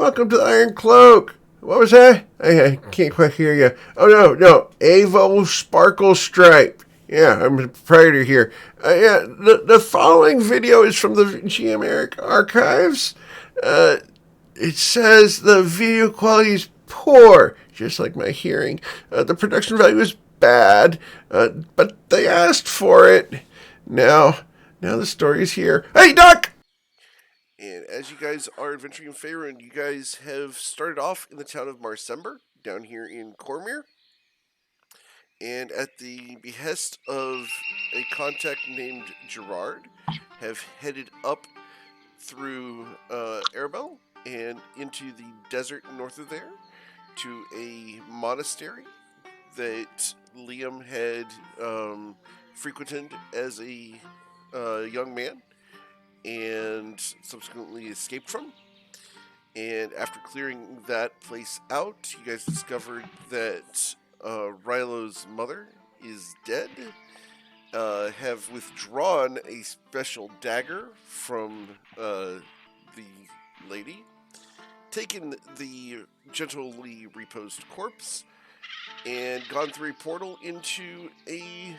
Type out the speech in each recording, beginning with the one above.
welcome to the Iron Cloak. What was that? I can't quite hear you. Oh, no. Avo Sparkle Stripe. Yeah, I'm the proprietor here. The following video is from the GM Eric archives. It says the video quality is poor, just like my hearing. The production value is bad, but they asked for it. Now the story is here. Hey, Doc! And as you guys are adventuring in Faerun, you guys have started off in the town of Marsember, down here in Cormyr. And at the behest of a contact named Gerard, have headed up through Arabel and into the desert north of there to a monastery that Liam had frequented as a young man and subsequently escaped from. And after clearing that place out, you guys discovered that Rylo's mother is dead, have withdrawn a special dagger from the lady, taken the gently reposed corpse, and gone through a portal into a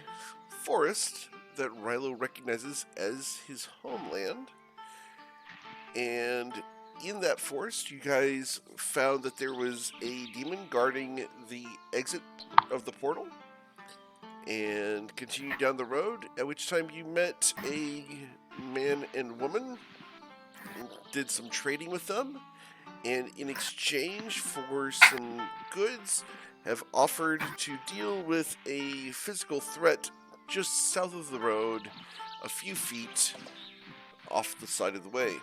forest that Rylo recognizes as his homeland. And in that forest, you guys found that there was a demon guarding the exit of the portal, and continued down the road, at which time you met a man and woman, and did some trading with them, and in exchange for some goods, have offered to deal with a physical threat just south of the road, a few feet off the side of the way.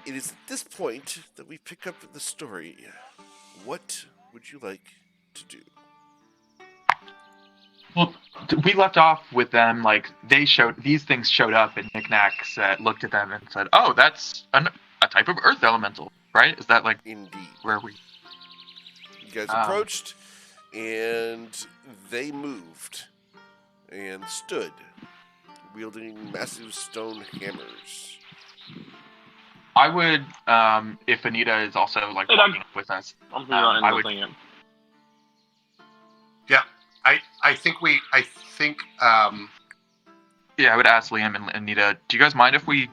It is at this point that we pick up the story. What would you like to do? Well, we left off with them, like, these things showed up, and Knick-Knack looked at them and said, oh, that's a type of earth elemental, right? Is that, like, indeed where we... You guys approached, and they moved, and stood, wielding massive stone hammers. I would, if Anita is also, like, walking with us, I would... Yeah, I think, Yeah, I would ask Liam and Anita, do you guys mind if we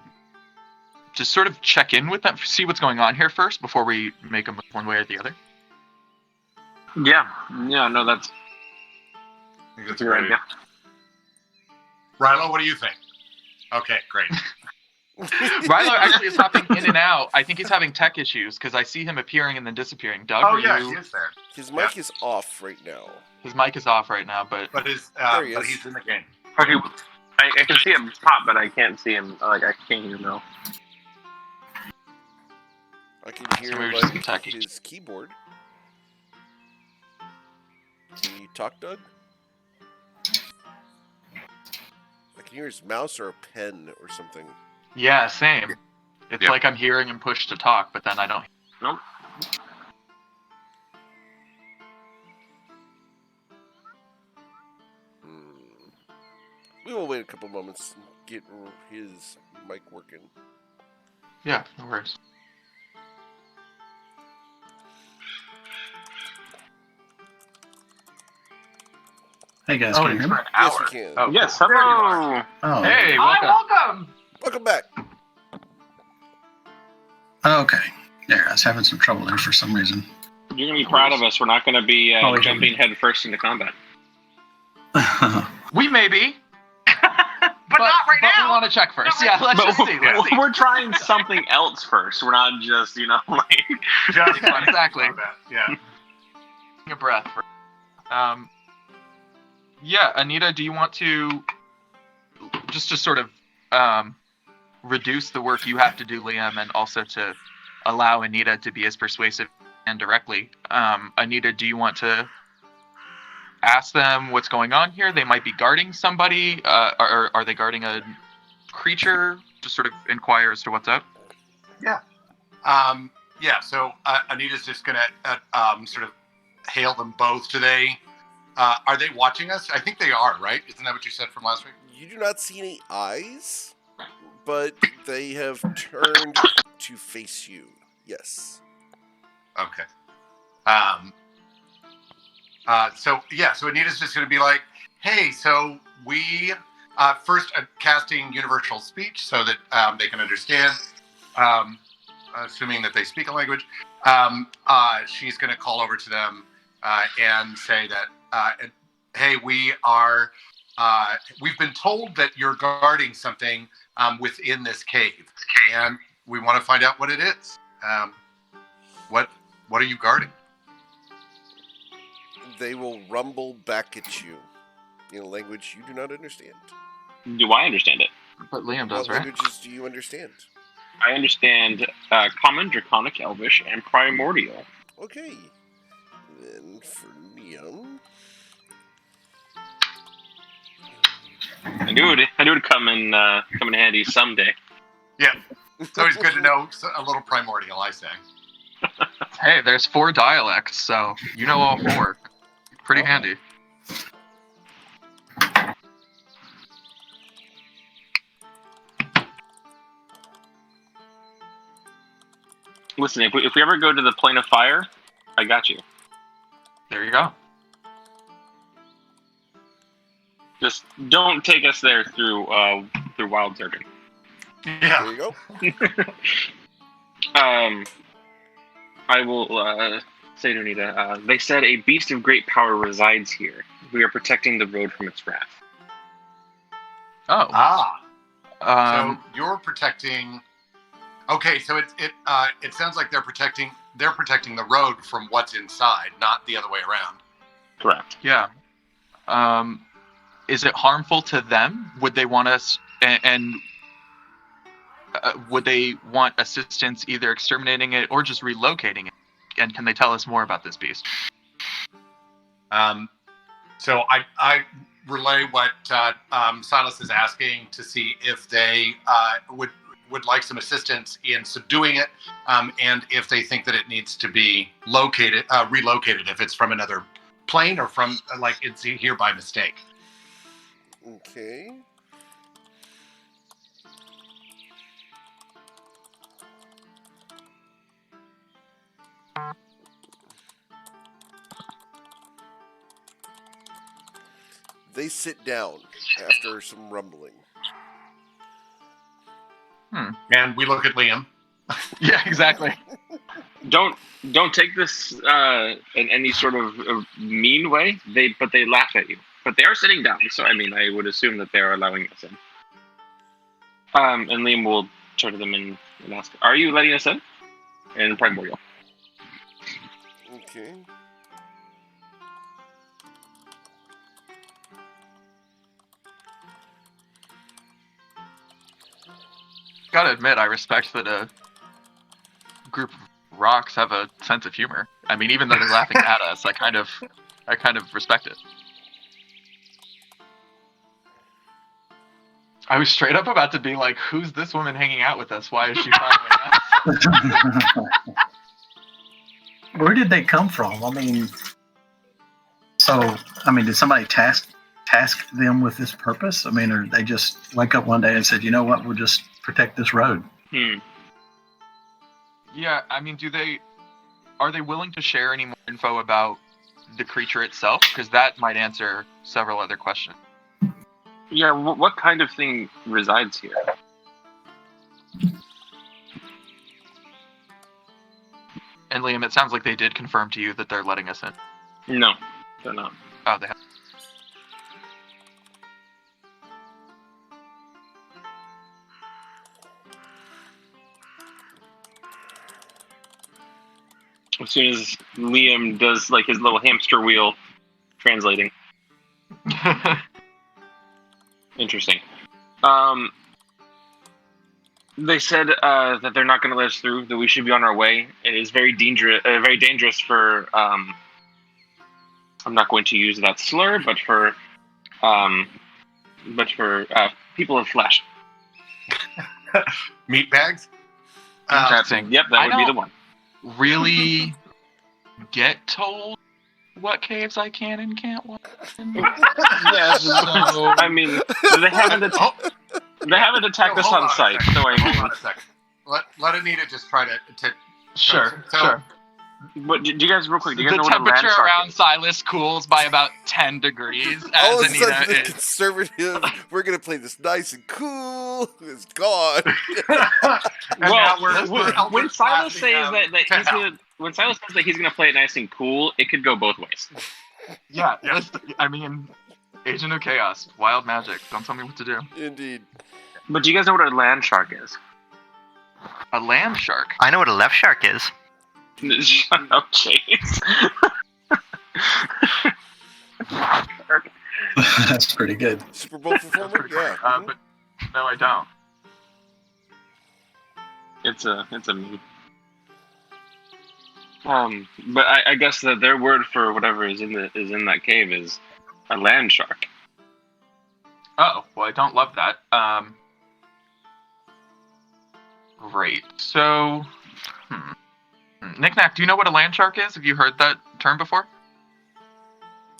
just sort of check in with them, see what's going on here first, before we make a move one way or the other? Yeah, no, that's a great idea. Rylo, what do you think? Okay, great. Rylo actually is hopping in and out. I think he's having tech issues, because I see him appearing and then disappearing. Doug, he is there. His mic is off right now. His mic is off right now, but he's in the game. Okay, I can see him pop, but I can't see him. Like, I can't hear him now. I can hear his keyboard. Can you talk, Doug? I can hear his mouse or a pen or something. Yeah, same. It's like I'm hearing him push to talk, but then I don't. Nope. We will wait a couple moments and get his mic working. Yeah, no worries. Hey guys, can you hear me? Yes, we can. Oh, yes, hello. Oh. Hey, welcome. Welcome back. Okay. There, I was having some trouble there for some reason. You're going to be proud of us. We're not going to be jumping head first into combat. We may be. but not right now. But we want to check first. Yeah, let's just see. We're trying something else first. We're not just, like... Exactly. Yeah. Taking a breath. Yeah, Anita, do you want to just sort of reduce the work you have to do, Liam, and also to allow Anita to be as persuasive and directly? Anita, do you want to ask them what's going on here? They might be guarding somebody. Are they guarding a creature? Just sort of inquire as to what's up. Yeah. So Anita's just going to sort of hail them both today. Are they watching us? I think they are, right? Isn't that what you said from last week? You do not see any eyes, but they have turned to face you. Yes. Okay. So Anita's just going to be like, hey, so we first casting universal speech so that they can understand, assuming that they speak a language. She's going to call over to them and say that, hey, we've been told that you're guarding something within this cave, and we want to find out what it is. What are you guarding? They will rumble back at you in a language you do not understand. Do I understand it? But Liam does, What right? languages do you understand? I understand Common, Draconic, Elvish, and Primordial. Okay. Then for Liam... I knew it would come in handy someday. Yeah, it's always good to know a little primordial, I say. Hey, there's 4 dialects, so you know all 4. Pretty handy. Listen, if we ever go to the plane of fire, I got you. There you go. Just don't take us there through Wild Surgeon. Yeah. There you go. I will say to Anita, they said a beast of great power resides here. We are protecting the road from its wrath. Oh. So you're protecting. Okay, so it sounds like they're protecting the road from what's inside, not the other way around. Correct. Yeah. Is it harmful to them? Would they want us and would they want assistance either exterminating it or just relocating it? And can they tell us more about this beast? So I relay what Silas is asking to see if they would like some assistance in subduing it, and if they think that it needs to be relocated, if it's from another plane or from like it's here by mistake. Okay. They sit down after some rumbling. And we look at Liam. Yeah, exactly. Don't take this in any sort of mean way. But they laugh at you. But they are sitting down, so I mean, I would assume that they are allowing us in. And Liam will turn to them and ask, "Are you letting us in?" In Primordial. Okay. Gotta admit, I respect that a group of rocks have a sense of humor. I mean, even though they're laughing at us, I kind of respect it. I was straight up about to be like, who's this woman hanging out with us? Why is she following us? Where did they come from? I mean, did somebody task them with this purpose? I mean, or they just wake up one day and said, you know what, we'll just protect this road? Yeah, I mean, are they willing to share any more info about the creature itself? Because that might answer several other questions. Yeah, what kind of thing resides here? And Liam, it sounds like they did confirm to you that they're letting us in. No, they're not. Oh, they have. As soon as Liam does like his little hamster wheel translating. Interesting. They said that they're not going to let us through. That we should be on our way. It is very dangerous for. I'm not going to use that slur, but for people of flesh. Meat bags. Interesting. Yep, that would be the one. Really get told what caves I can and can't walk in? Yes. So, I mean, they haven't attacked us on sight. So Hold on a second. Let Anita just try to Sure, So- sure. But do you guys, real quick, do you guys The know what a land temperature shark around is? Silas cools by about 10 degrees All as of a sudden, Anita the is. conservative, we're going to play this nice and cool, is gone. And now When Silas blasting says them that to he's hell. gonna, when Silas says that he's gonna play it nice and cool, it could go both ways. Yeah, I mean, Agent of Chaos, wild magic. Don't tell me what to do. Indeed. But do you guys know what a land shark is? A land shark. I know what a left shark is. Shut up, Chase. That's pretty good. Super Bowl performer? Yeah. mhm. But no, I don't. It's a meme. But I guess that their word for whatever is in that cave is a land shark. Oh, well, I don't love that. Great. So, Knick-Knack, do you know what a land shark is? Have you heard that term before?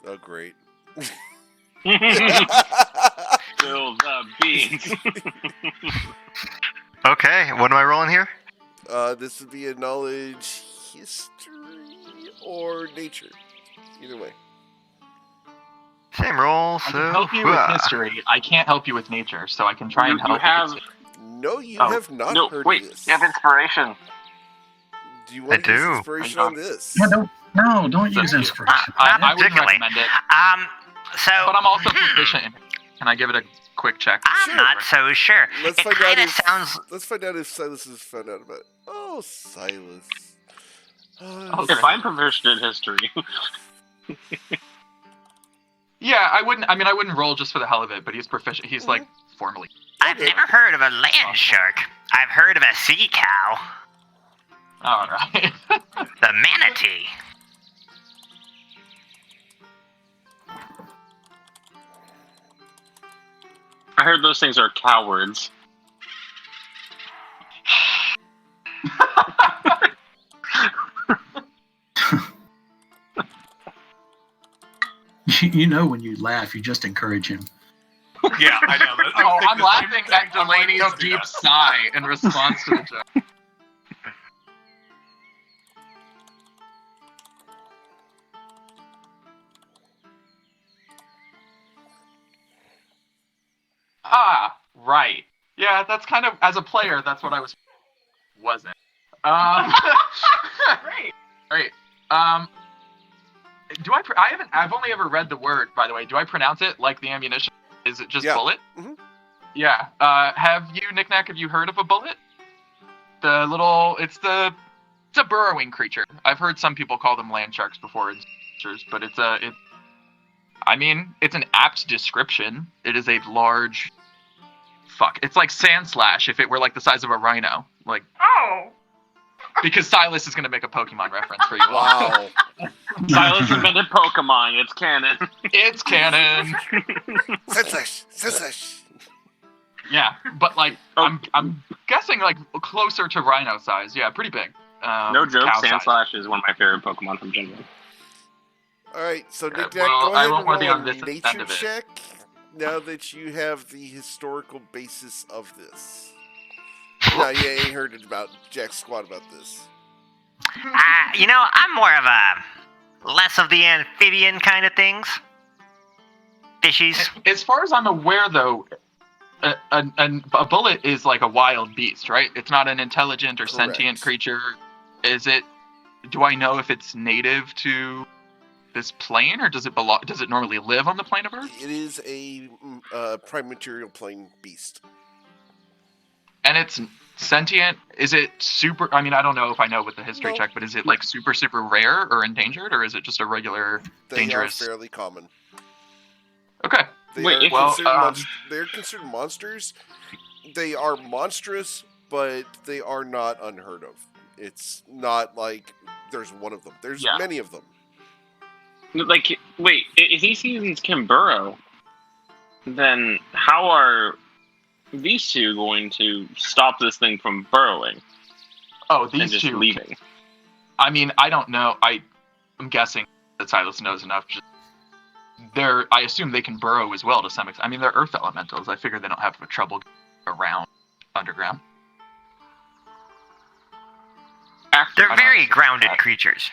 Oh, great. Spill the beans. Okay, what am I rolling here? This would be a knowledge, history, or nature. Either way. Same roll, I so... can help you with history. I can't help you with nature, so I can try and help You have with No, you Oh, have not no. heard Wait, this. you have inspiration. Do you want I to use do. inspiration I on don't. this? Don't use inspiration. I wouldn't Particularly. recommend it, So... but I'm also proficient in it. Can I give it a quick check? I'm Sure. not so sure. Let's It find out kind of if sounds... Let's find out if Silas has found out about it. Oh, Silas. Oh, If I'm proficient in history, Yeah, I wouldn't roll just for the hell of it, but he's proficient. He's like formally. I've never heard of a land shark. I've heard of a sea cow. All right. The manatee. I heard those things are cowards. You know, when you laugh, you just encourage him. Yeah, I know. Oh, I'm thinking the laughing same at thing. I'm like, Delaney's don't do deep that. sigh in response to the joke. Ah, right. Yeah, that's kind of, as a player, that's what I wasn't. Great. Great. I've only ever read the word, by the way. Do I pronounce it like the ammunition? Is it just Yeah. bullet? Mhm. Yeah. Have you, Knick-Knack, have you heard of a bullet? It's a burrowing creature. I've heard some people call them land sharks before in creatures, but it's an apt description. It is a large, it's like Sand Slash if it were like the size of a rhino. Like, Oh. because Silas is going to make a Pokemon reference for you all. Wow. Silas invented Pokemon. It's canon. It's canon. Senslash. Yeah, but like, I'm guessing like closer to rhino size. Yeah, pretty big. No joke, cow size. Sandslash is one of my favorite Pokemon from Gen 1. All right, so Nick, well, go I ahead won't and want to be roll on a this end nature of it. check now that you have the historical basis of this. No, you ain't heard about Jack Squad about this. I'm more of a less of the amphibian kind of things. Fishies. As far as I'm aware, though, a bullet is like a wild beast, right? It's not an intelligent or sentient Correct. creature. Do I know if it's native to this plane, or does it normally live on the plane of Earth? It is a prime material plane beast. And it's sentient. Is it super? I mean, I don't know if I know with the history No. check, but is it like super, super rare or endangered, or is it just a regular They dangerous? are fairly common. Okay. They Wait, are well, considered they're considered monsters. They are monstrous, but they are not unheard of. It's not like there's one of them. There's Yeah. many of them. Like, wait, if these seasons can burrow, then how are these two going to stop this thing from burrowing Oh, and these just two. leaving? I mean, I don't know. I'm guessing that Silas knows enough. I assume they can burrow as well to some extent. I mean, they're earth elementals. I figure they don't have trouble around underground. They're very grounded creatures.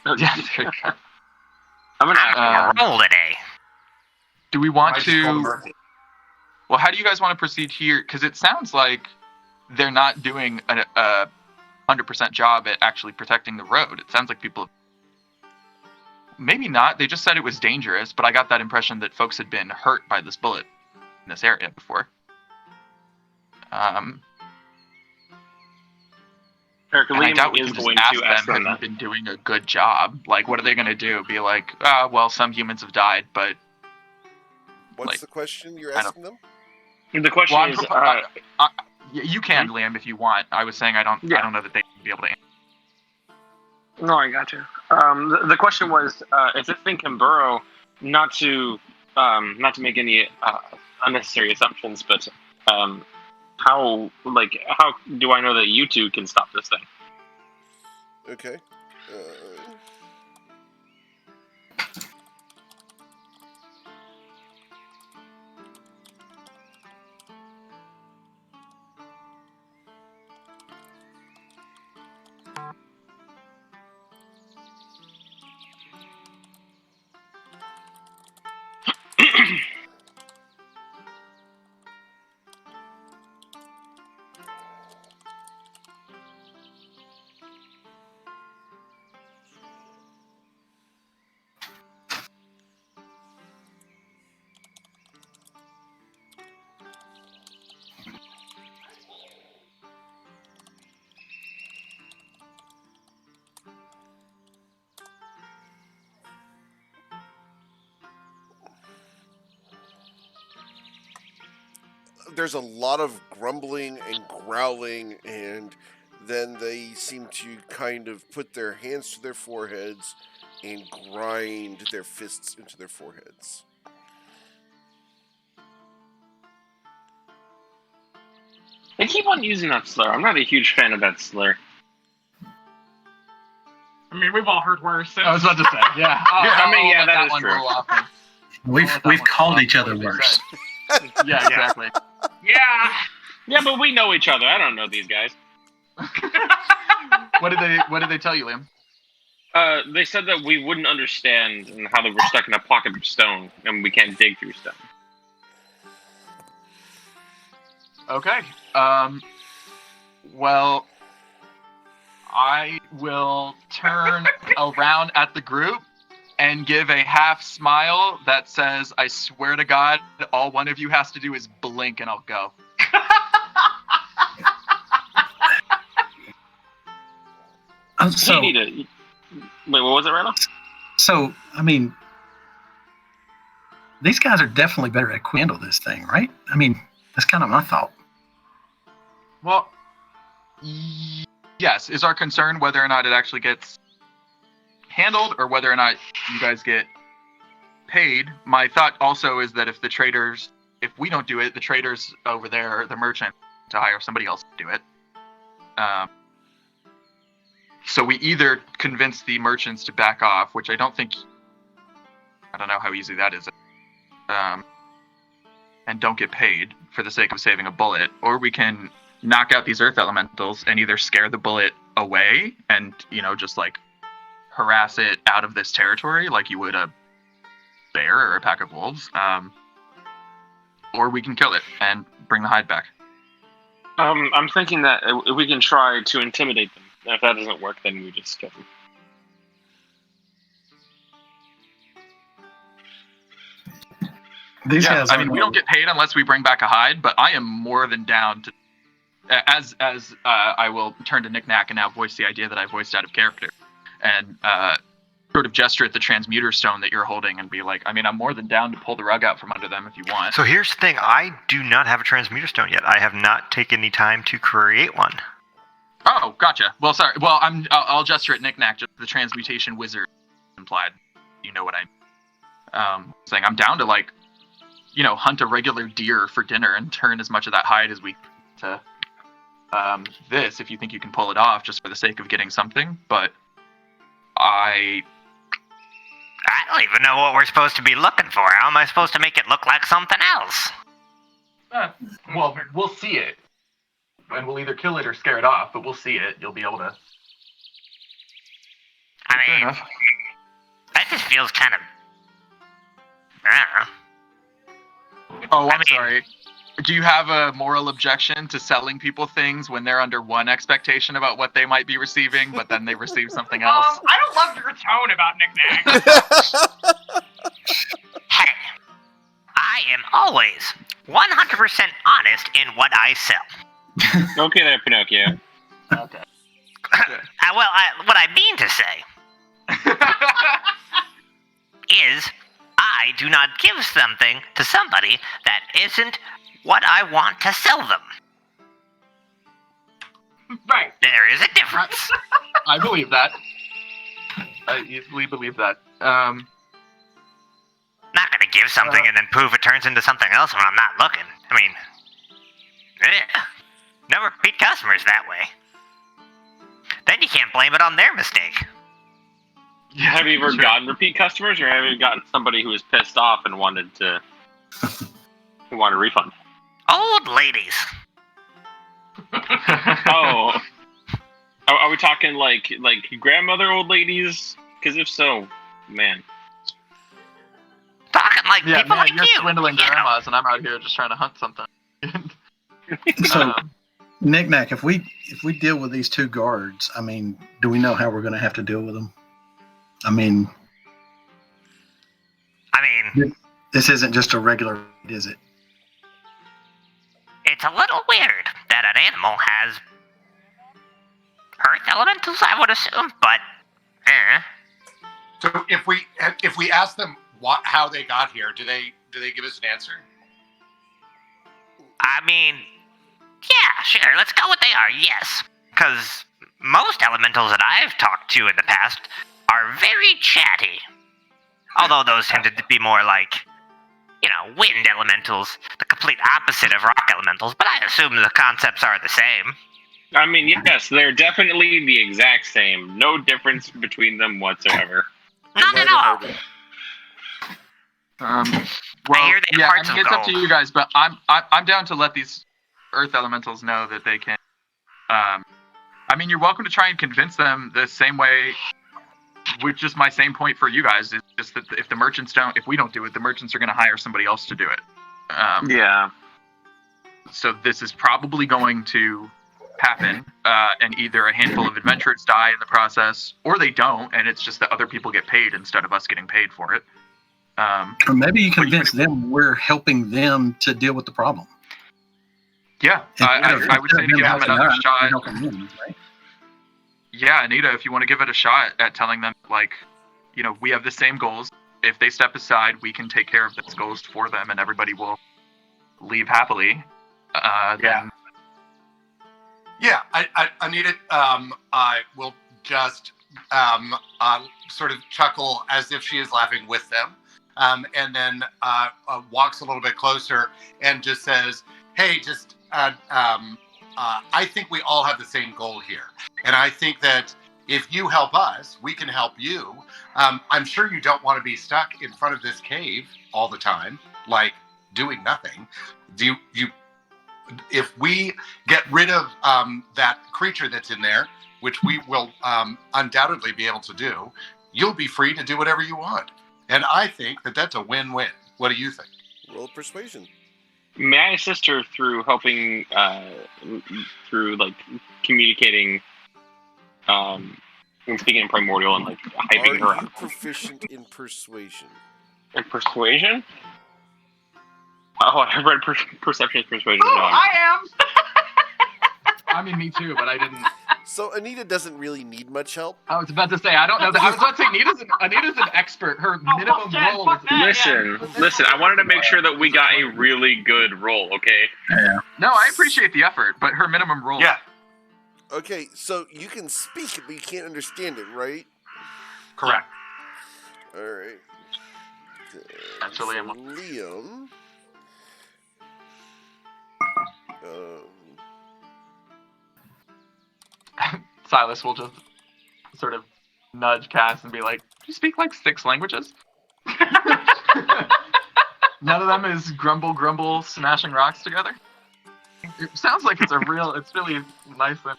Oh, yeah, there you go. I'm gonna ask Roll today. Do we want I just rolled a to? Murphy. Well, how do you guys want to proceed here? Because it sounds like they're not doing a 100% job at actually protecting the road. It sounds like people. Maybe not. They just said it was dangerous, but I got that impression that folks had been hurt by this bullet in this area before. Eric, And I doubt Liam we is can just going ask to them, ask have them you that. been doing a good job? Like, what are they going to do? Be like, well, some humans have died, but... What's Like, the question you're I don't- asking them? The question Well, is, you can, Liam, if you want. I was saying I don't know that they would be able to answer. no, I got you. The question was, if this thing can burrow, not to make any unnecessary assumptions, but how do I know that you two can stop this thing? Okay. There's a lot of grumbling and growling, and then they seem to kind of put their hands to their foreheads and grind their fists into their foreheads. They keep on using that slur. I'm not a huge fan of that slur. I mean, we've all heard worse. I was about to say, yeah. That is true. We've called each other worse. Yeah, exactly. Yeah. Yeah, but we know each other. I don't know these guys. What did they tell you, Liam? They said that we wouldn't understand and how that we're stuck in a pocket of stone and we can't dig through stone. Okay. Well, I will turn around at the group and give a half smile that says, I swear to God, all one of you has to do is blink and I'll go. So, Wait, what was it, Randall? so, I mean, these guys are definitely better equipped to handle this thing, right? I mean, that's kind of my thought. Well, yes, is our concern whether or not it actually gets handled or whether or not you guys get paid. My thought also is that if we don't do it, the traders over there, the merchant, to hire somebody else to do it. So we either convince the merchants to back off, which I don't know how easy that is, and don't get paid for the sake of saving a bullet, or we can knock out these earth elementals and either scare the bullet away and, just like harass it out of this territory like you would a bear or a pack of wolves, or we can kill it and bring the hide back. I'm thinking that we can try to intimidate them. If that doesn't work, then we just kill them. These guys. I mean, we don't get paid unless we bring back a hide, but I am more than down to. As I will turn to Nick Knack and now voice the idea that I voiced out of character, and sort of gesture at the transmuter stone that you're holding and be like, I mean, I'm more than down to pull the rug out from under them if you want. So here's the thing. I do not have a transmuter stone yet. I have not taken the time to create one. Oh, gotcha. Well, sorry. Well, I'll gesture at Nick Knack, just the transmutation wizard implied. You know what I mean. Saying I'm down to, like, hunt a regular deer for dinner and turn as much of that hide as we to this, if you think you can pull it off just for the sake of getting something. But I don't even know what we're supposed to be looking for. How am I supposed to make it look like something else? Well, we'll see it. And we'll either kill it or scare it off, but we'll see it. You'll be able to I Fair mean, enough. that just feels kind of. I don't know. Oh, I I'm mean- sorry. Do you have a moral objection to selling people things when they're under one expectation about what they might be receiving, but then they receive something else? I don't love your tone about knickknacks. Hey, I am always 100% honest in what I sell. Okay there, Pinocchio. Okay. What I mean to say is, I do not give something to somebody that isn't what I want to sell them. Right. There is a difference. I believe that. I easily believe that. Not gonna give something and then poof, it turns into something else when I'm not looking. I mean, no repeat customers that way. Then you can't blame it on their mistake. Have you ever Sure. gotten repeat customers, or have you gotten somebody who was pissed off and wanted a refund? Old ladies. Oh, are we talking like grandmother old ladies? Because if so, man. Talking like Yeah, people man, like you're you. swindling you know. grandmas, and I'm out here just trying to hunt something. So, Knick-Knack, if we deal with these two guards, I mean, do we know how we're going to have to deal with them? I mean, this isn't just a regular, is it? It's a little weird that an animal has earth elementals, I would assume, but So if we ask them how they got here, do they give us an answer? I mean, yeah, sure, let's go what they are, yes. Because most elementals that I've talked to in the past are very chatty. Although those tended to be more like, wind elementals, the complete opposite of rock elementals, but I assume the concepts are the same. I mean, yes, they're definitely the exact same. No difference between them whatsoever. Not at all. Well, hear they have hearts of it's up to gold. you guys, but I'm down to let these earth elementals know that they can. I mean, you're welcome to try and convince them the same way. Which is my same point for you guys. Is just that if we don't do it, the merchants are going to hire somebody else to do it. Yeah. So this is probably going to happen, and either a handful of adventurers die in the process, or they don't, and it's just that other people get paid instead of us getting paid for it. Or maybe you convince them we're helping them to deal with the problem. Yeah, I would say to give them another shot. Them, right? Yeah, Anita, if you want to give it a shot at telling them, we have the same goals. If they step aside, we can take care of those goals for them, and everybody will leave happily. Then Yeah, Anita I will just sort of chuckle as if she is laughing with them, and then walks a little bit closer and just says, "Hey, just I think we all have the same goal here, and I think that if you help us, we can help you. I'm sure you don't want to be stuck in front of this cave all the time, like doing nothing. If we get rid of that creature that's in there, which we will undoubtedly be able to do, you'll be free to do whatever you want. And I think that that's a win-win. What do you think?" Roll persuasion. May I assist her through helping, through communicating, speaking in primordial and hyping her Are you up? proficient in persuasion? And persuasion? Oh, I read perception is persuasion. Oh, No, I am. I mean, me too, but I didn't. So Anita doesn't really need much help. I was about to say I don't know. I was about to say Anita's an expert. Her minimum fuck that, roll fuck is. that. Listen. I wanted to make sure that we got a really good roll. Okay. Yeah. No, I appreciate the effort, but her minimum roll. Yeah, Okay, so you can speak it, but you can't understand it, right? correct. All right. That's what Liam So Liam. Silas will just sort of nudge Cass and be like, "Do you speak 6 languages?" None of them is grumble, smashing rocks together. It sounds like it's really nice and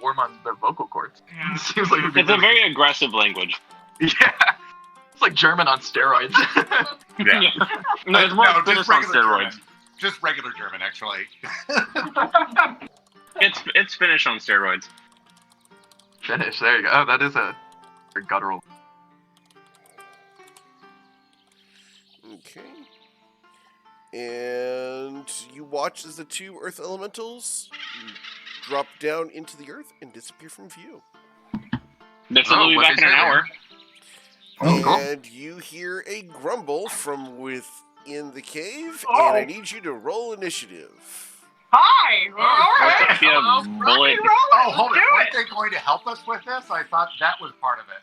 warm on the vocal cords. Yeah. It seems like It's a very aggressive language. yeah. It's like German on steroids. Yeah. No, it's more No, Finnish just on regular steroids. German. Just regular German, actually. It's Finnish on steroids. Finish. There you go. Oh, that is a guttural. Okay. And you watch as the two earth elementals drop down into the earth and disappear from view. This will be what back they in an say hour. Oh, cool. And you hear a grumble from within the cave, Oh. and I need you to roll initiative. Hi. All What's right. up, you Rock and roll bullet? it. Oh, hold Let's it. do Weren't it. they going to help us with this? I thought that was part of it.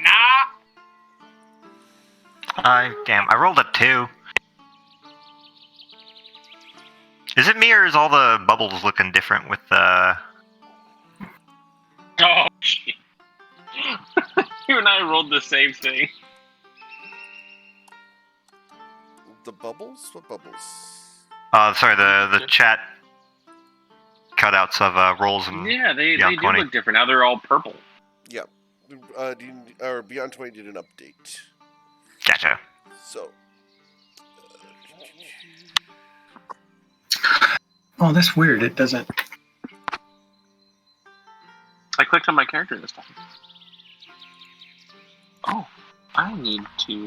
Nah. Damn, I rolled a 2. Is it me or is all the bubbles looking different with Oh, shit. You and I rolled the same thing. The bubbles? What bubbles? sorry, the chat cutouts of rolls and Yeah, they Beyond do 20. look different. Now they're all purple. Yeah. Beyond 20 did an update. Gotcha. So. Oh, that's weird. It doesn't. I clicked on my character this time. Oh, I need to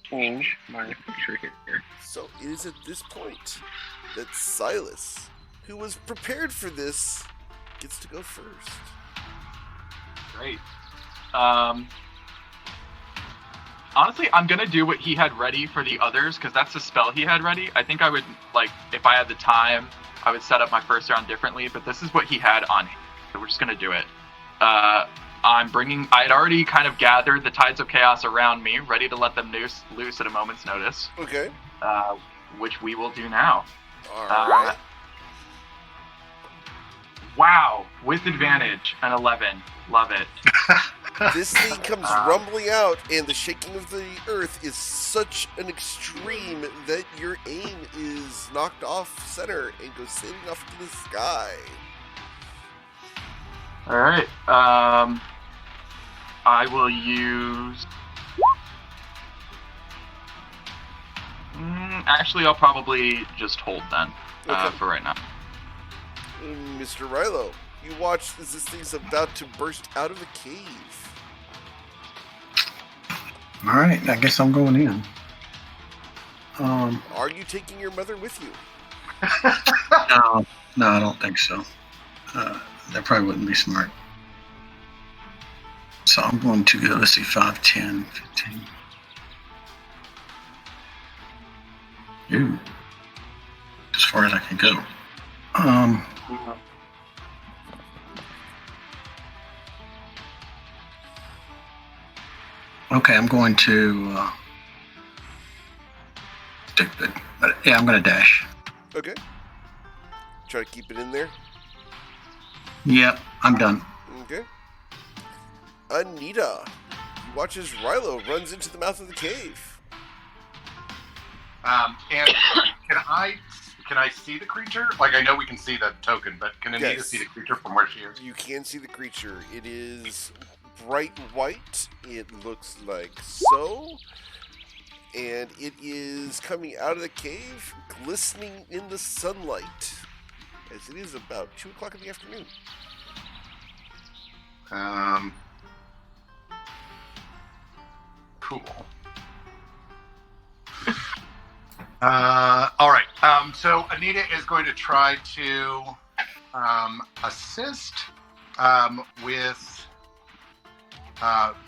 change my picture here. So it is at this point that Silas, who was prepared for this, gets to go first. Great. Honestly, I'm gonna do what he had ready for the others, because that's the spell he had ready. I think I would, like, if I had the time, I would set up my first round differently, but this is what he had on him. So we're just gonna do it. I had already kind of gathered the tides of chaos around me, ready to let them loose at a moment's notice, Okay. which we will do now. Alright. Wow, with advantage, an 11. Love it. This thing comes rumbling out, and the shaking of the earth is such an extreme that your aim is knocked off center and goes sailing off into the sky. Alright, I will use... Actually, I'll probably just hold then, Okay. for right now. Mr. Rilo, you watch as this thing's about to burst out of the cave. All right, I guess I'm going in. Are you taking your mother with you? No, I don't think so. That probably wouldn't be smart. So I'm going to go, let's see, 5, 10, 15. Ooh. As far as I can go. Okay, I'm going to stupid. But yeah, I'm going to dash. Okay. Try to keep it in there. Yep, I'm done. Okay. Anita, you watch as Rilo runs into the mouth of the cave. And can I see the creature? Like, I know we can see the token, but can Anita Yes. see the creature from where she is? You can see the creature. It is bright white. It looks like so. And it is coming out of the cave, glistening in the sunlight, as it is about 2 o'clock in the afternoon. Cool. All right. So Anita is going to try to assist with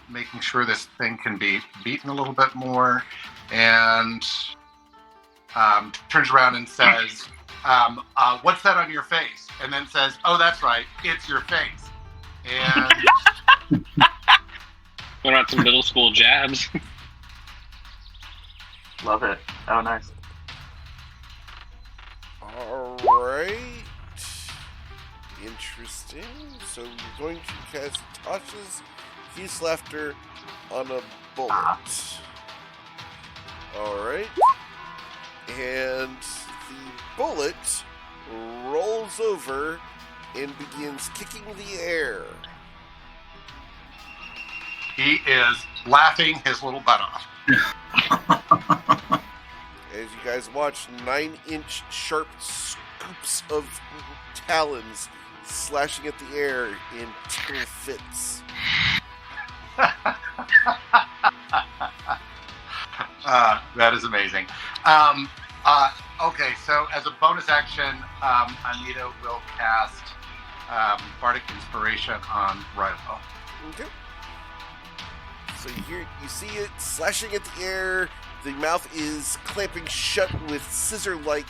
making sure this thing can be beaten a little bit more, and turns around and says, "What's that on your face?" And then says, "Oh, that's right, it's your face." And What about some middle school jabs? Love it. Oh, nice. Alright. Interesting. So you're going to cast Tasha's Fierce Laughter on a bullet. Alright. and the bullet rolls over and begins kicking the air. He is laughing his little butt off. As you guys watch 9-inch sharp scoops of talons slashing at the air in tickle fits. That is amazing. Okay, so as a bonus action, Anita will cast Bardic Inspiration on Rilo. Okay. So you see it slashing at the air. The mouth is clamping shut with scissor-like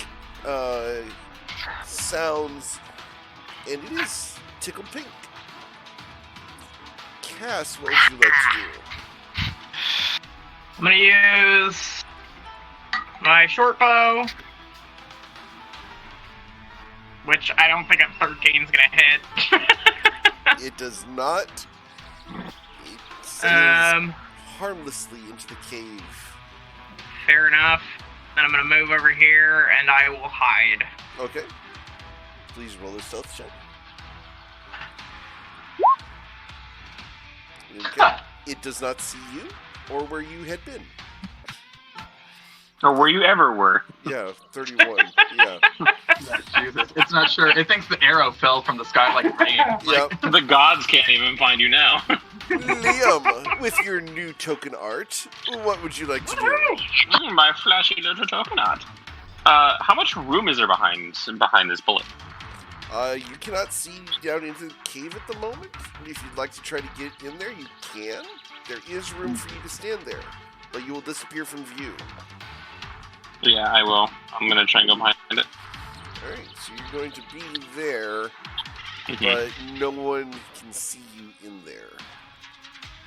sounds, and it is tickle pink. Cass, what would you like to do? I'm gonna use my short bow, which I don't think a 13 is gonna hit. It does not. It sails harmlessly into the cave. Fair enough. Then I'm gonna move over here and I will hide. Okay. Please roll a stealth check. Okay. It does not see you or where you had been. Or where you ever were. Yeah, 31. Yeah. Jesus, it's not sure. It thinks the arrow fell from the sky like rain. Yep. The gods can't even find you now. Liam, with your new token art, what would you like to do? My flashy little token art. How much room is there behind this bullet? You cannot see down into the cave at the moment. If you'd like to try to get in there, you can. There is room for you to stand there, but you will disappear from view. Yeah, I will. I'm gonna try and go behind it. Alright, so you're going to be there, Mm-hmm. but no one can see you in there.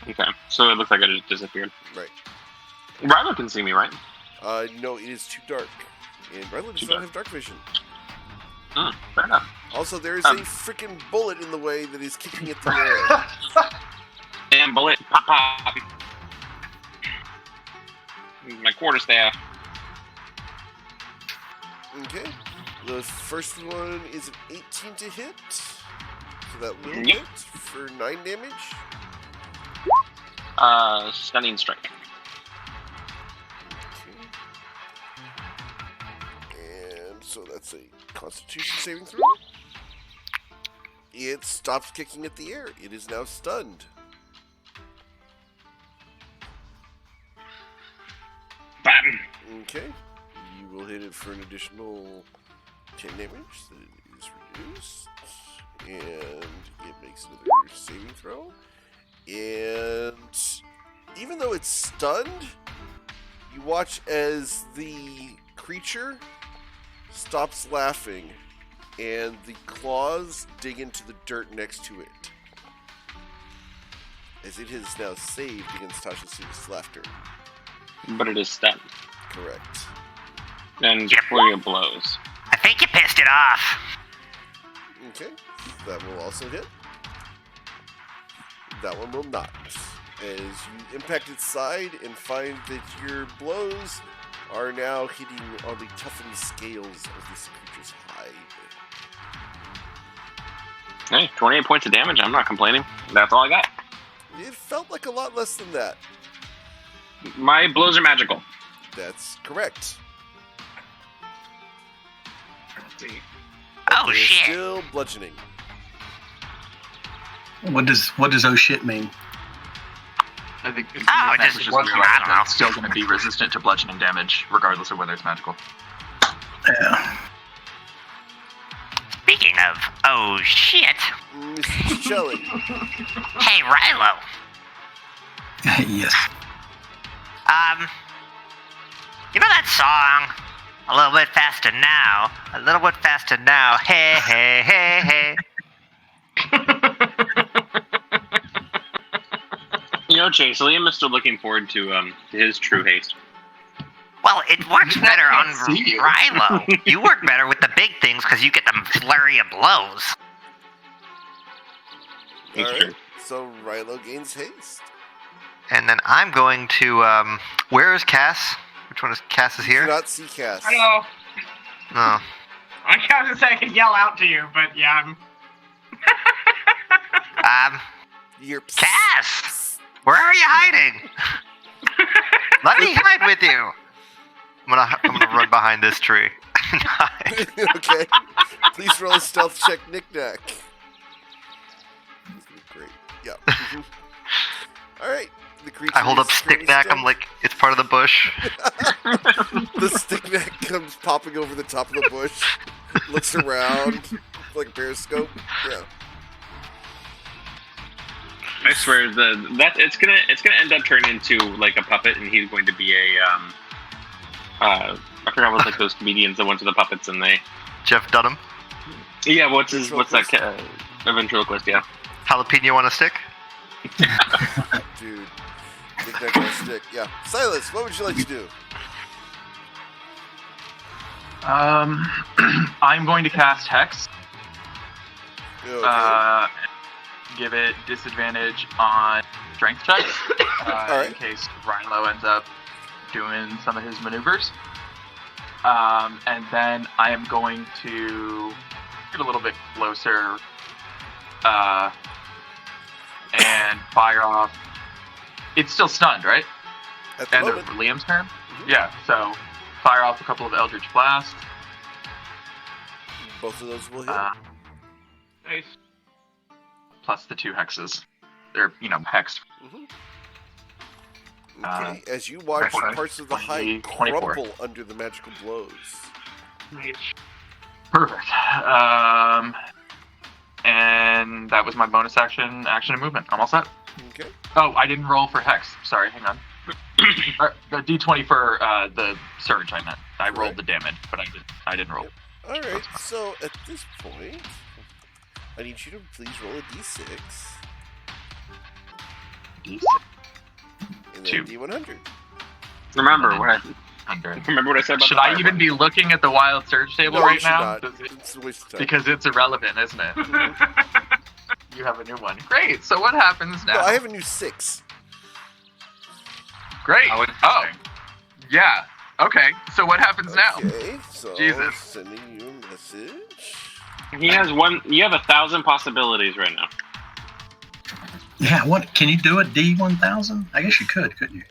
Okay, so it looks like I just disappeared. Right. Rylo can see me, right? No, it is too dark. And Rylo does Too not dark. have dark vision. Fair enough. Also, there is a freaking bullet in the way that is kicking at the air. And bullet, pop pop. My quarterstaff. Okay. The first one is an 18 to hit. So that will Yep. hit for 9 damage. Stunning strike. Okay. And so that's a Constitution saving throw. It stops kicking at the air. It is now stunned. Bam. Okay. You will hit it for an additional 10 damage. So it is reduced. And it makes another saving throw. And even though it's stunned, you watch as the creature stops laughing and the claws dig into the dirt next to it. As it has now saved against Tasha's laughter. But it is stunned. Correct. And Furia blows. I think you pissed it off. Okay. That will also hit. That one will not. As you impact its side and find that your blows are now hitting on the toughened scales of this creature's hide. Hey, 28 points of damage. I'm not complaining. That's all I got. It felt like a lot less than that. My blows are magical. That's correct. Oh They're shit. still bludgeoning. What does oh shit mean? I think it's Oh, just- just I don't know. it's still going to be resistant to bludgeoning damage, regardless of whether it's magical. Yeah. Speaking of oh shit. Mr. Shelley. Hey Rilo. Yes. You know that song? A little bit faster now. A little bit faster now. Hey, hey, hey, hey. You know, Chase, Liam is still looking forward to his true haste. Well, it works better on can't see you. Rilo. You work better with the big things because you get them flurry of blows. It's Alright, true. so Rilo gains haste. And then I'm going to, where is Cass? Which one is Cass is You do here? not see Cass. Hello. Oh. I was gonna say I could yell out to you, but yeah, I'm. You're Cass! Where are you hiding? Let me hide with you. I'm gonna run behind this tree. Okay. Please roll a stealth check, Knick-Knack. This is great. Yeah. Mhm. All right. The creature I hold up is fairly Stick-Knack. still. I'm like, it's part of the bush. The Stick-Knack comes popping over the top of the bush, looks around like a periscope. Yeah. I swear it's gonna end up turning into like a puppet, and he's going to be a I forgot what like those comedians that went to the puppets and they. Jeff Dunham. Yeah, what's that? A ventriloquist, yeah. Jalapeno on a stick. Dude. Knick-Knack on a stick. Yeah. Silas, what would you like to do? I'm going to cast Hex. Okay. Give it disadvantage on strength checks Alright. in case Rhino ends up doing some of his maneuvers. And then I am going to get a little bit closer and fire off. It's still stunned, right? At the End of moment. Liam's turn? Mhm. Yeah, so fire off a couple of Eldritch Blasts. Both of those will hit. Nice. Plus the 2 hexes. They're, hexed. Mhm. Okay, as you watch okay. parts of the hide 24. crumble under the magical blows. Nice. Perfect. And that was my bonus action and movement. I'm all set. Okay. Oh, I didn't roll for Hex. Sorry, hang on. The D20 for the surge, I meant. I rolled Right. the damage, but I didn't roll. Alright, so at this point, I need you to please roll a d6. D6. And then 2. d100. Remember what I 100. remember what I said about Should the I fire even one? be looking at the wild surge table No, you right should now? not. Does it- It's a waste of time. because it's irrelevant, isn't it? You have a new one. Great. So what happens now? No, I have a new 6. Great. Oh, Oh, yeah. Okay. So what happens now? Okay, so Jesus. sending you a message. He has one. You have 1,000 possibilities right now. Yeah, what can you do a D1000? I guess you could, couldn't you?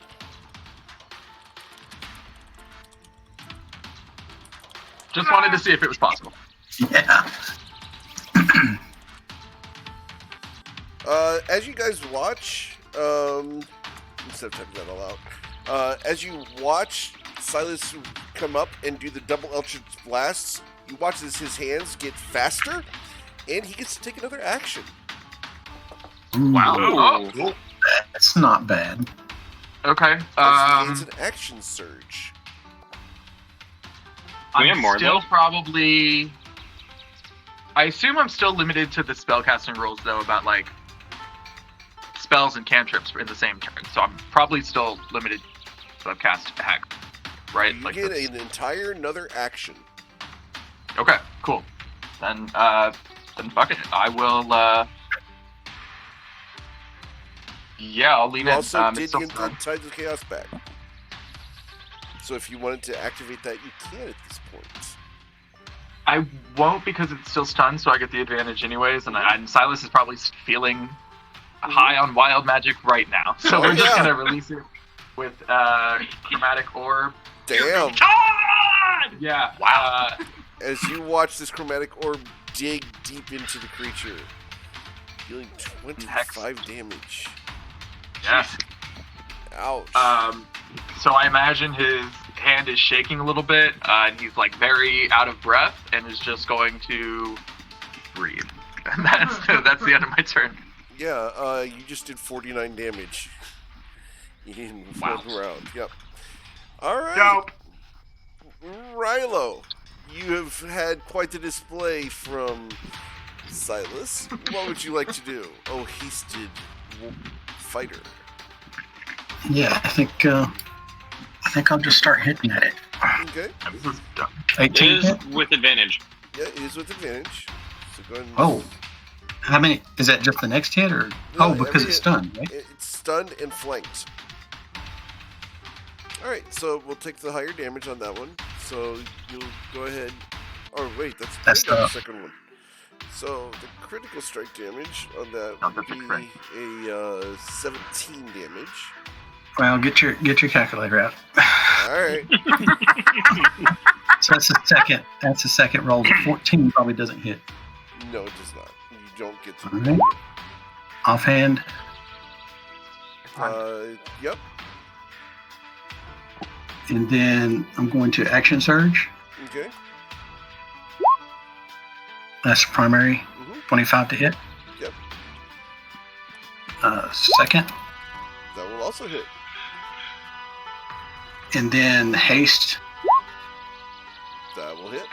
Just wanted to see if it was possible. Yeah. As you guys watch, instead of typing that all out, as you watch Silas come up and do the double Eldritch blasts, you watch as his hands get faster, and he gets to take another action. Wow. Ooh. Oh, That's not bad. okay. As he gains an action surge. We have I'm more, still though. probably. I assume I'm still limited to the spellcasting rules, though, about like spells and cantrips in the same turn. So I'm probably still limited to cast Hex, right? You Like get that's- an entire another action. Okay, cool. Then fuck it. I will. Yeah, I'll lean You in. also It's did still get the fun. Tides of Chaos back. So if you wanted to activate that, you can at this point. I won't because it's still stunned, so I get the advantage anyways. And Silas is probably feeling high on wild magic right now, so Oh, we're just yeah. gonna release it with chromatic orb. Damn! Yeah. Wow. As you watch this chromatic orb dig deep into the creature, dealing 25 damage. Yeah. Ouch. So I imagine his hand is shaking a little bit, and he's like very out of breath, and is just going to breathe. And that's the end of my turn. Yeah, you just did 49 damage in Wow. one round. Yep. All right. Dope. Rilo, you have had quite the display from Silas. What would you like to do? Oh, hasted fighter. Yeah, I think I'll just start hitting at it. Okay. This is dumb. It 18 is hit? with advantage. Yeah, it is with advantage. So go ahead and... Oh. How many? Is that just the next hit or? No, Oh, because every it's hit. stunned, right? It's stunned and flanked. All right, so we'll take the higher damage on that one. So you'll go ahead. Oh wait, that's the second one. So the critical strike damage on that would be a 17 damage. Well, get your calculator out. All right. So that's the second. That's the second roll. 14 probably doesn't hit. No, it does not. You don't get to. All right. Offhand. Yep. And then I'm going to action surge. Okay. That's primary. 25 to hit. Yep. Second. That will also hit. And then haste. That will hit.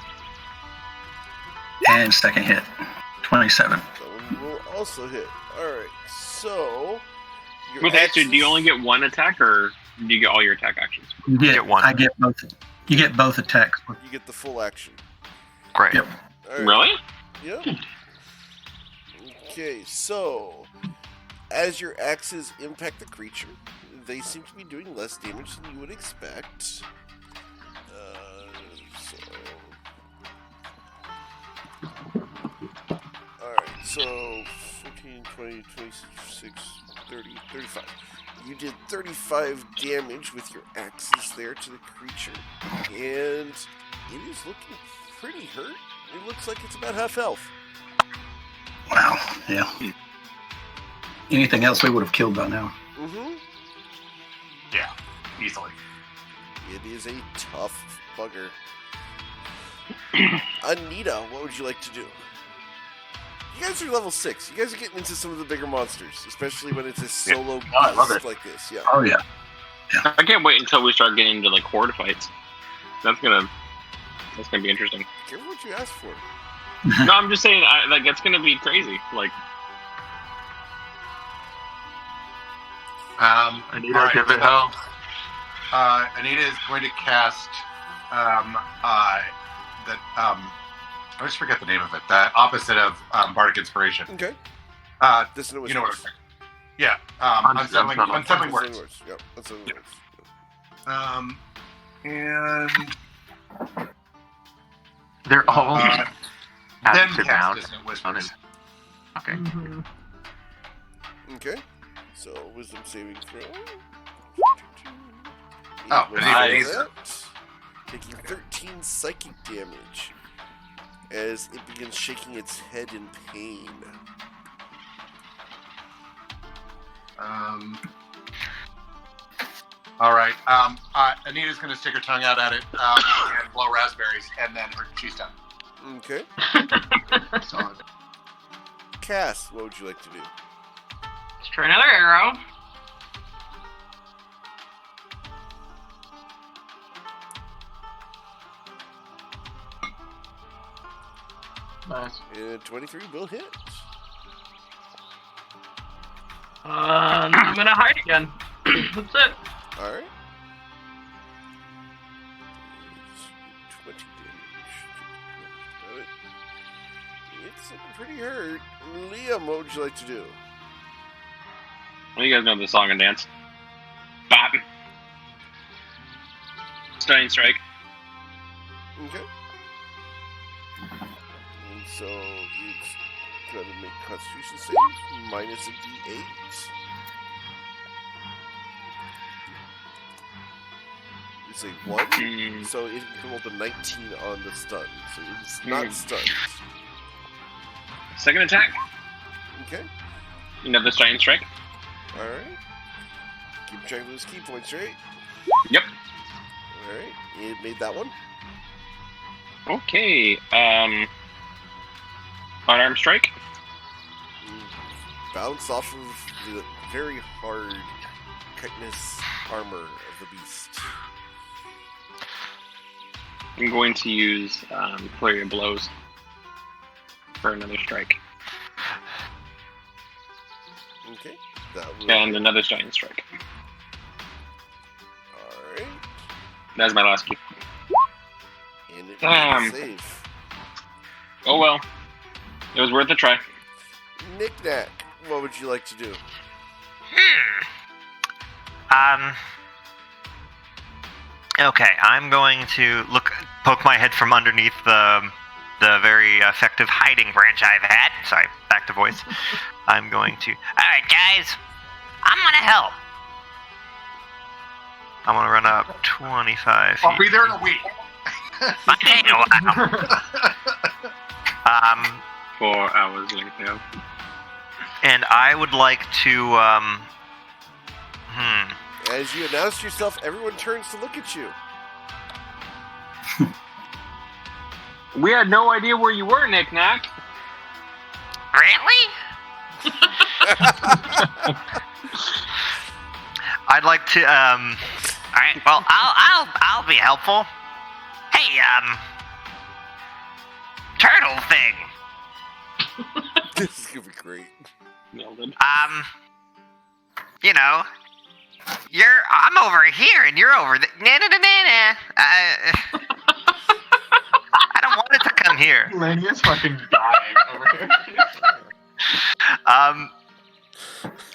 And second hit. 27. That one will also hit. All right. So. With haste, do you only get one attack, or do you get all your attack actions? You get one. I get both. You get both attacks. You get the full action. Great. Yep. All right. Really? Yep. Okay, so as your axes impact the creature, they seem to be doing less damage than you would expect. Alright, so 14, 20, 26, 30, 35. You did 35 damage with your axes there to the creature, and it is looking pretty hurt. It looks like it's about half health. Wow. Yeah. Anything else we would have killed by now. Mm-hmm. Yeah, easily. It is a tough bugger. Anita, what would you like to do? You guys are level 6. You guys are getting into some of the bigger monsters, especially when it's a solo beast like this. Yeah. Oh, yeah. I can't wait until we start getting into like horde fights. That's gonna be interesting. Careful what you ask for. No, I'm just saying, like it's gonna be crazy. Like, Anita, Right, give it hell. Anita is going to cast I just forget the name of it. The opposite of Bardic Inspiration. Okay. Dissonant You know what Whispers. I'm saying? Yeah. Unsettling words. Yep. Unsettling Yeah. words. And They're all then added cast down. Dissonant Whispers. Okay. Okay. So wisdom saving throw. Oh, It was nice. that. Taking 13 psychic damage as it begins shaking its head in pain. All right. Anita's going to stick her tongue out at it and blow raspberries, and then she's done. Okay. Solid. Cass, what would you like to do? Let's try another arrow. Nice. And 23 will hit. I'm gonna hide again. That's it. Alright. 20 damage. It's looking pretty hurt. Liam, what would you like to do? well, you guys know the song and dance. Bop. Stunning strike. Okay. And so it's going to make Constitution save minus a D8. It's a 1, so it can roll the 19 on the stun. So it's not stunned. Second attack. Okay. Another stunning strike. Alright. Keep track of those key points, right? Yep. Alright. It made that one. Okay. Unarmed strike. Bounce off of the very hard chitinous armor of the beast. I'm going to use flurry of blows for another strike. Okay. That will... And another stunning strike. Alright. That's my last key. And it made a save. Oh well. It was worth a try. Knick-knack, what would you like to do? Okay, I'm going to poke my head from underneath the very effective hiding branch I've had. Sorry, back to voice. I'm going to. All right, guys, I'm gonna help. I'm gonna run up 25 feet. I'll be there in a week. Might take a while. 4 hours later. And I would like to. As you announce yourself, everyone turns to look at you. We had no idea where you were, Nick Nack. Really? I'd like to. All right. Well, I'll be helpful. Hey, turtle thing. This is gonna be great. Nailed it. You know, I'm over here and you're over there. Nah. I don't want it to come here. Lenny is fucking dying over here.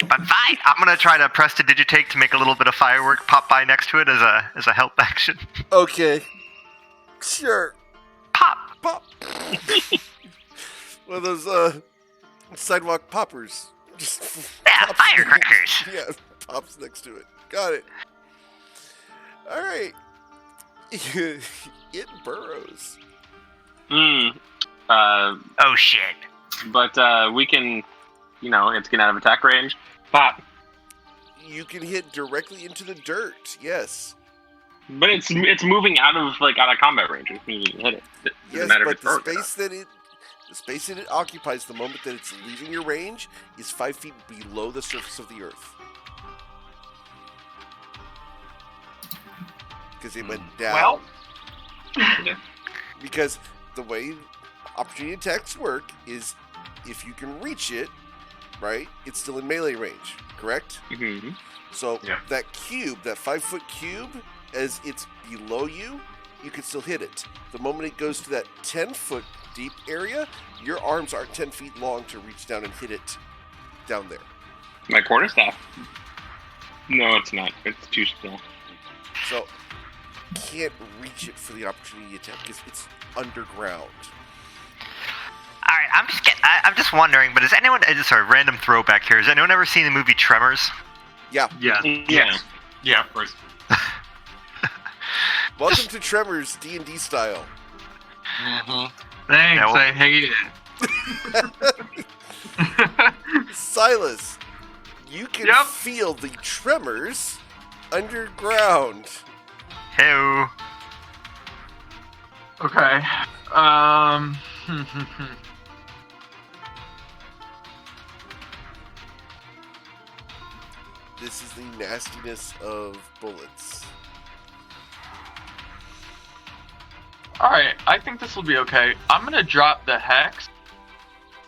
But fine. I'm gonna try to press to digitate to make a little bit of firework pop by next to it as a help action. Okay. Sure. Pop. One of those sidewalk poppers. Just Yeah, pops- firecrackers. Yeah, pops next to it. Got it. All right. It burrows. Oh shit. But we can, it's getting out of attack range. Pop. You can hit directly into the dirt. Yes. But it's moving out of combat range. You can hit it. It doesn't Yes, matter if but it's the broken. space that it occupies the moment that it's leaving your range is 5 feet below the surface of the earth. Because it went down. Well. Because the way opportunity attacks work is if you can reach it, right, it's still in melee range, correct? Mm-hmm. So Yeah. that cube, that 5-foot cube, as it's below you, you can still hit it. The moment it goes to that 10-foot deep area, your arms aren't 10 feet long to reach down and hit it down there. My quarterstaff. No, it's not. It's too small. So can't reach it for the opportunity attack because it's underground. All right, I'm just wondering, but has anyone? Sorry, random throwback here. Has anyone ever seen the movie Tremors? Yeah. Yeah. Yeah. Yeah, of course. Welcome to Tremors D&D style. Mm-hmm. Thanks, Yeah, well- I hate it. Silas, you can Yep. feel the tremors underground. Hey. Okay. This is the nastiness of bullets. Alright, I think this will be okay. I'm gonna drop the hex,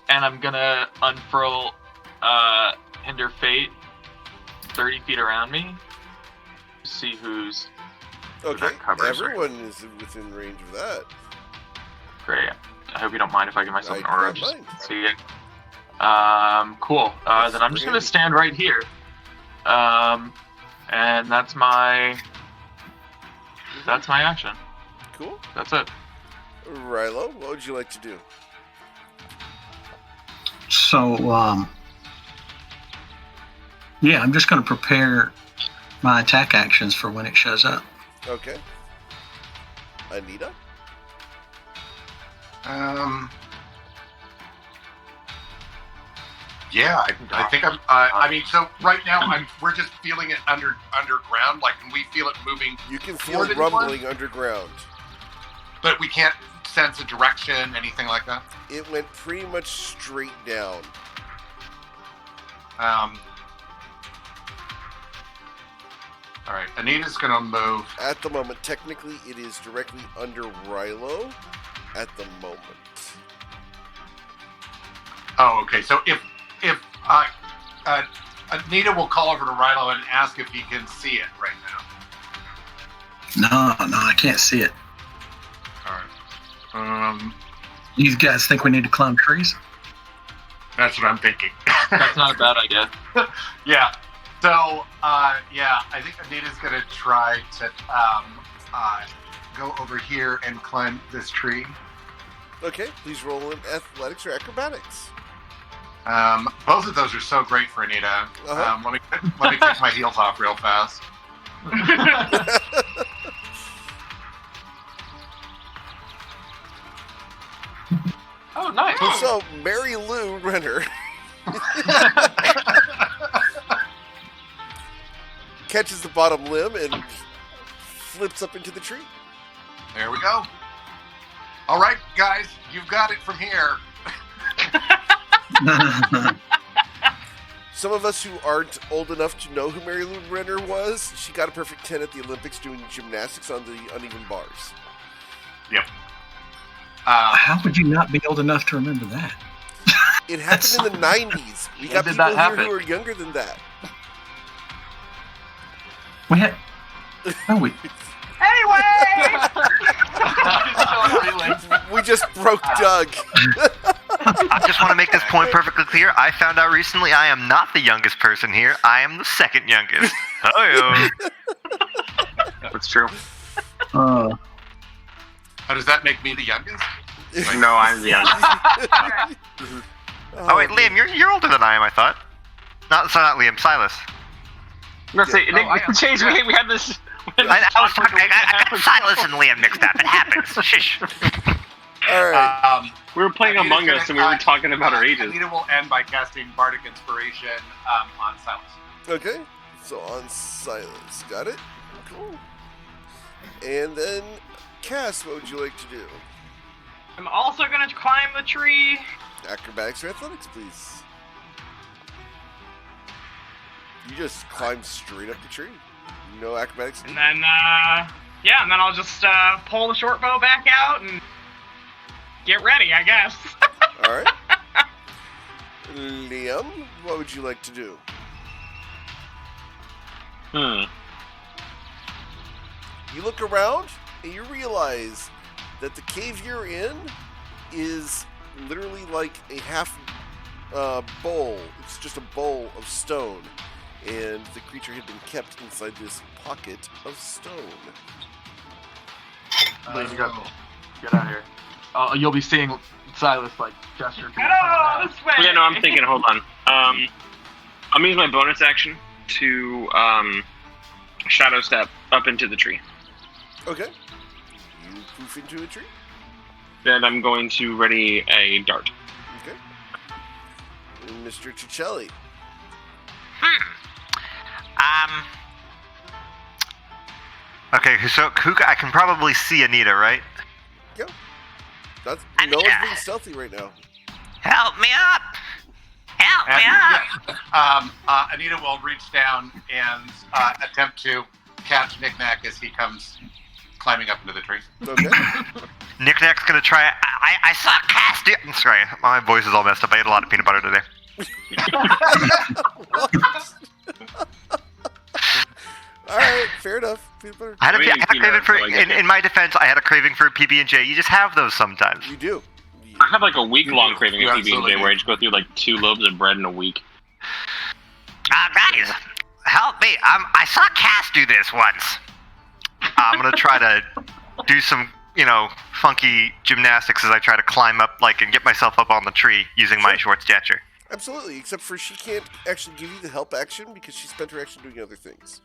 and I'm gonna unfurl Hinder Fate 30 feet around me. See who's Okay, that covers everyone is within range of that. great. I hope you don't mind if I give myself I an aura. don't Just mind. see it. Cool. Then I'm just gonna Range. stand right here. And that's my action. Cool. That's it. Rilo, what would you like to do? So, yeah, I'm just going to prepare my attack actions for when it shows up. Okay. Anita? Yeah, I think I'm. I mean, so right now we're just feeling it underground. Like, can we feel it moving? You can feel Toward anyone? rumbling underground. But we can't sense a direction, anything like that. It went pretty much straight down. All right, Anita's gonna move. At the moment, technically, it is directly under Rilo at the moment. Oh, okay. So if Anita will call over to Rilo and ask if he can see it right now. No, I can't see it. All right. You guys think we need to climb trees? That's what I'm thinking. That's not a bad idea. Yeah. So, yeah, I think Anita's gonna try to go over here and climb this tree. Okay, please roll in athletics or acrobatics. Both of those are so great for Anita. Let me take my heels off real fast. Oh, nice. So, Mary Lou Renner catches the bottom limb and flips up into the tree. There we go. All right, guys, you've got it from here. Some of us who aren't old enough to know who Mary Lou Renner was, she got a perfect 10 at the Olympics doing gymnastics on the uneven bars. Yep. How would you not be old enough to remember that? It happened in the 90s. We got did people that here happen? who are younger than that. We had. No, we. We just broke Doug. I just want to make this point perfectly clear. I found out recently I am not the youngest person here. I am the second youngest. Oh, That's true. How does that make me the youngest? No, I'm the youngest. oh wait, Liam, you're older than I am. I thought. Not Liam, Silas. No, say, Chase, we had this. I was talking. I got Silas and Liam mixed up. It happens. Shush. All right. We were playing Anita's Among Us and we were talking about our ages. Anita will end by casting Bardic Inspiration on Silas. Okay. So on Silence. Got it? Cool. And then, Cass, what would you like to do? I'm also gonna climb the tree. Acrobatics or athletics, please. You just climb straight up the tree. No acrobatics. And then, and then I'll just pull the short bow back out and get ready, I guess. All right. Liam, what would you like to do? You look around and you realize that the cave you're in is literally like a half bowl. It's just a bowl of stone. And the creature had been kept inside this pocket of stone. Please, get out of here. You'll be seeing Silas like gesture. Hello, this way. Yeah, no, I'm thinking. Hold on. I'm gonna use my bonus action to shadow step up into the tree. Okay. You poof into a tree. Then I'm going to ready a dart. Okay. And Mr. Cicelli. Okay, so I can probably see Anita, right? Yep. No one's being stealthy right now. Help me up! Help me up! Anita will reach down and attempt to catch Knick-Knack as he comes climbing up into the tree. Okay. Knick-Knack's gonna try. I saw Cass do. I'm sorry, my voice is all messed up. I ate a lot of peanut butter today. All right, fair enough. Peanut butter. I had a craving for. In my defense, I had a craving for a PB&J. You just have those sometimes. You do. I have like a week-long craving of absolutely PB&J where I just go through like 2 loaves of bread in a week. Guys, help me. I saw Cass do this once. I'm gonna try to do some, funky gymnastics as I try to climb up, and get myself up on the tree using my short stature. Absolutely, except for she can't actually give you the help action because she spent her action doing other things.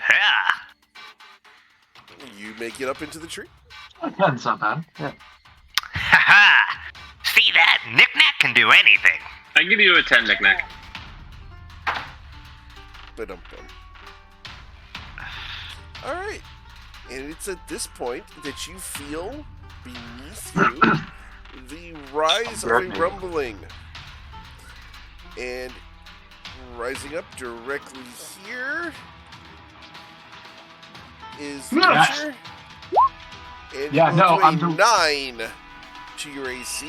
Yeah. You make it up into the tree. That's not bad. Yeah. Haha. See that? Knick-Knack can do anything. I give you a 10, Knick-Knack. Ba-dum-bum. All right, and it's at this point that you feel beneath you the rise of a rumbling, and rising up directly here is the creature, and I'm doing 9 to your AC,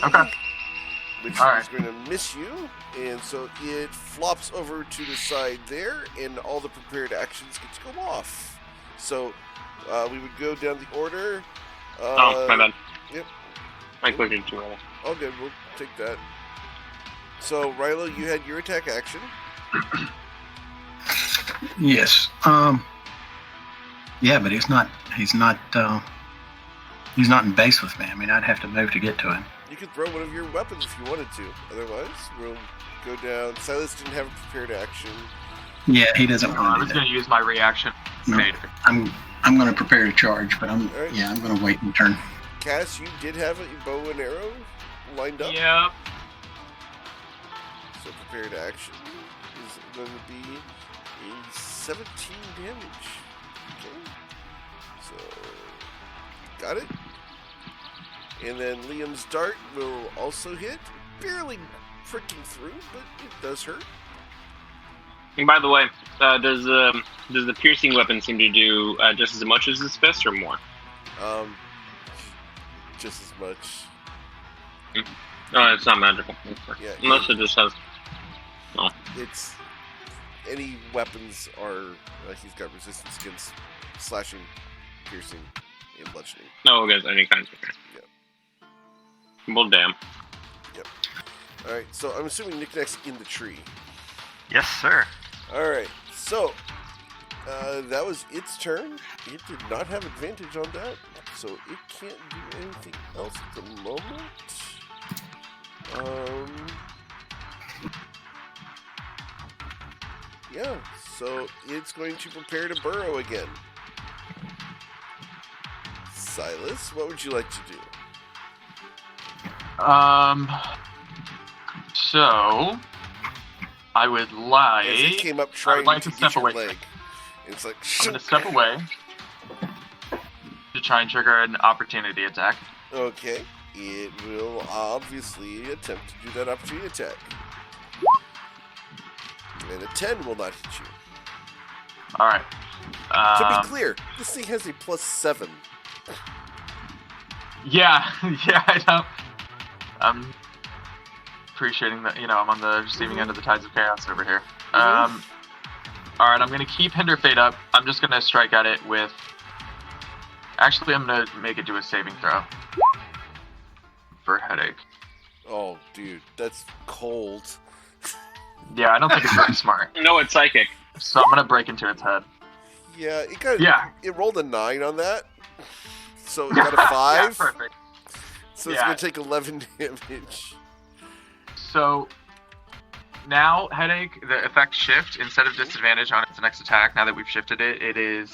which is going to miss you, and so it flops over to the side there, and all the prepared actions get to go off. So we would go down the order. My bad. Yep. I clicked it too early. Oh, good. We'll take that. So, Rilo, you had your attack action. Yes. Yeah, but he's not in base with me. I mean, I'd have to move to get to him. You could throw one of your weapons if you wanted to. Otherwise, we'll go down. Silas didn't have a prepared action. Yeah, he doesn't I want to was do going that. to use my reaction. No, Vader. I'm going to prepare to charge, but I'm Alright. going to wait in turn. Cass, you did have a bow and arrow lined up. Yep. So prepared action is going to be a 17 damage. Okay. So, got it. And then Liam's dart will also hit. Barely freaking through, but it does hurt. And by the way, does the piercing weapon seem to do just as much as his fist or more? Just as much. No, it's not magical. Yeah, Unless it just has. Oh. It's any weapons are. He's got resistance against slashing, piercing, and bludgeoning. No, against any kinds of. Yeah. Well, damn. Yep. All right. So I'm assuming Knick-Knack's in the tree. Yes, sir. All right. So that was its turn. It did not have advantage on that, so it can't do anything else at the moment. Yeah. So it's going to prepare to burrow again. Silas, what would you like to do? So I would like. As it came up trying like to to get step your away. leg, it's like I'm gonna step away to try and trigger an opportunity attack. Okay, it will obviously attempt to do that opportunity attack. And a 10 will not hit you. All right. To be clear, this thing has a +7. Yeah, yeah, I know. I'm appreciating that. I'm on the receiving end of the tides of chaos over here. All right, I'm gonna keep Hinder Fate up. I'm just gonna strike at it with. Actually, I'm gonna make it do a saving throw for headache. Oh, dude, that's cold. Yeah, I don't think it's very smart. No, it's psychic. So I'm gonna break into its head. Yeah, it got. Yeah. It rolled a 9 on that, so it got a 5. Yeah, perfect. So it's Yeah. gonna take 11 damage. So now headache, the effect shift instead of disadvantage on its next attack. Now that we've shifted it, it is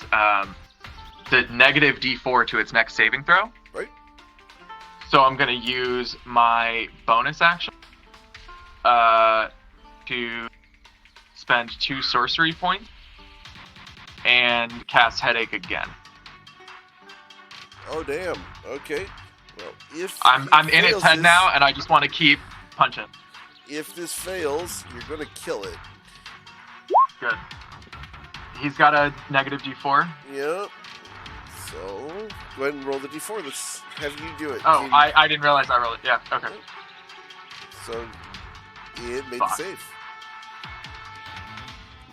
the negative D4 to its next saving throw. Right. So I'm gonna use my bonus action to spend 2 sorcery points and cast headache again. Oh damn. Okay. Well, if I'm it in its fails head this- now, and I just want to keep punching. If this fails, you're gonna kill it. Good. He's got a negative D4. Yep. So go ahead and roll the d4. Let's have you do it. Oh, I didn't realize I rolled it. Yeah. Okay. So it made Fuck. the save.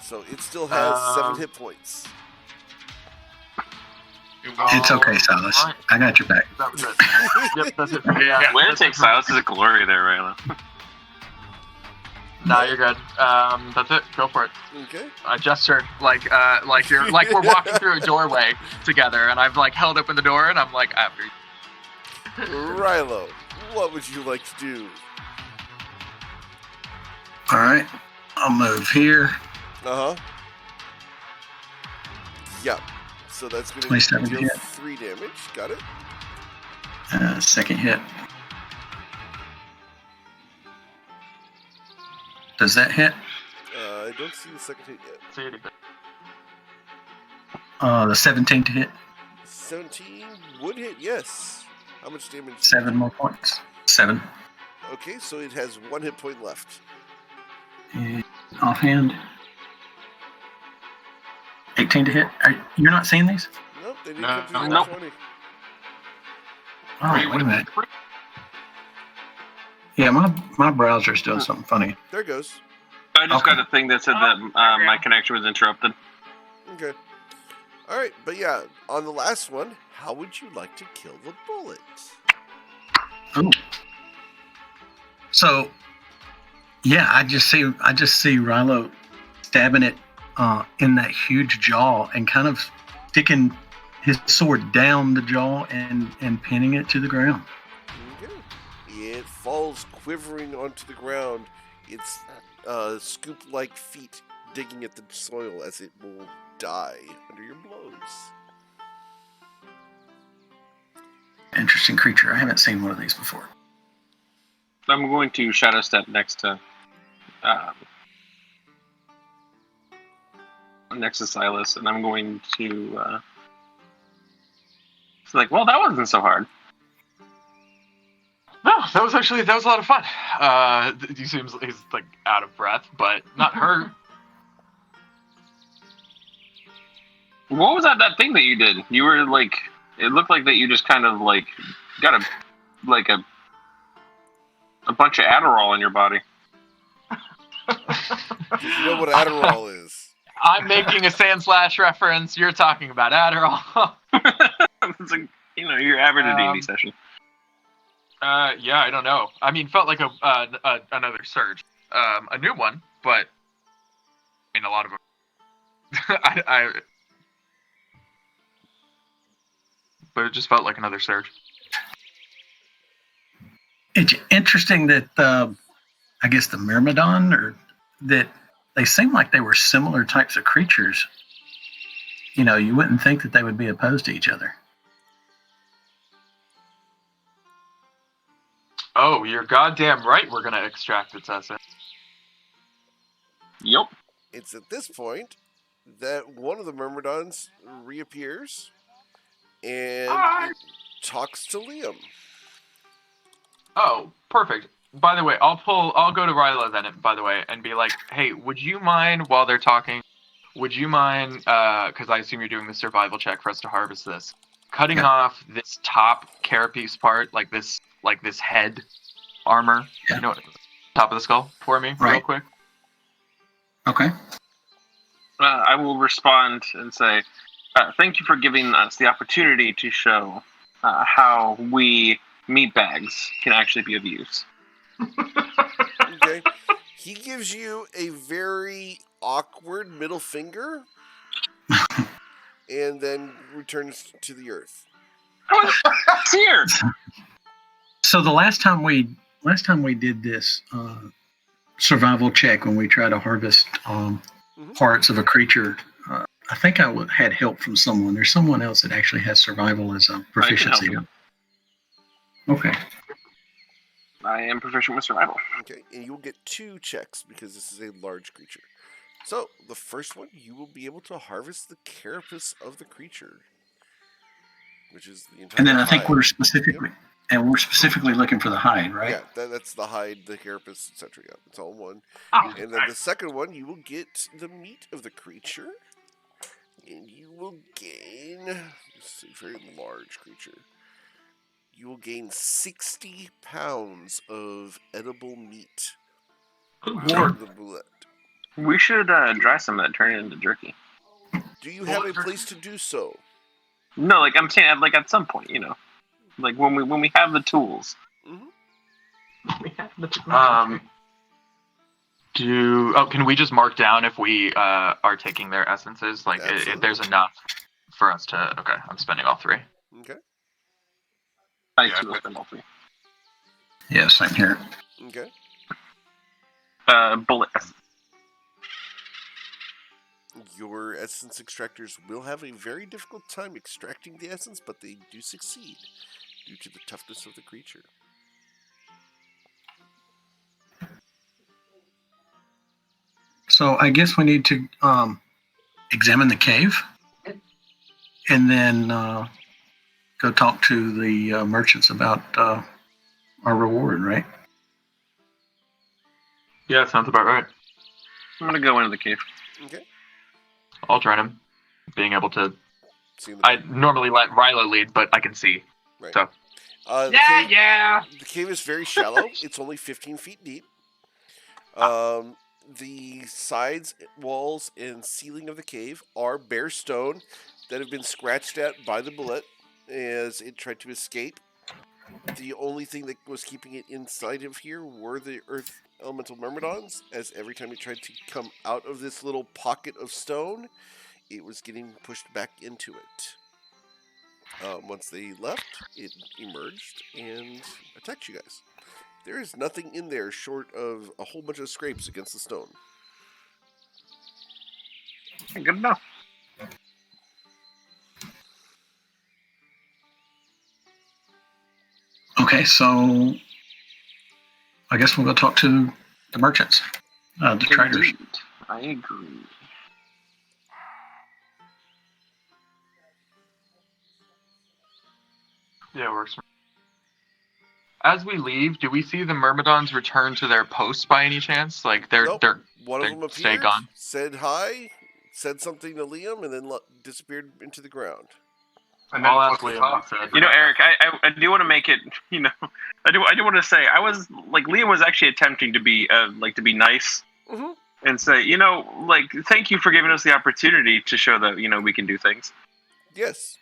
So it still has 7 hit points. It's okay, Silas. Alright. I got your back. That was it. Yep, that's it. Yeah. Way to take Silas's glory there, Rayla. No, you're good. That's it. Go for it. Okay. I gesture like we're walking through a doorway together, and I've held open the door, and I'm like after you. Rilo, what would you like to do? All right. I'll move here. Uh huh. Yep. So that's going to 27 deal hit. 3 damage. Got it. Second hit. Does that hit? I don't see the second hit yet. So you do it. The 17 to hit. 17 would hit, yes. How much damage? 7 more points. 7. Okay, so it has 1 hit point left. And offhand. 18 to hit. You're not seeing these? Nope, they didn't No, come to nope. 20. Oh, wait a minute. Yeah, my browser's doing something funny. There it goes. I just Okay. got a thing that said that my connection was interrupted. Okay. All right, but yeah, on the last one, how would you like to kill the bullet? Ooh. So, yeah, I just see Rilo stabbing it in that huge jaw and kind of sticking his sword down the jaw and pinning it to the ground. Okay. It falls quivering onto the ground. Its scoop-like feet digging at the soil as it will die under your blows. Interesting creature. I haven't seen one of these before. I'm going to shadow step next to Silas, and I'm going to it's like, well, that wasn't so hard. No, that was a lot of fun. He seems he's like out of breath, but not hurt. What was that thing that you did? You were like, it looked like that you just kind of like got a bunch of Adderall in your body. You know what Adderall is? I'm making a Sand Slash reference. You're talking about Adderall. It's like, your average D&D session. Yeah, I don't know. I mean, felt like another surge, a new one, but I mean, a lot of them. But it just felt like another surge. It's interesting that I guess the Myrmidon, or that they seem like they were similar types of creatures. You wouldn't think that they would be opposed to each other. Oh, you're goddamn right. We're gonna extract its essence. Yep. It's at this point that one of the Myrmidons reappears and it talks to Liam. Oh, perfect. By the way, I'll go to Ryla then, by the way, and be like, hey, would you mind, while they're talking, because I assume you're doing the survival check for us to harvest this, cutting off this top carapace part, like this head armor, top of the skull for me, real quick? Okay. I will respond and say, thank you for giving us the opportunity to show how we meatbags can actually be of use. Okay. He gives you a very awkward middle finger and then returns to the earth. Here. So the last time we did this survival check, when we try to harvest parts of a creature, I think I had help from someone. There's someone else that actually has survival as a proficiency. Okay. I am proficient with survival. Okay, and you will get 2 checks because this is a large creature. So, the first one, you will be able to harvest the carapace of the creature, which is the entire And then I hide. think we're specifically looking for the hide, right? Yeah, that's the hide, the carapace, etc. Yeah, it's all one. Oh, And then the second one, you will get the meat of the creature, and you will gain. This is a very large creature. You will gain 60 pounds of edible meat. Lord. The bullet. We should dry some of that, turn it into jerky. Do you have a place to do so? No, like I'm saying, like at some point, like when we have the tools. Can we just mark down if we are taking their essences? Like, if there's enough for us to. Okay, I'm spending all 3. Okay. I too with them all 3. Yeah, same here. Okay. Bullet. Your essence extractors will have a very difficult time extracting the essence, but they do succeed due to the toughness of the creature. So I guess we need to examine the cave and then go talk to the merchants about our reward, right? Yeah, sounds about right. I'm gonna go into the cave. Okay. I'll join him. Being able to. I normally let Ryla lead, but I can see. Right. So. Yeah. The cave is very shallow. It's only 15 feet deep. The sides, walls, and ceiling of the cave are bare stone that have been scratched at by the bullet as it tried to escape. The only thing that was keeping it inside of here were the earth elemental myrmidons, as every time it tried to come out of this little pocket of stone, it was getting pushed back into it. Once they left, it emerged and attacked you guys. There is nothing in there short of a whole bunch of scrapes against the stone. Good enough. Okay, so I guess we'll go talk to the merchants, the traders. Indeed. I agree. Yeah, works. As we leave, do we see the Myrmidons return to their posts by any chance? Like Nope. they're One of they them stay appeared, gone. said hi, said something to Liam, and then disappeared into the ground. And then I'll ask flipped Liam off. what he said. You know, Eric, I do want to make it. You know, I do want to say I was like Liam was actually attempting to be to be nice Mhm. and say, you know, like thank you for giving us the opportunity to show that we can do things. Yes,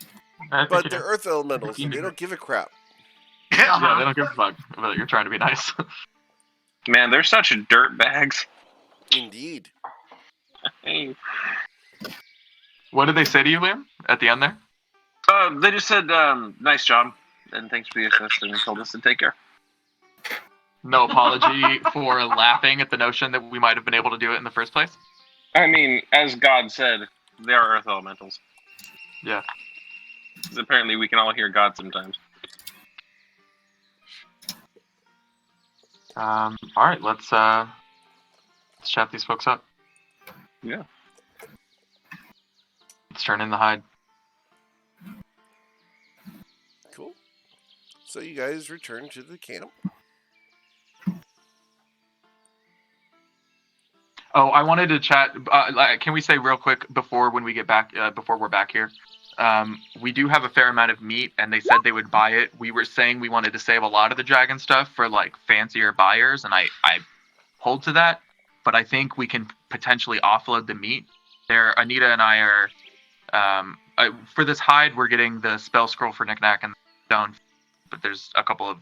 I think but you they're do. earth elementals, and they don't give a crap. Yeah, they don't give a fuck. But you're trying to be nice. Man, they're such dirt bags. Indeed. Hey. What did they say to you, Liam, at the end there? They just said, nice job, and thanks for the assist, and told us to take care. No apology for laughing at the notion that we might have been able to do it in the first place? I mean, as God said, they are earth elementals. Yeah. 'Cause apparently we can all hear God sometimes. All right, let's chat these folks up. Yeah. Let's turn in the hide. Cool. So you guys return to the camp. Oh, I wanted to chat. Can we say real quick before when we get back, before we're back here? We do have a fair amount of meat, and they said they would buy it. We were saying we wanted to save a lot of the dragon stuff for like fancier buyers, and I hold to that. But I think we can potentially offload the meat. Anita and I are for this hide. We're getting the spell scroll for Knickknack and Stone, but there's a couple of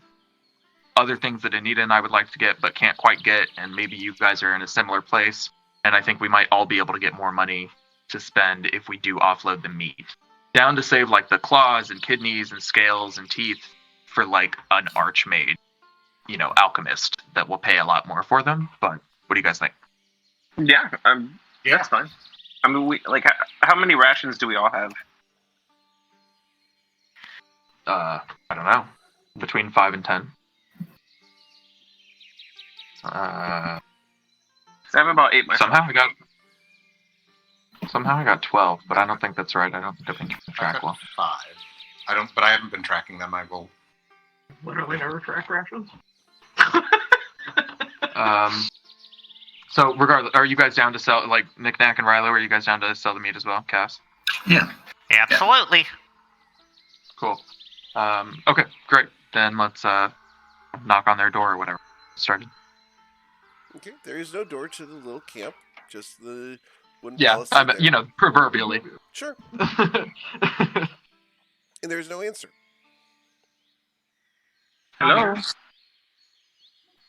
other things that Anita and I would like to get but can't quite get, and maybe you guys are in a similar place, and I think we might all be able to get more money to spend if we do offload the meat. Down to save like the claws and kidneys and scales and teeth for like an archmage, alchemist that will pay a lot more for them, but what do you guys think? Yeah, that's fine. I mean, we like how many rations do we all have? I don't know. Between 5 and 10. I have about 8 myself. Somehow I got 12, but I don't think that's right. I don't think I've been keeping track well. 5. But I haven't been tracking them. I will. Literally never track rations. So regardless, are you guys down to sell, like Knickknack and Rilo, are you guys down to sell the meat as well, Cass? Yeah. Absolutely. Cool. Okay, great. Then let's knock on their door or whatever. Started. Okay, there is no door to the little camp, just the wooden Yeah, palisade there. proverbially. Sure. And there's no answer. Hello.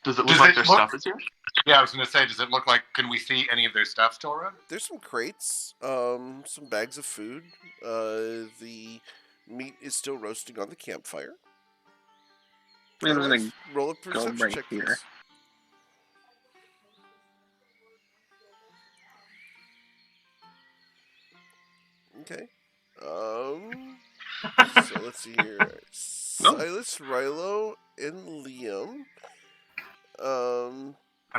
Does it look Does like it their look- stuff is here? Yeah, I was going to say, does it look like, can we see any of their stuff still around? There's some crates, some bags of food. The meat is still roasting on the campfire. I'm gonna Otherwise, roll a go perception right check, here. please. Okay. So let's see here. Silas, Rilo, and Liam. I'm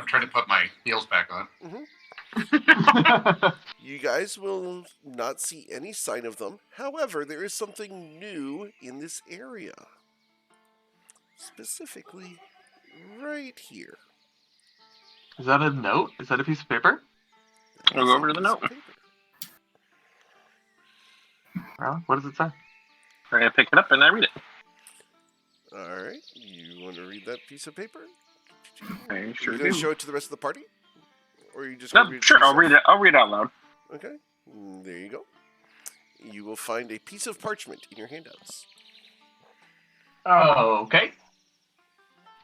trying to put my heels back on. You guys will not see any sign of them. However, there is something new in this area. Specifically, right here. Is that a note? Is that a piece of paper? I'll go over to the note. Well, what does it say? I pick it up and I read it. Alright, you want to read that piece of paper? I sure you going to do. show it to the rest of the party? Or are you just No, gonna read it sure, I'll yourself? read it. I'll read it out loud. Okay, there you go. You will find a piece of parchment in your handouts. Okay.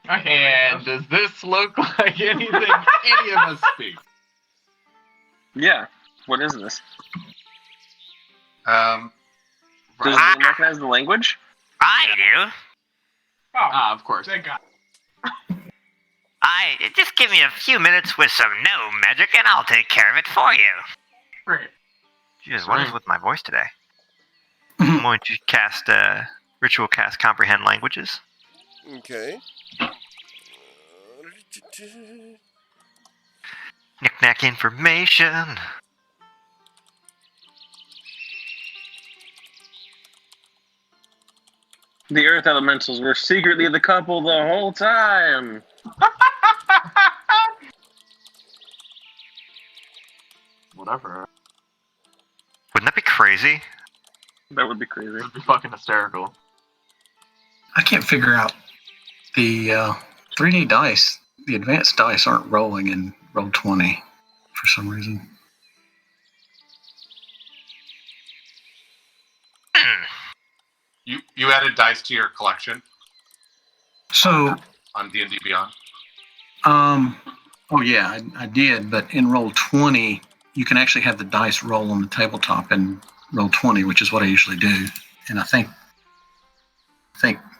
And does this look like anything any of us speak? Yeah. What is this? Um, Does anyone recognize the language? I do. Oh, Of course. thank God. Just give me a few minutes with some gnome magic and I'll take care of it for you. Great. Jeez, what is with my voice today? I'm going to cast ritual cast comprehend languages. Okay. Knick-knack information. The Earth Elementals were secretly the couple the whole time. Whatever. Wouldn't that be crazy? That would be crazy. It'd be fucking hysterical. I can't figure out the 3D dice. The advanced dice aren't rolling in roll 20 for some reason. you added dice to your collection So, on D&D Beyond. oh yeah, I did. But in roll 20, you can actually have the dice roll on the tabletop in roll 20, which is what I usually do. And I think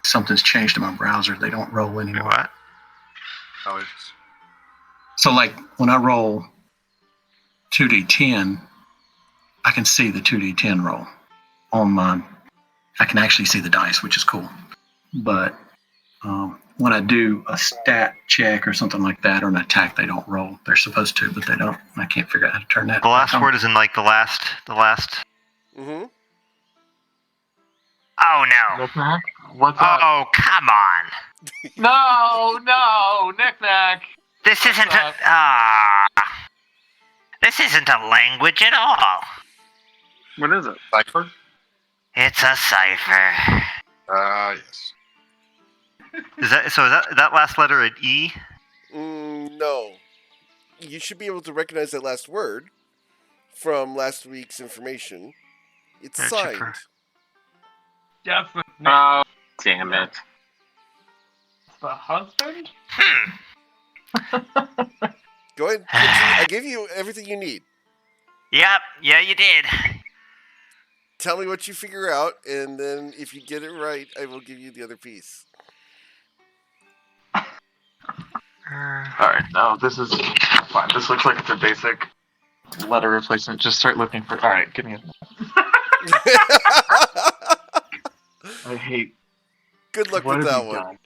something's changed in my browser. They don't roll Wait, anymore. what? Oh, it's So like when I roll 2d10, I can see the 2d10 roll on my. I can actually see the dice, which is cool. But when I do a stat check or something like that, or an attack, they don't roll. They're supposed to, but they don't. I can't figure out how to turn that. The last back on. word is in like the last. Mm-hmm. Oh no. Knick-knack? What's up? Oh, come on. No, Knick-knack. This isn't up? This isn't a language at all. What is it? cipher? It's a cipher. Yes. Is that last letter an E? No. You should be able to recognize that last word from last week's information. It's Yeah, signed. Chipper. That's the name. Oh, damn it. The husband? Go ahead. Continue. I gave you everything you need. Yep, yeah, you did. Tell me what you figure out, and then if you get it right, I will give you the other piece. Alright, no, this is fine. This looks like it's a basic letter replacement. Just start looking for. Alright, give me a. I hate. Good luck What with have that you one. done?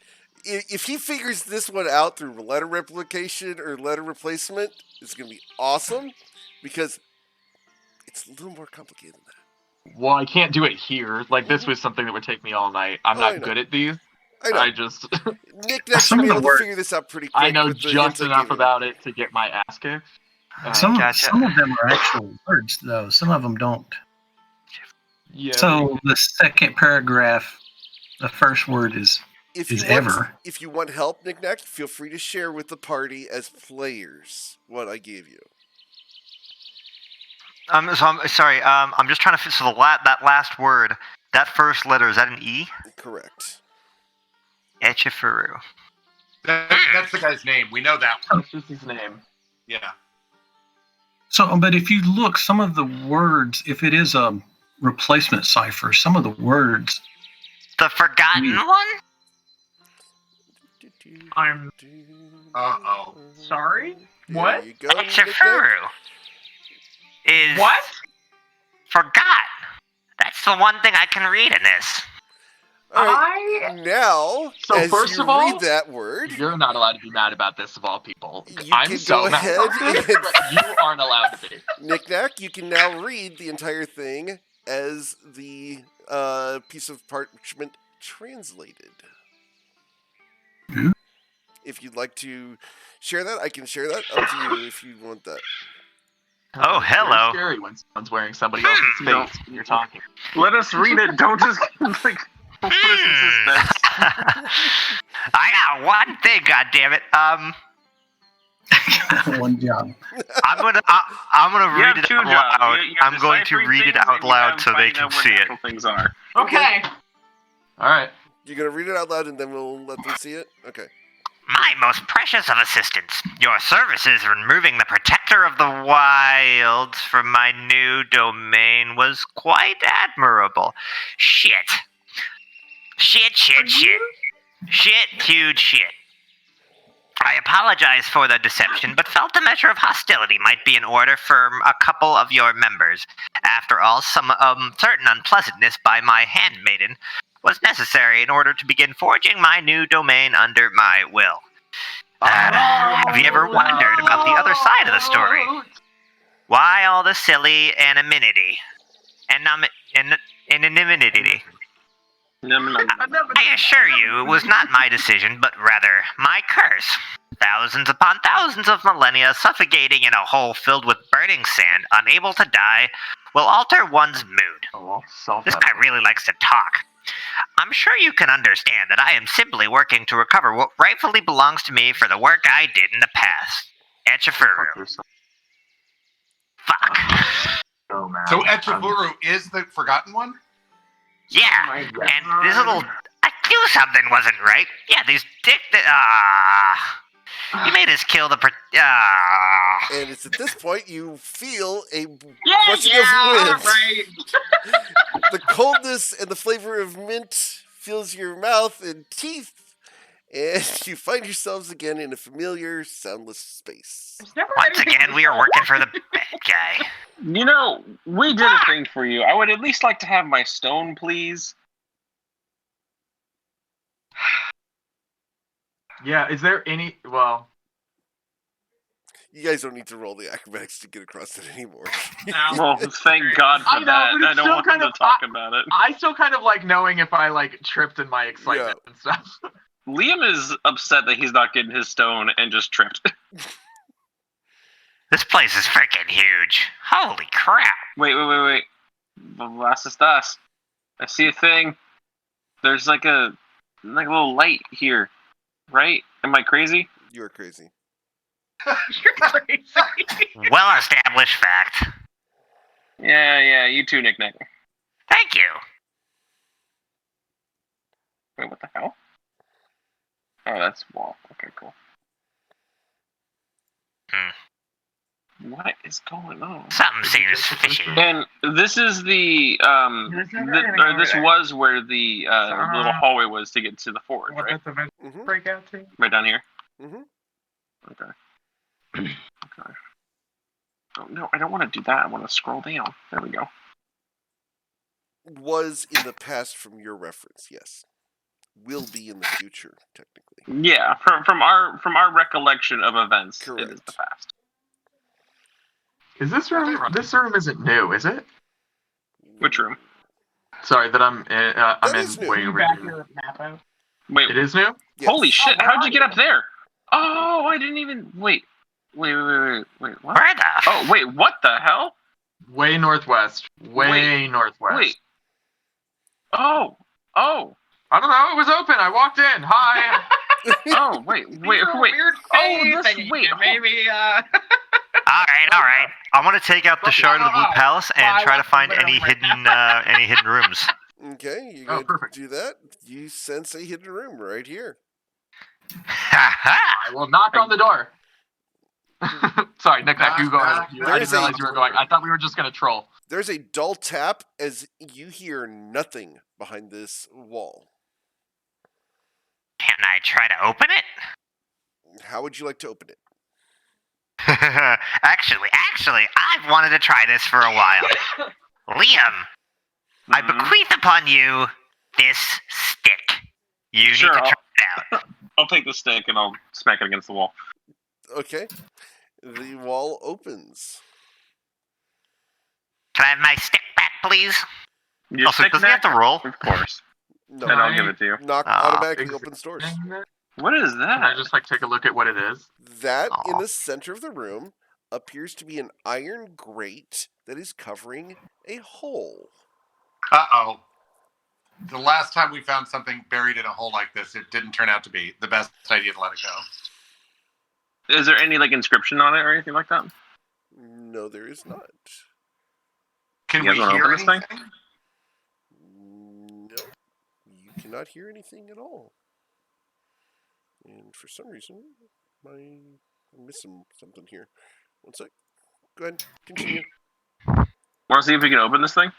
If he figures this one out through letter replication or letter replacement, it's going to be awesome, because it's a little more complicated than that. Well, I can't do it here. Like, this was something that would take me all night. I'm Oh, I not know. good at these. I know. I just. Nick should Some be of the able to words- figure this out pretty quick. I know with the just hints I enough gave you. about it to get my ass kicked. Some Gotcha. of them are actual words, though. Some of them don't. Yeah. So the second paragraph, the first word is If is you want, ever. if you want help, Nick, feel free to share with the party as players what I gave you. So I'm sorry. I'm just trying to. So that last word, that first letter, is that an E? Correct. Echeferu. That's the guy's name. We know that one. That's just his name. Yeah. So, but if you look, some of the words, if it is a replacement cipher, some of the words. The forgotten one? I'm Uh-oh. sorry? There What? you go, Nick. Echeferu is What? forgot. That's the one thing I can read in this. All right. Now, So as first you of all, read that word, You're not allowed to be mad about this, of all people. You I'm can so go mad ahead about this, and- but you aren't allowed to be. Nick, you can now read the entire thing as the piece of parchment translated. Hmm? If you'd like to share that, I can share that. Up to you if you want that. Oh, hello. It's scary when someone's wearing somebody else's face when you're talking. Let us read it. Don't just, like, put us in suspense. I got one thing, goddammit. One job. I'm gonna You have read it two out jobs. loud. You have I'm going to deciphering read it things, out and you loud have so they finding can out what see it. natural things are. Okay. Alright. You're going to read it out loud and then we'll let them see it? Okay. My most precious of assistants, your services in removing the protector of the wilds from my new domain was quite admirable. Shit. Shit, huge shit. I apologize for the deception, but felt a measure of hostility might be in order for a couple of your members. After all, some certain unpleasantness by my handmaiden was necessary in order to begin forging my new domain under my will. Have you ever wondered about the other side of the story? Why all the silly anonymity? Anonymity. I assure you, it was not my decision, but rather my curse. Thousands upon thousands of millennia suffocating in a hole filled with burning sand, unable to die, will alter one's mood. This guy really likes to talk. I'm sure you can understand that I am simply working to recover what rightfully belongs to me for the work I did in the past. Etchifuru. Fuck. So Etchifuru is the forgotten one? Yeah, and this little... I knew something wasn't right. Yeah, these dick... He made us kill the... And it's at this point you feel a Yeah, rushing of wind. right. The coldness and the flavor of mint fills your mouth and teeth, and you find yourselves again in a familiar, soundless space. Once again, we are working for the bad guy. You know, we did a thing for you. I would at least like to have my stone, please. Yeah, is there any... Well... You guys don't need to roll the acrobatics to get across it anymore. Well, thank God for I know, that. but I it's don't still want kind them of- to talk about it. I still kind of like knowing if I, like, tripped in my excitement and stuff. Liam is upset that he's not getting his stone and just tripped. This place is freaking huge. Holy crap. Wait. Las estas. I see a thing. There's like a little light here, right? Am I crazy? You're crazy. You're crazy. Well-established fact. Yeah, you too, Nick. Thank you. Wait, what the hell? Oh, that's wall. Okay, cool. What is going on? Something seems fishy. And this is the this was where the little hallway was to get to the forge, What right? that's eventually break out to? Right down here. Mm-hmm. Okay. Okay. Oh no, I don't want to do that. I want to scroll down. There we go. Was in the past from your reference, yes. Will be in the future, technically. Yeah, from our recollection of events, Correct. it is the past. Is this room... This room isn't new, is it? Which room? Sorry, that I'm is in new. way over Back here. your map out. Wait, It is new? Yes. holy shit! where How'd are you get up there? Oh, I didn't even wait. Wait, what? Where the Oh, wait, what the hell? Way northwest. Way Wait, northwest. Wait. Oh. I don't know. It was open. I walked in. Hi. Oh, wait. Weird Oh, this, thing. wait. Maybe. All right. I want to take out the shard of the Blue Palace and Why try to won't find you any let 'em right hidden rooms. Okay, you're Oh, going perfect. to do that. You sense a hidden room right here. Ha I will knock on the door. Sorry, Nick, you go ahead. I didn't realize you were going. I thought we were just going to troll. There's a dull tap as you hear nothing behind this wall. Can I try to open it? How would you like to open it? Actually, I've wanted to try this for a while. Liam, I bequeath upon you this stick. You Sure, need to try it out. I'll take the stick and I'll smack it against the wall. Okay. The wall opens. Can I have my stick back, please? Your Also, stick doesn't he have back? to roll? Of course. No, And I'll give it to you. knock Ah, automatically opens doors. What is Can I that? just like take a look at what it is? That in Aw. the center of the room appears to be an iron grate that is covering a hole. Uh-oh. The last time we found something buried in a hole like this, it didn't turn out to be the best idea to let it go. Is there any like inscription on it or anything like that? No, there is not. Can You we guys wanna hear open this anything? thing? No. You cannot hear anything at all. And for some reason, I'm missing something here. One sec. Go ahead. Continue. Want to see if we can open this thing?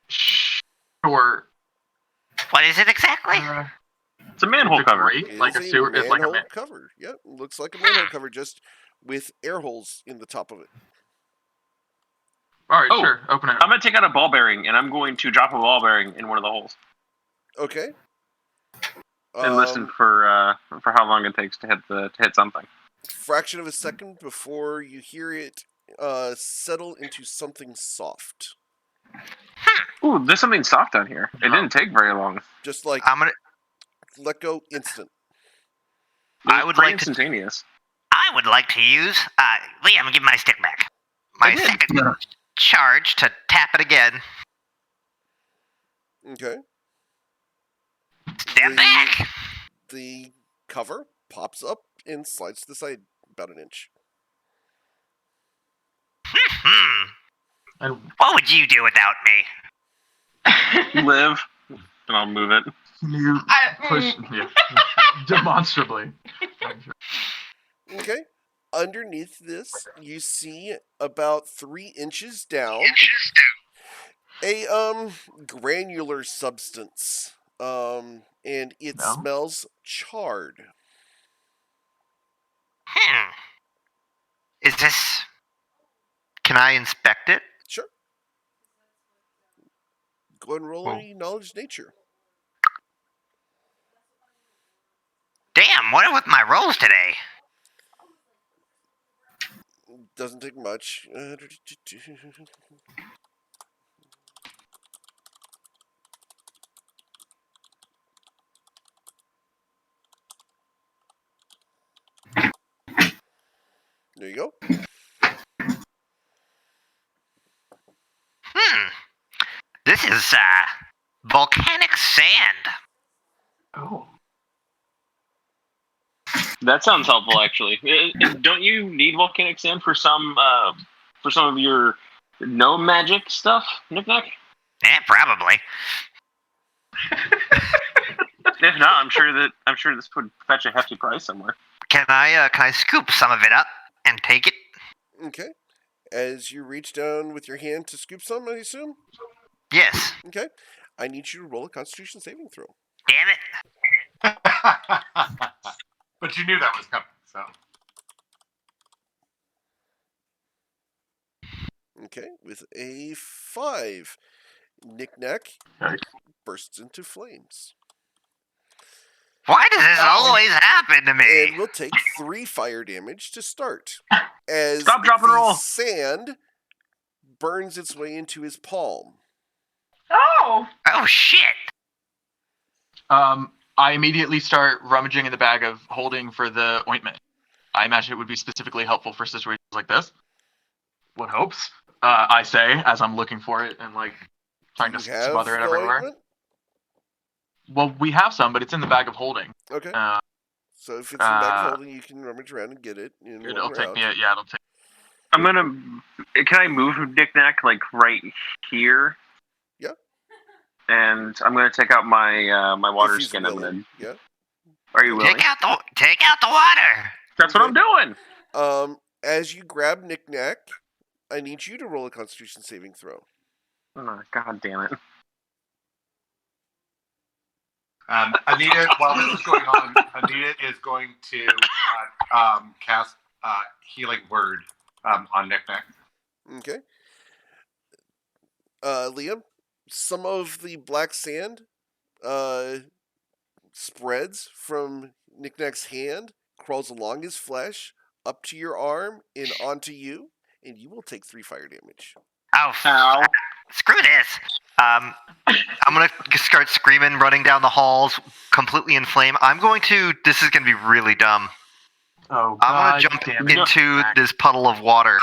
Sure. What is it exactly? It's a manhole cover. It Like is a sewer. It's like a manhole cover. Yep, looks like a manhole cover, just with air holes in the top of it. All right, Oh. sure. Open it. I'm going to take out a ball bearing, and I'm going to drop a ball bearing in one of the holes. Okay. And listen for how long it takes to hit something. Fraction of a second before you hear it settle into something soft. Ooh, there's something soft on here. It didn't take very long. Just like I'm gonna. let go instant. I would like to. Instantaneous. I would like to use. Liam, give my stick back. My second charge to tap it again. Okay. Step back. The cover pops up and slides to the side about an inch. And What would you do without me? Live, and I'll move it. you push demonstrably. Okay. Underneath this, you see about 3 inches down a granular substance. And it No? smells charred. Is this? Can I inspect it? Sure. Go ahead and roll any knowledge nature. Damn, what are with my rolls today? Doesn't take much. There you go. This is volcanic sand. Oh. That sounds helpful, actually. Don't you need volcanic sand for some of your gnome magic stuff, Knick-Knack? Yeah, probably. If not, I'm sure this would fetch a hefty price somewhere. Can I scoop some of it up and take it? Okay. As you reach down with your hand to scoop some, I assume? Yes. Okay. I need you to roll a Constitution saving throw. Damn it. But you knew that was coming, so. Okay. With a 5, Knick-Knack Okay. bursts into flames. Why does this always happen to me? And will take 3 fire damage to start. As Stop, drop, and the roll. sand burns its way into his palm. Oh! Oh shit! I immediately start rummaging in the bag of holding for the ointment. I imagine it would be specifically helpful for situations like this. What hopes? I say as I'm looking for it and like trying to You have smother it the everywhere. ointment? Well, we have some, but it's in the bag of holding. Okay. Uh, So if it's in the bag of holding, you can rummage around and get it. In it'll one take round. me. Yeah, it'll take. I'm gonna. Can I move Knick-Knack like right here? Yeah. And I'm gonna take out my my water If he's skin. willing, yeah. Are you willing? Take out the water. That's what I'm doing. As you grab Knick-Knack, I need you to roll a Constitution saving throw. Oh, God damn it. Anita, while this is going on, Anita is going to cast Healing Word on Knick-Knack. Okay. Liam, some of the black sand spreads from Knick-Knack's hand, crawls along his flesh, up to your arm, and onto you, and you will take 3 fire damage. Oh, Ow. screw this. I'm gonna start screaming, running down the halls, completely in flame. This is gonna be really dumb. Oh, I'm gonna jump into this puddle of water.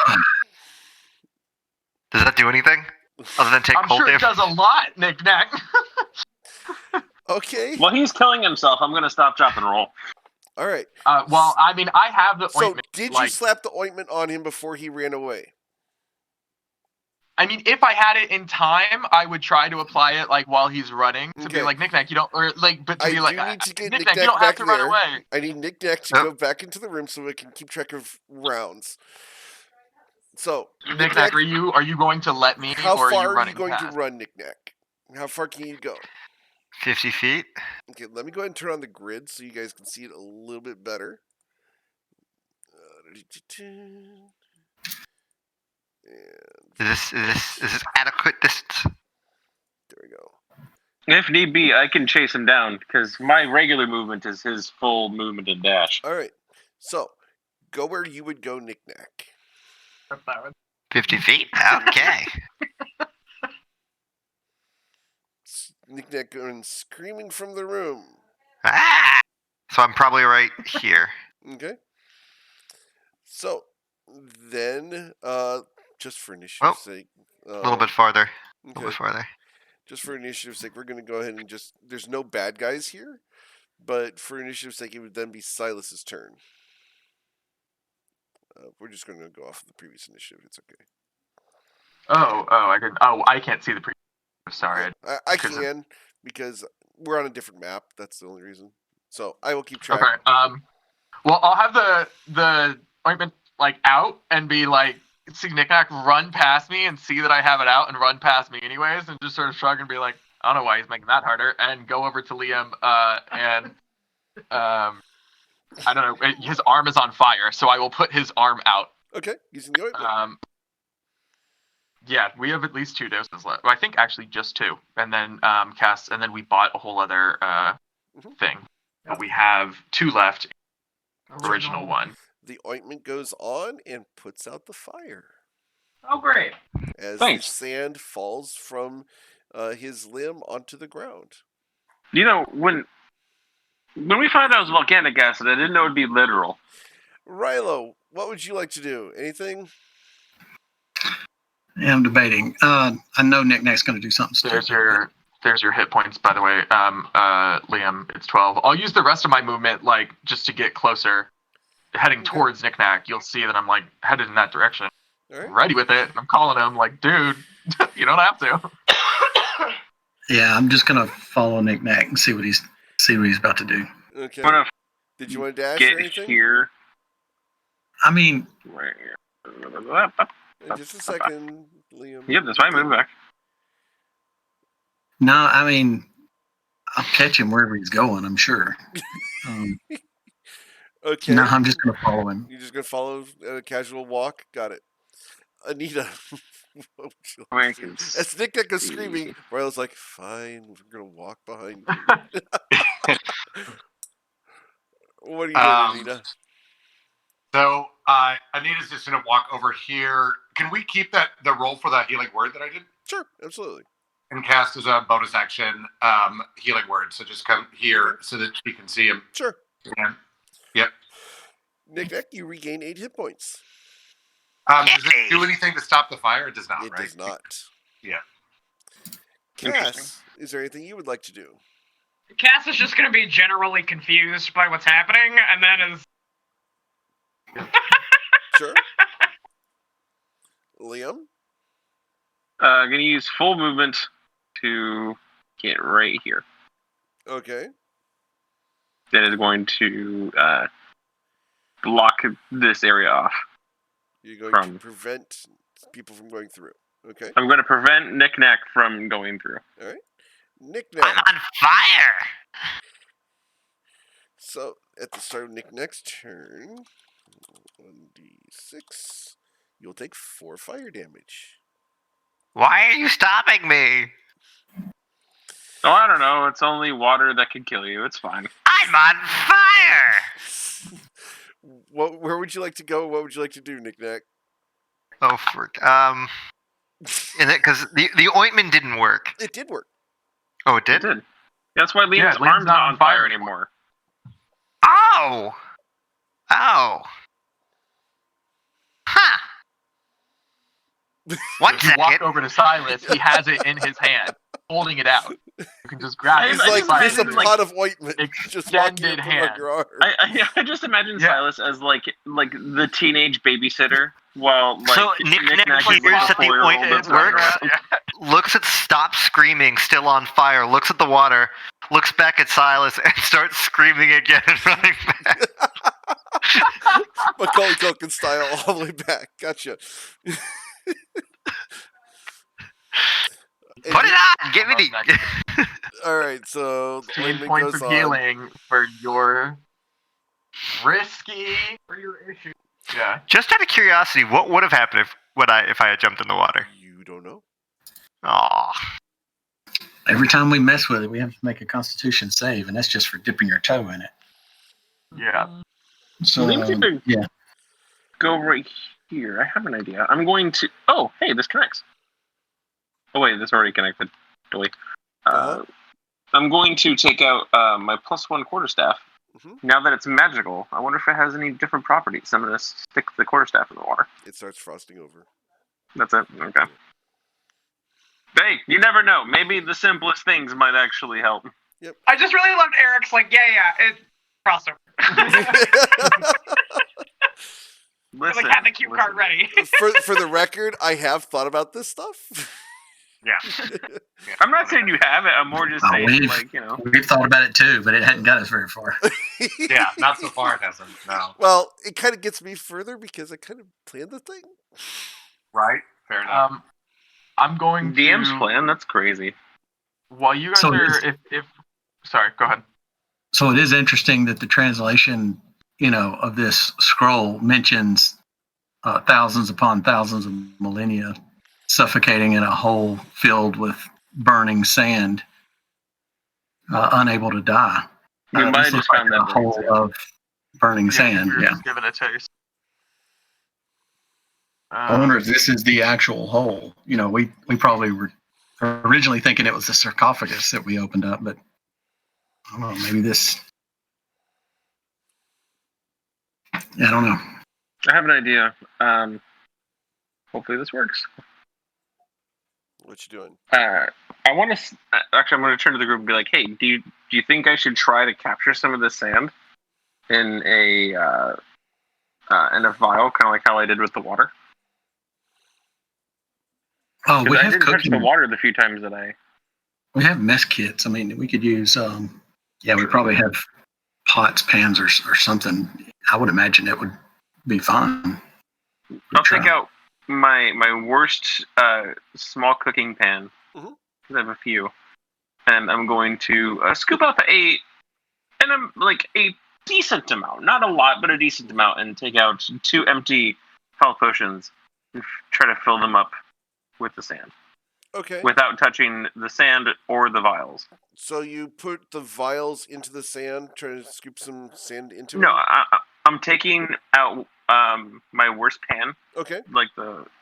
Does that do anything? Other than take I'm cold sure it damage? does a lot, Knick-Knack. Okay. While he's killing himself, I'm gonna stop, drop, and roll. All right. Well, I mean, I have the So ointment. did you slap the ointment on him before he ran away? I mean, if I had it in time, I would try to apply it like while he's running to be Okay. like Knick-Knack, you don't, or like, but to I be like do need to get Knick-Knack, you Knick-Knack don't have back to run there. away. I need Knick-Knack to go back into the room so I can keep track of rounds. So, Knick-Knack, are you going to let me, how or are you far are running you going to past? run, Knick-Knack? How far can you go? 50 feet. Okay, let me go ahead and turn on the grid so you guys can see it a little bit better. And Is this adequate distance? there we go. If need be, I can chase him down because my regular movement is his full movement and dash. All right. So, go where you would go, Knick-Knack. 50 feet. Okay. Knick-Knack going screaming from the room. Ah! So I'm probably right here. Okay. So, then, just for initiative's sake. A little bit farther. A little Okay. bit farther. Just for initiative's sake, we're going to go ahead and just... There's no bad guys here, but for initiative's sake, it would then be Silas's turn. We're just going to go off of the previous initiative. It's okay. I can't see the pre. Sorry. I can, because we're on a different map. That's the only reason. So, I will keep track. Okay. Well, I'll have the ointment like out and be like, see Knick-Knack run past me and see that I have it out and run past me anyways, and just sort of shrug and be like, I don't know why he's making that harder, and go over to Liam and I don't know, his arm is on fire, so I will put his arm out. Okay, using the ointment. Yeah, we have at least 2 doses left. I think actually just 2, and then cast, and then we bought a whole other thing. We have 2 left. Original one. The ointment goes on and puts out the fire. Oh, great. As Thanks. the sand falls from his limb onto the ground. You know, when we found out it was volcanic acid, I didn't know it'd be literal. Rilo, what would you like to do? Anything? Yeah, I'm debating. I know Knick-Knack's going to do something stupid. There's your hit points, by the way. Liam, it's 12. I'll use the rest of my movement, like, just to get closer, heading towards Knick-Knack. You'll see that I'm, like, headed in that direction. All right. Ready with it. I'm calling him, like, dude, you don't have to. Yeah, I'm just going to follow Knick-Knack and see what he's about to do. Okay. I'm gonna Did you want to dash get or anything? here. I mean, Right here. Just a second, Liam. Yep, that's fine. Move back. no, I mean, I'll catch him wherever he's going, I'm sure. Okay. No, I'm just going to follow him. You're just going to follow a casual walk? Got it. Anita. What would you I like can to do? As Knick-Knack is screaming, Rilo's like, fine, we're going to walk behind you. What are you doing, Anita? So Anita's just gonna walk over here. Can we keep the roll for that healing word that I did? Sure, absolutely. And cast as a bonus action healing word. So just come here so that she can see him. Sure. Yeah. Yep. Knick-Knack, you regain 8 hit points. Does it do anything to stop the fire? It does not, It right? does not. Yeah. Cass, is there anything you would like to do? Cass is just going to be generally confused by what's happening, and then is... Sure. Liam? I'm gonna use full movement to get right here. Okay. That is going to block this area off. You're going to prevent people from going through. Okay. I'm going to prevent Knick-Knack from going through. All right. Knick-Knack. I'm on fire! So, at the start of Knick-Knack's turn, 1d6, you'll take 4 fire damage. Why are you stopping me? Oh, I don't know. It's only water that can kill you. It's fine. I'm on fire! Where would you like to go? What would you like to do, Knick-Knack? Oh, frick. Because the ointment didn't work. It did work. Oh, it did? It did. That's why Liam's arm's not on fire anymore. Oh! Oh. Huh. 1 If you walk second. over to Silas, he has it in his hand, holding it out. You can just grab it. He's I like, just here's a imagine, like, pot of ointment. Just walking extended up and on hand. your arm. I just imagine Yeah. Silas as like the teenage babysitter while like So Nick is, like, hears that the 4-year-old ointment that's running works, around. looks at Stop Screaming, still on fire, looks at the water, looks back at Silas, and starts screaming again and running back. Macaulay Culkin style all the way back. Gotcha. Put it on! Give me the... All right, so the 15 ointment points goes of on. healing for your risky for your issue. Yeah. Just out of curiosity, what would have happened if I had jumped in the water? You don't know. Aw. Every time we mess with it, we have to make a Constitution save, and that's just for dipping your toe in it. Yeah. So Maybe we could yeah, go right here. I have an idea. I'm going to. Oh, hey, this connects. Oh wait, this already connected. Really. I'm going to take out my +1 quarterstaff. Mhm. Now that it's magical, I wonder if it has any different properties. I'm going to stick the quarterstaff in the water. It starts frosting over. That's it? Okay. Hey, you never know. Maybe the simplest things might actually help. I just really loved Eric's like, it crossover. Listen, Like, had the cue card ready. For the record, I have thought about this stuff. Yeah. I'm not saying you have it. I'm more just saying, like, you know. we've thought about it too, but it hadn't got us very far. Yeah, not so far it hasn't. No. Well, it kind of gets me further because I kind of planned the thing. Right? Fair enough. I'm going to DM's plan. That's crazy. while you guys So are if sorry, go ahead. So it is interesting that the translation, of this scroll mentions thousands upon thousands of millennia suffocating in a hole filled with burning sand, unable to die. We might This have looks just found like a that hole of burning sand. You're Yeah. just giving a taste. I wonder if this is the actual hole. We probably were originally thinking it was the sarcophagus that we opened up, but I don't know. Maybe this. I don't know. I have an idea. Hopefully this works. What you doing? I want to actually. I'm going to turn to the group and be like, "Hey, do you think I should try to capture some of the sand in a vial, kind of like how I did with the water? Oh, we I have didn't touch cooking. the water the few times that I. We have mess kits. I mean, we could use. We probably have pots, pans, or something. I would imagine it would be fine. I'll take out my worst small cooking pan, because I have a few, and I'm going to scoop up a decent amount, not a lot, but a decent amount, and take out 2 empty health potions and try to fill them up with the sand Okay. without touching the sand or the vials. So you put the vials into the sand, trying to scoop some sand into No, it? I'm taking out my worst pan, Okay.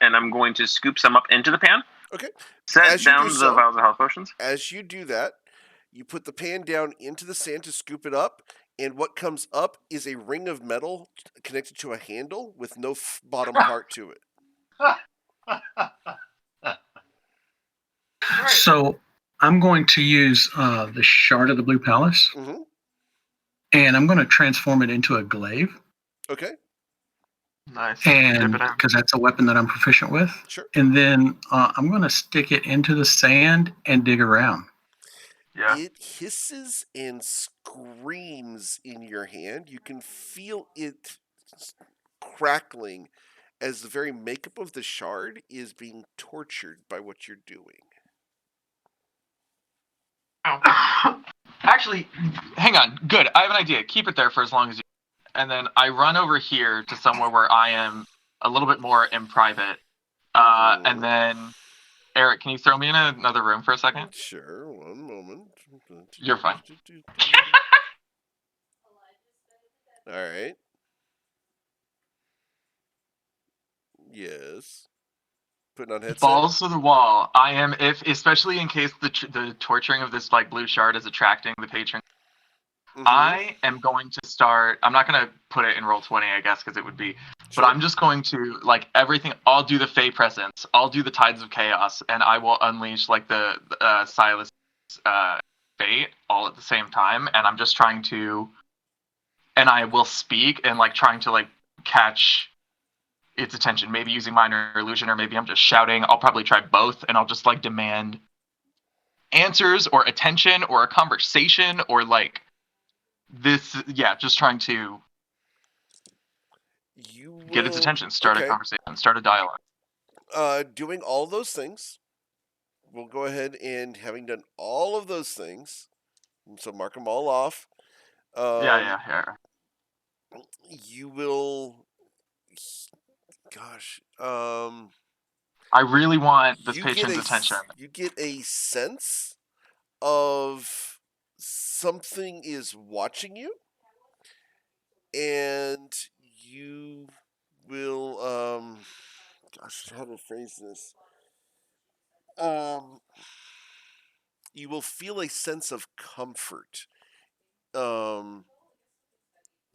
and I'm going to scoop some up into the pan. Okay. Set As you down do the so- vials of health potions. As you do that, you put the pan down into the sand to scoop it up, and what comes up is a ring of metal connected to a handle with no bottom part to it. So I'm going to use the shard of the Blue Palace, Mm-hmm. and I'm going to transform it into a glaive, Okay. Nice. and Dip it in. because that's a weapon that I'm proficient with. Sure. And then I'm going to stick it into the sand and dig around. Yeah. It hisses and screams in your hand. You can feel it crackling as the very makeup of the shard is being tortured by what you're doing. Actually, hang on. Good. I have an idea. Keep it there for as long as you. And then I run over here to somewhere where I am a little bit more in private. And then, Eric, can you throw me in another room for a second? Sure, one moment. You're fine. All right. Yes. Putting on headset. Balls to the wall. I am, especially in case the torturing of this blue shard is attracting the patron. Mhm. I am going to start. I'm not going to put it in roll 20, I guess, because it would be. Sure. But I'm just going to everything. I'll do the Fey presence. I'll do the Tides of Chaos, and I will unleash the Silas fate all at the same time, and I'm just trying to, and I will speak and like trying to like catch its attention, maybe using minor illusion, or maybe I'm just shouting. I'll probably try both, and I'll just like demand answers or attention or a conversation or like this. Yeah, just trying to get its attention, start a conversation, start a dialogue. Doing all those things, we'll go ahead and having done all of those things, so mark them all off. Yeah. You will. Gosh. I really want this patron's attention. You get a sense of something is watching you, and you will. Gosh, how to phrase this? You will feel a sense of comfort.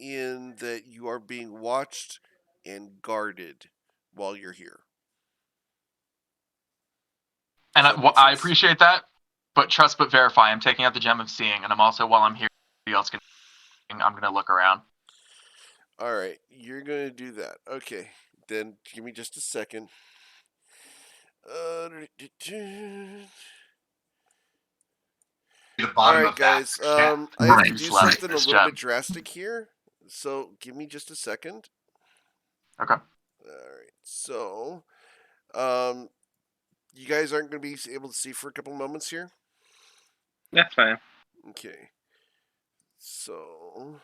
In that you are being watched and guarded while you're here. And I appreciate that, but trust but verify. I'm taking out the gem of seeing, and I'm also, while I'm here, I'm going to look around. All right, you're going to do that. Okay, then give me just a second. All right, guys. I have to do something a little bit drastic here, so give me just a second. Okay. All right. So, you guys aren't going to be able to see for a couple moments here. That's fine. Okay. So,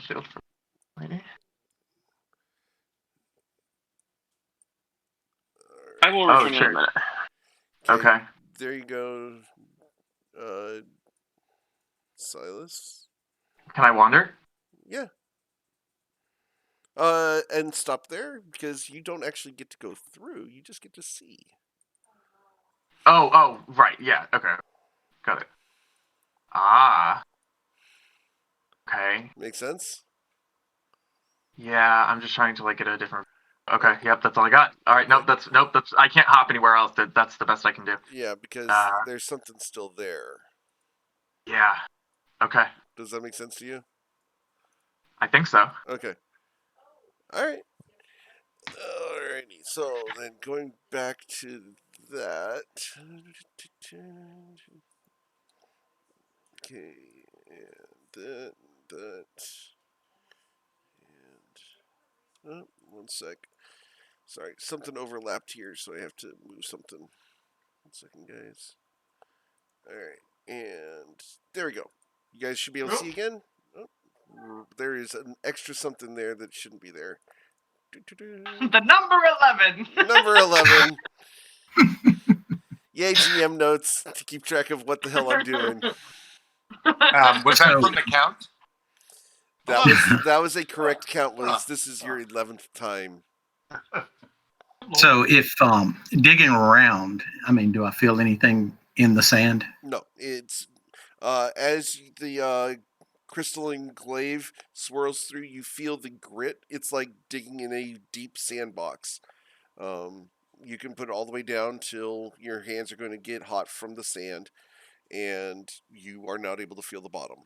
Field for lady. I will return in a minute. Okay. There you go, Silas. Can I wander? Yeah. And stop there, because you don't actually get to go through. You just get to see. Oh, right. Yeah. Okay. Got it. Ah. Okay. Make sense? Yeah, I'm just trying to like get a different. Okay. Yep. That's all I got. All right. Nope. That's. I can't hop anywhere else. That's the best I can do. Yeah, because there's something still there. Yeah. Okay. Does that make sense to you? I think so. Okay. All right. Alrighty. So then going back to that. Okay. And that. And. Oh, one sec. Sorry, something overlapped here, so I have to move something. 1 second, guys. Alright. And there we go. You guys should be able to see again. Oh, there is an extra something there that shouldn't be there. The number 11. Number 11. Yay, GM notes to keep track of what the hell I'm doing. Was that from the count? That was a correct count, Liz. This is your 11th time. So if digging around, I mean, do I feel anything in the sand? No, it's as the crystalline glaive swirls through, you feel the grit. It's like digging in a deep sandbox. You can put it all the way down till your hands are going to get hot from the sand, and you are not able to feel the bottom.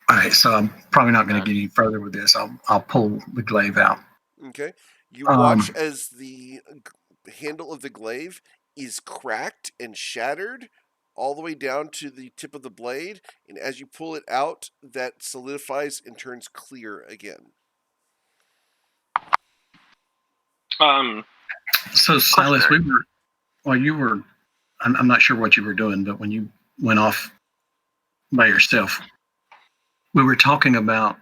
All right, so I'm probably not going to get any further with this. I'll pull the glaive out. Okay. You watch as the handle of the glaive is cracked and shattered all the way down to the tip of the blade, and as you pull it out, that solidifies and turns clear again. So Silas, I'm not sure what you were doing, but when you went off by yourself, we were talking about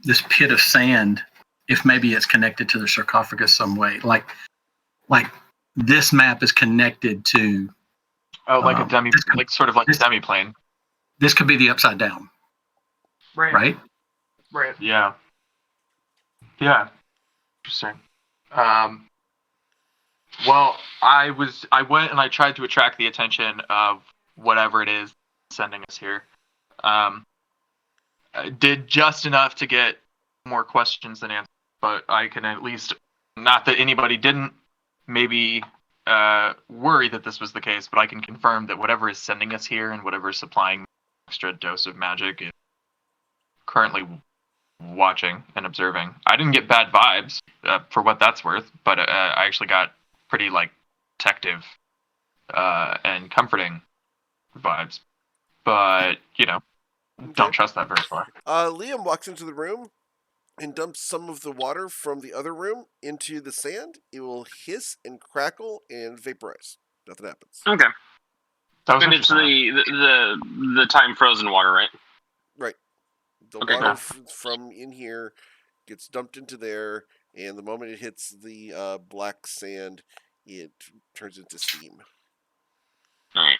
this pit of sand, if maybe it's connected to the sarcophagus some way, like this map is connected to. Oh, like a sort of like a demi-plane. This could be the upside down. Right. Yeah. Yeah. Interesting. Well, I went and I tried to attract the attention of whatever it is sending us here. I did just enough to get more questions than answers, but I can at least Not that anybody didn't maybe worry that this was the case, but I can confirm that whatever is sending us here and whatever is supplying extra dose of magic is currently watching and observing. I didn't get bad vibes for what that's worth, but I actually got pretty like protective and comforting vibes. But don't trust that very far. Liam walks into the room and dumps some of the water from the other room into the sand. It will hiss and crackle and vaporize. Nothing happens. Okay. That was And it's interesting. the time frozen water, right? Right. The Okay, water cool. from in here gets dumped into there, and the moment it hits the black sand, it turns into steam. All right.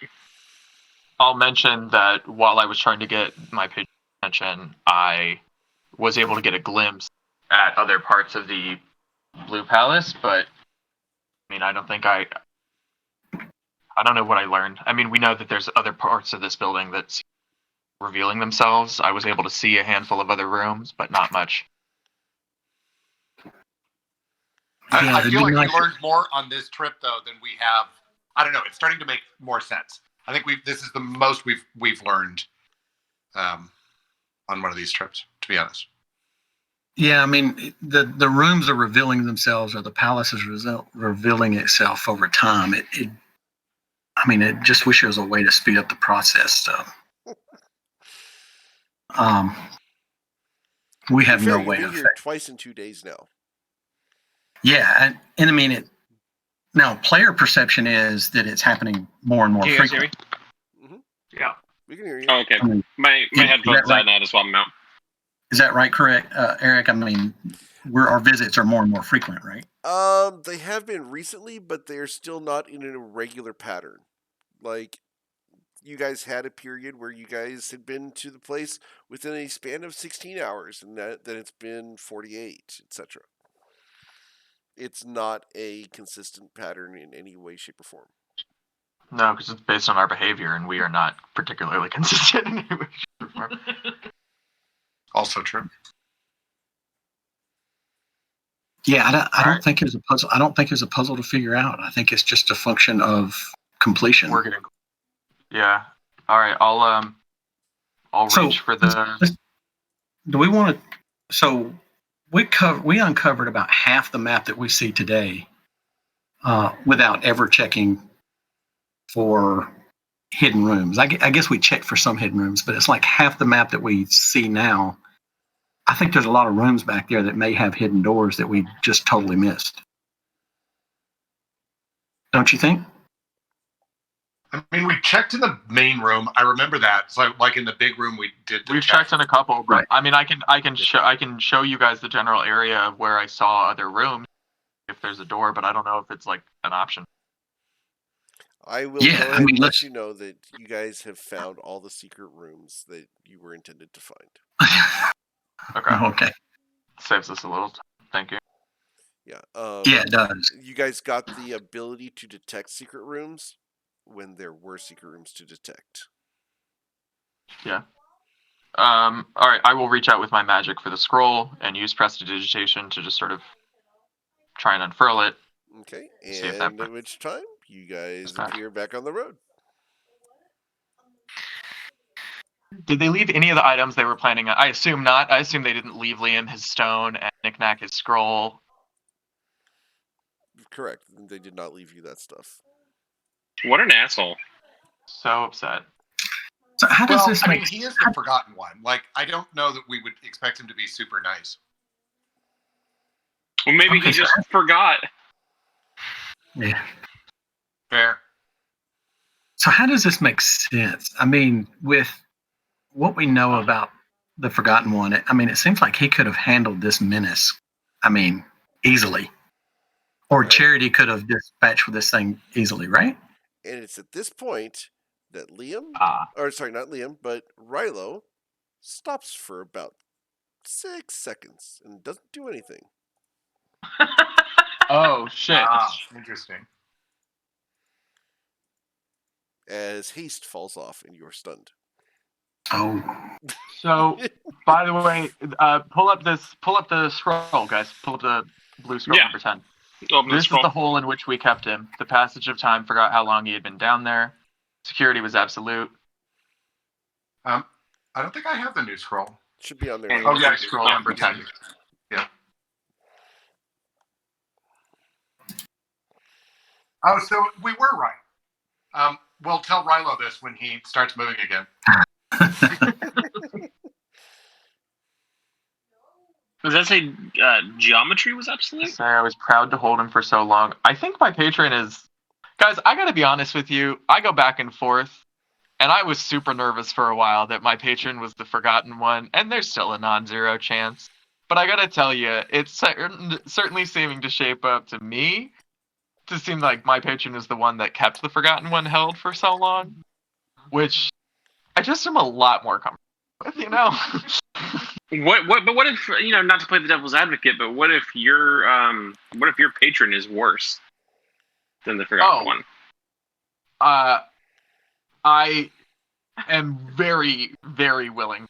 I'll mention that while I was trying to get my patron's attention, I was able to get a glimpse at other parts of the Blue Palace, but I mean, I don't know what I learned. I mean, we know that there's other parts of this building that's revealing themselves. I was able to see a handful of other rooms, but not much. I it'd feel be like nice- we learned more on this trip though than we have. I don't know. It's starting to make more sense. I think this is the most we've learned on one of these trips, to be honest. Yeah, I mean, the rooms are revealing themselves, or the palace is revealing itself over time. It just wish there was a way to speed up the process. So, we have no way You've to been here affect. twice in 2 days now. Yeah, and I mean, now player perception is that it's happening more and more Can you guys hear frequently. me? Yeah. We can hear you. Oh, okay. I mean, My is headphones that right? died, and I had to swap them out. Is that right? Correct, Eric. I mean, our visits are more and more frequent, right? They have been recently, but they're still not in a regular pattern. Like, you guys had a period where you guys had been to the place within a span of 16 hours, and then it's been 48, etc. It's not a consistent pattern in any way, shape, or form. No, because it's based on our behavior, and we are not particularly consistent in any way, shape, or form. Also true. Yeah, I All don't right. think it's a puzzle. I don't think it's a puzzle to figure out. I think it's just a function of completion. We're getting. Yeah. All right. I'll So, reach for the. Do we want to? So we uncovered about half the map that we see today, without ever checking for hidden rooms. I guess we checked for some hidden rooms, but it's like half the map that we see now. I think there's a lot of rooms back there that may have hidden doors that we just totally missed. Don't you think? I mean, we checked in the main room. I remember that. So, like in the big room, we did. We've checked in a couple, but Right. I mean, I can show you guys the general area of where I saw other rooms if there's a door, but I don't know if it's like an option. I will Yeah, go I ahead mean, and let let's- you know that you guys have found all the secret rooms that you were intended to find. Okay. Okay. Saves us a little time. Thank you. Yeah. Yeah, it does. You guys got the ability to detect secret rooms when there were secret rooms to detect. Yeah. All right. I will reach out with my magic for the scroll and use prestidigitation to just sort of try and unfurl it. Okay. See if that And at which time you guys back. appear back on the road. Did they leave any of the items they were planning on? I assume not. I assume they didn't leave Liam his stone and Knick-Knack his scroll. Correct. They did not leave you that stuff. What an asshole. So upset. So how does Well, this I make? mean, he is the forgotten one. Like, I don't know that we would expect him to be super nice. Well, maybe Okay, he so just forgot. Yeah. Fair. So how does this make sense? I mean, with what we know about the Forgotten One, it seems like he could have handled this menace. I mean, easily, or Charity could have dispatched with this thing easily, right? And it's at this point that Liam, Ah. or sorry, not Liam, but Rilo stops for about 6 seconds and doesn't do anything. Oh, shit. Interesting. As haste falls off and you're stunned. Oh, So, by the way, pull up the scroll, guys. Pull up the Blue scroll Yeah. number 10. Oh, blue This scroll. is the hole in which we kept him. The passage of time forgot how long he had been down there. Security was absolute. I don't think I have the new scroll. Should be on there. And now. Oh, yeah, Scroll number 10. Yeah. Oh, so we were right. We'll tell Rilo this when he starts moving again. Does that say geometry was absolute? Sorry, I was proud to hold him for so long. I think my patron is... Guys, I gotta be honest with you. I go back and forth, and I was super nervous for a while that my patron was the forgotten one, and there's still a non-zero chance. But I gotta tell you, it's certainly seeming to shape up to me to seem like my patron is the one that kept the forgotten one held for so long, which I just am a lot more comfortable with, you know? But what if, not to play the devil's advocate, but what if your patron is worse than the forgotten one? I am very, very willing.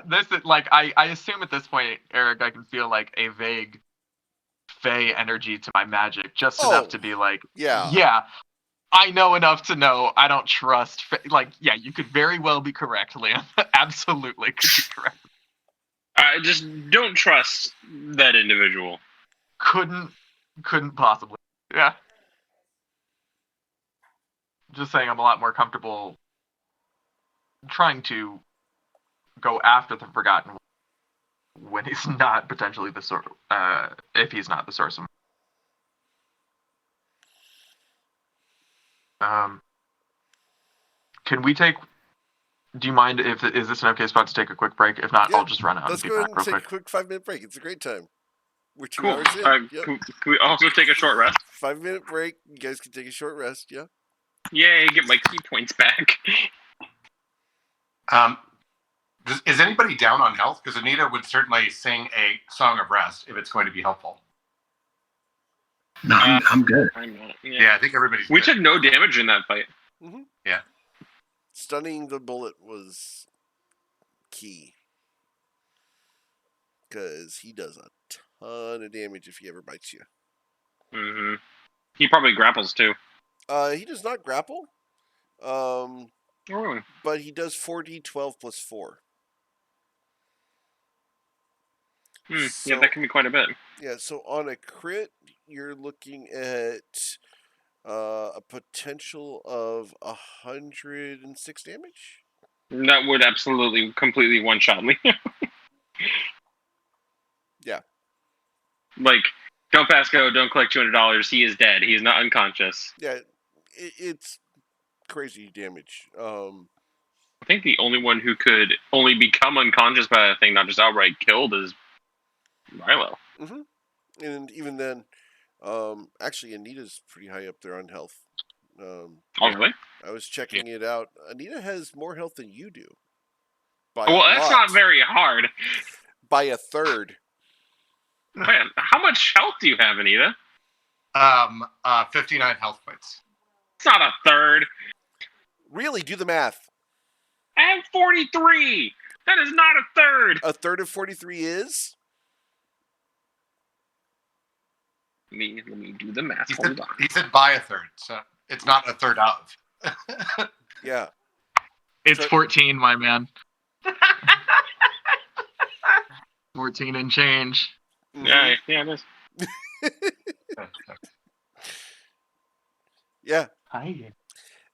This is like I assume at this point, Eric, I can feel like a vague fey energy to my magic, just enough to be like, yeah, I know enough to know I don't trust. Yeah, you could very well be correct, Liam. Absolutely, could be correct. I just don't trust that individual. Couldn't possibly. Yeah. Just saying, I'm a lot more comfortable trying to go after the forgotten one when he's not potentially the source. If he's not the source of. Can we take? Do you mind is this an okay spot to take a quick break? If not, Yeah, I'll just run out. Let's and go be ahead back and real take quick. a quick 5-minute break. It's a great time. We're 2 Cool. hours in. Yep. Can we also take a short rest? 5-minute break. You guys can take a short rest. Yeah. Yay, get my key points back. Is anybody down on health? Because Anita would certainly sing a song of rest if it's going to be helpful. No, I'm good. I'm not. Yeah, I think everybody's We good. took no damage in that fight. Mm-hmm. Yeah. Stunning the bullet was key. Because he does a ton of damage if he ever bites you. Mm-hmm. He probably grapples too. He does not grapple. But he does 4d12 plus 4. Yeah, that can be quite a bit. Yeah, so on a crit, you're looking at a potential of 106 damage. That would absolutely, completely one-shot me. Yeah. Like, don't pass go, don't collect $200, he is dead. He is not unconscious. Yeah, it's crazy damage. I think the only one who could only become unconscious by that thing, not just outright killed, is Rilo. Mm-hmm. And even then, actually, Anita's pretty high up there on health. Oh, really? I was checking it out. Anita has more health than you do. Well, that's not very hard. By a third. Man, how much health do you have, Anita? 59 health points. It's not a third. Really? Do the math. I have 43. That is not a third. A third of 43 is? Let me do the math. He said by a third, so it's not a third of. Yeah. It's 14, my man. 14 and change. Yeah, it is. Yeah. Hi.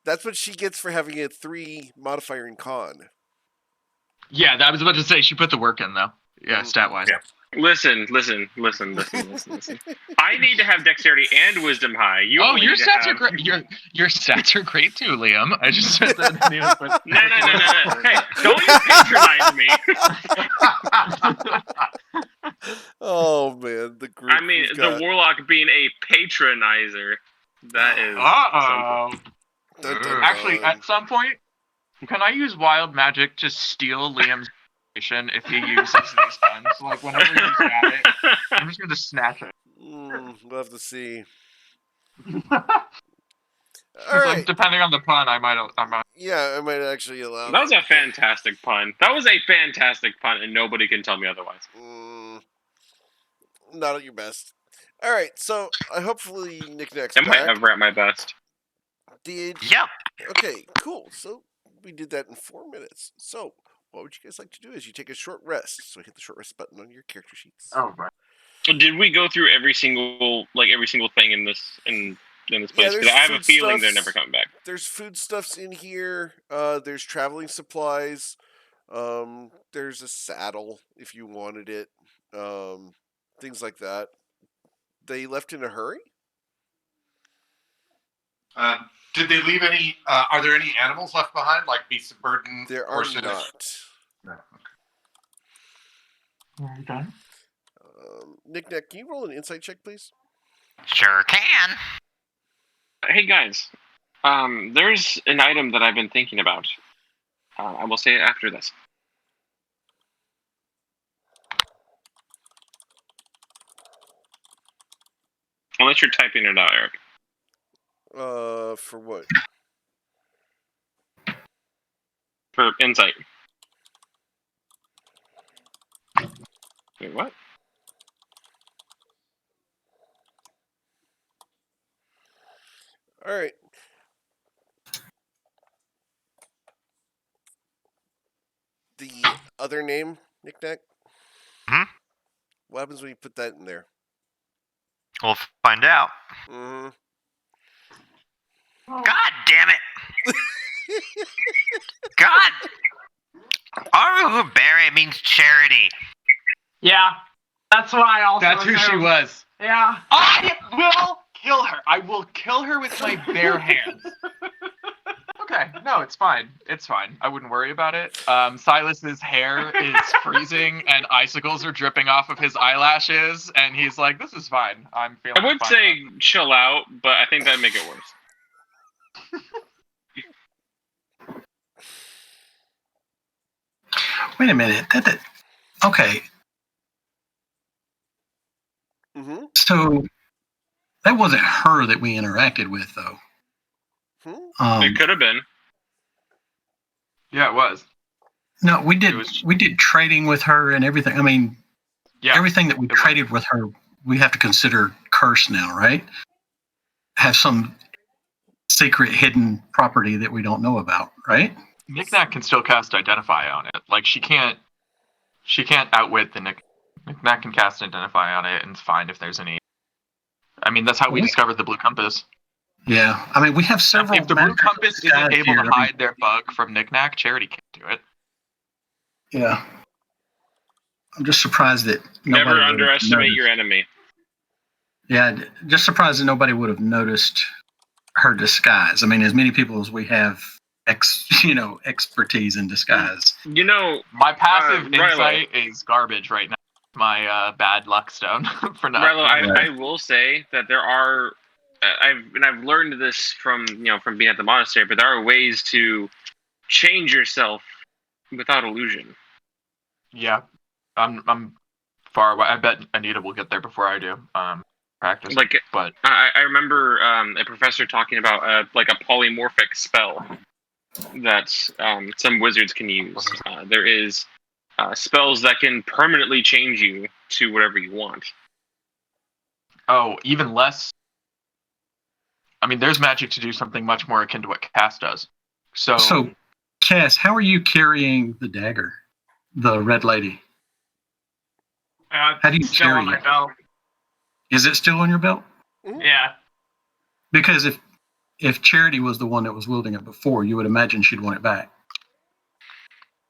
That's what she gets for having a 3 modifier in con. Yeah, I was about to say she put the work in though. Yeah, stat wise. Yeah. Listen. I need to have dexterity and wisdom high. Your stats are great. Your stats are great too, Liam. I just said that. No. Hey, don't you patronize me. Oh man, the group. I mean, the warlock being a patronizer. That is. Actually, at some point, can I use wild magic to steal Liam's if he uses these guns? Like whenever he's at it, I'm just gonna snatch it. We'll have to see. Like, depending on the pun, I might. Yeah, I might actually allow. That was a fantastic pun. And nobody can tell me otherwise. Not at your best. All right, so hopefully Knick-Knack's I might back. ever at my best. Yep. Okay, cool. So we did that in 4 minutes. So what would you guys like to do? Is you take a short rest. So hit the short rest button on your character sheets. Oh, right. Did we go through every single thing in this place? Because there's I have a feeling they're foodstuffs. never coming back. There's foodstuffs in here. There's traveling supplies. There's a saddle if you wanted it. Things like that. They left in a hurry? Did they leave any? Are there any animals left behind, like beasts of burden? There are not. No. Are you done? Knick-Knack, can you roll an insight check, please? Sure can. Hey guys, there's an item that I've been thinking about. I will say it after this. Unless you're typing it out, Eric. For what? For insight. Wait, what? All right. The other name, Knick-Knack? Hmm? What happens when you put that in there? We'll find out. Mm-hmm. God damn it! God! Aruhubere means charity. Yeah, that's why I also. That's who she was. Yeah. I will kill her. I will kill her with my bare hands. Okay, no, it's fine. It's fine. I wouldn't worry about it. Silas's hair is freezing and icicles are dripping off of his eyelashes, and he's like, "This is fine. I'm feeling." I would fine." say chill out, but I think that'd make it worse. Wait a minute. Okay. Mm-hmm. So that wasn't her that we interacted with, though. It could have been. Yeah, it was. No, we did trading with her and everything. I mean, Yeah, everything that we traded with her, we have to consider cursed now, right? Have some secret hidden property that we don't know about, right? Knick-Knack can still cast Identify on it. Like, she can't outwit the Knick-Knack can cast Identify on it, and it's fine if there's any. I mean, that's how we discovered the Blue Compass. Yeah, I mean, we have several. If the Blue Compass isn't guys able here, to hide their bug from Knick-Knack, Charity can't do it. Yeah. I'm just surprised that Never nobody underestimate noticed. your enemy. Yeah, just surprised that nobody would have noticed her disguise. I mean, as many people as we have expertise in disguise. You know, My passive Rilo. insight is garbage right now. My bad luck stone for not. Rilo, I will say that there are. I've learned this from being at the monastery, but there are ways to change yourself without illusion. Yeah, I'm far away. I bet Anita will get there before I do. Practice. But I remember a professor talking about like a polymorphic spell that some wizards can use. There is spells that can permanently change you to whatever you want. oh, even less. I mean, there's magic to do something much more akin to what Cass does. So, Cass, how are you carrying the dagger, the red lady? How do you still carry on my it? belt. Is it still on your belt? Yeah. Because if Charity was the one that was wielding it before, you would imagine she'd want it back.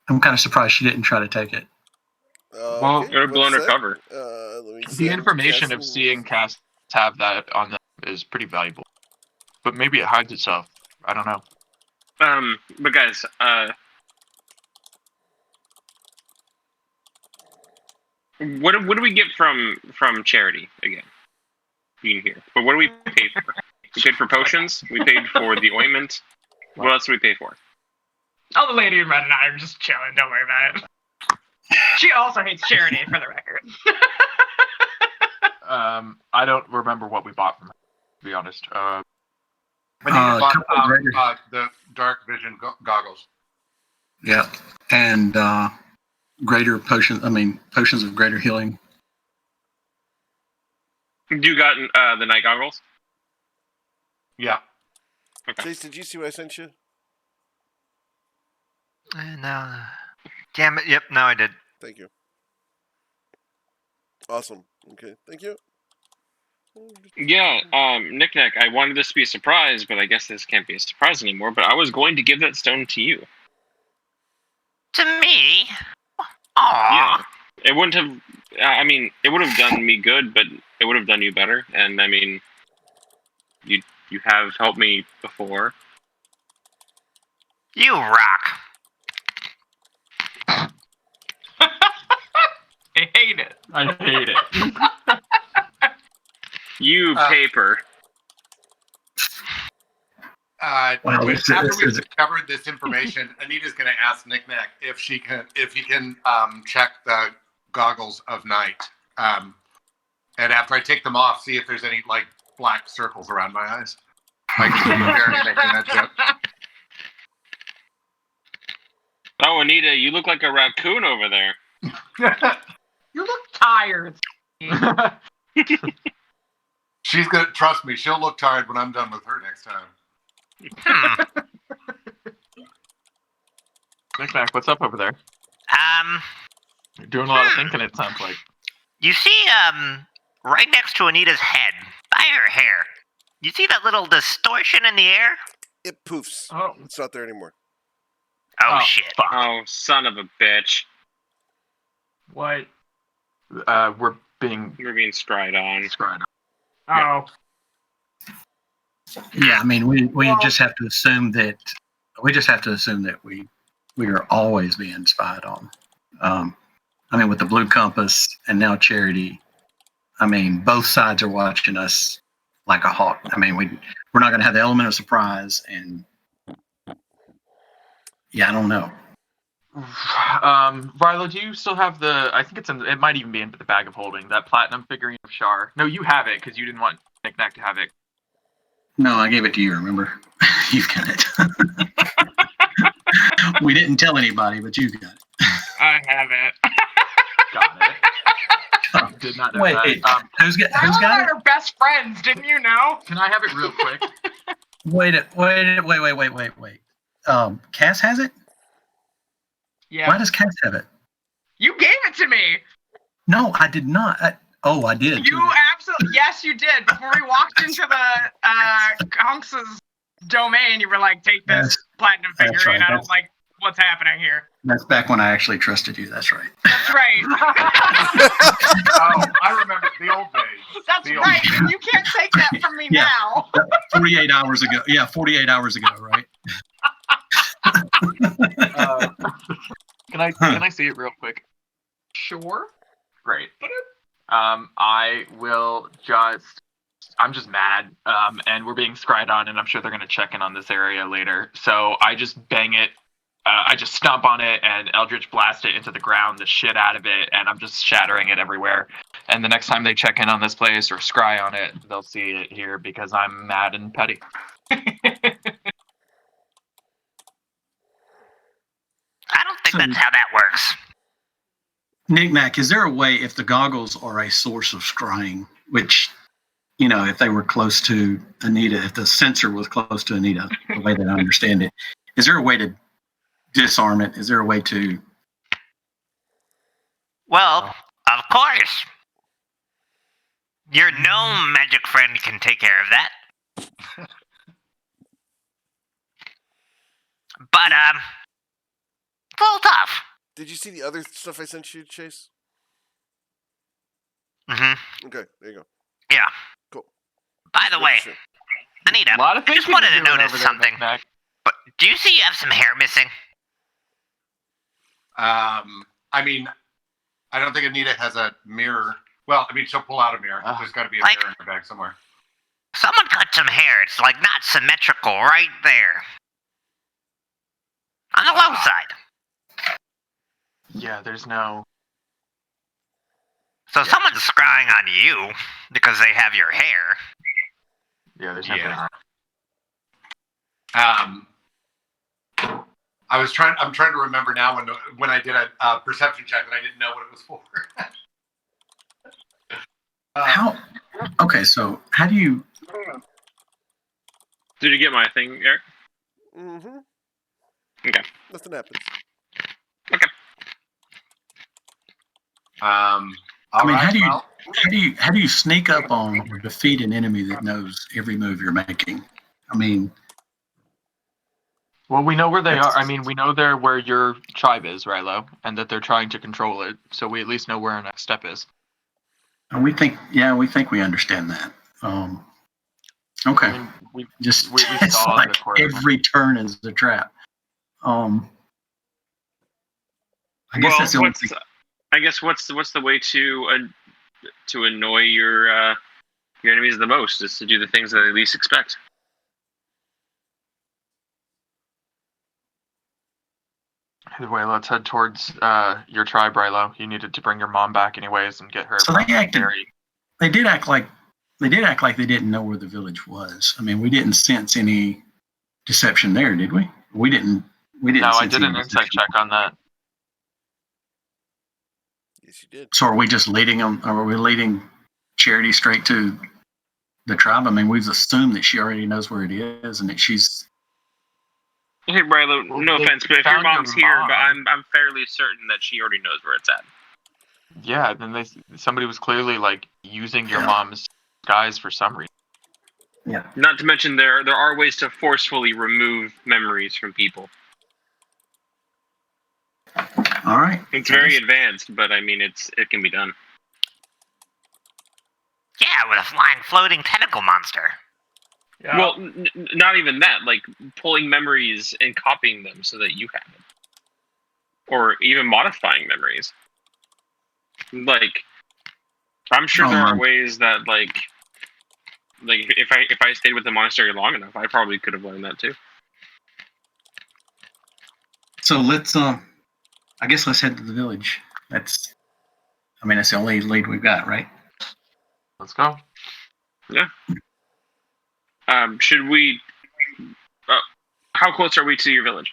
I'm kind of surprised she didn't try to take it. Well, it would have blown her cover. The information of seeing Cass have that on them is pretty valuable. But maybe it hides itself. I don't know. But guys, what do we get from Charity again? Being here, but what do we pay for? We paid for potions. We paid for the ointment. What else do we pay for? Oh, the lady in red and I are just chilling. Don't worry about it. She also hates Charity, for the record. I don't remember what we bought from her, to be honest. We need to buy the dark vision goggles. Yeah, and potions of greater healing. You got the night goggles? Yeah. Okay. Chase, did you see what I sent you? No. Damn it. Yep, now I did. Thank you. Awesome. Okay, thank you. Yeah, Knick-Knack, I wanted this to be a surprise, but I guess this can't be a surprise anymore, but I was going to give that stone to you. To me? Aww. Yeah. It wouldn't have... I mean, it would have done me good, but it would have done you better, and I mean... You have helped me before. You rock. I hate it. I hate it. You paper. Well, After we've discovered this information, Anita's going to ask Knick-Knack if he can check the goggles of night, and after I take them off, see if there's any like black circles around my eyes. Like making that joke. Oh, Anita, you look like a raccoon over there. You look tired. She's gonna trust me. She'll look tired when I'm done with her next time. Knick-Knack, what's up over there? You're doing a lot of thinking, it sounds like. You see, right next to Anita's head, by her hair, you see that little distortion in the air? It poofs. Oh. It's not there anymore. Oh, shit. Fuck. Oh, son of a bitch. What? We're being We're being scryed on. scryed on. Oh. Yeah, I mean, we just have to assume that we are always being spied on. I mean, with the Blue Compass and now Charity, I mean, both sides are watching us like a hawk. I mean, we're not going to have the element of surprise, and yeah, I don't know. Rilo, do you still have I think it might even be in the bag of holding, that platinum figurine of Shar. No, you have it, because you didn't want Knick-Knack to have it. No, I gave it to you, remember? You've got it. We didn't tell anybody, but you got it. I have it. Got it. Did not know Wait, that. who's got it? Are best friends, didn't you know? Can I have it real quick? Wait. Cass has it? Yeah. Why does Cass have it? You gave it to me. No, I did not. I did. You absolutely, yes, you did. Before we walked into the Hunks' domain, you were like, take this Yes. platinum That's figurine. right. I was like, what's happening here? That's back when I actually trusted you. That's right. That's right. Oh, I remember the old days. That's The old right. days. You can't take that from me Yeah. now. 48 hours ago. Yeah, 48 hours ago, right? Can I see it real quick? Sure. Great. I'm just mad, and we're being scryed on, and I'm sure they're going to check in on this area later. So I just bang it, I just stomp on it, and Eldritch blast it into the ground, the shit out of it, and I'm just shattering it everywhere. And the next time they check in on this place or scry on it, they'll see it here because I'm mad and petty. I don't think that's how that works. Knick-Knack, is there a way, if the goggles are a source of scrying, which, you know, if they were close to Anita, if the sensor was close to Anita, the way that I understand it, is there a way to disarm it? Is there a way to... Well, of course. Your gnome magic friend can take care of that. But, it's a little tough. Did you see the other stuff I sent you, Chase? Mm-hmm. Okay, there you go. Yeah. Cool. By the way, Sure. Anita, A lot of I just thinking wanted you're to doing notice over there, something. Knick-Knack. But do you see you have some hair missing? I mean, I don't think Anita has a mirror. Well, I mean, she'll pull out a mirror. There's got to be a Like- mirror in her bag somewhere. Someone cut some hair. It's like not symmetrical right there. On the low side. Yeah, there's no... So someone's scrying on you because they have your hair. Yeah, there's no... Yeah. I'm trying to remember now when I did a perception check and I didn't know what it was for. How? Okay, so how do you? Did you get my thing, Eric? Mm-hmm. Okay. Nothing happens. Okay. I mean, Well, how do you sneak up on or defeat an enemy that knows every move you're making? I mean, Well, we know where they That's- are. I mean, we know they're where your tribe is, Rilo, and that they're trying to control it. So we at least know where our next step is. and we think we understand that. Okay, I mean, we just we it's saw like the coordinates. every turn is a trap. I guess that's the only thing. I guess what's the way to annoy your enemies the most is to do the things that they least expect. Either way, let's head towards your tribe, Rilo. You needed to bring your mom back anyways and get her. So from they acted. Gary. They did act like they didn't know where the village was. I mean, we didn't sense any deception there, did we? We didn't. No, I sense did any an insight deception. check on that. Yes, you did. So are we just leading them? Are we leading Charity straight to the tribe? I mean, we've assumed that she already knows where it is and that she's. Hey, Rilo, Well, no they offense, but if your found your mom's here, but mom. I'm fairly certain that she already knows where it's at. Yeah, then somebody was clearly like using your Yeah. mom's guise for some reason. Yeah. Not to mention there are ways to forcefully remove memories from people. All right. It's very advanced, but I mean it can be done. Yeah, with a flying floating tentacle monster. Yeah. Well, not even that. Like pulling memories and copying them so that you have them, or even modifying memories. Like, I'm sure there are ways that like if I stayed with the monastery long enough, I probably could have learned that too. So let's. I guess let's head to the village. That's the only lead we've got, right? Let's go. Yeah. Should we? How close are we to your village?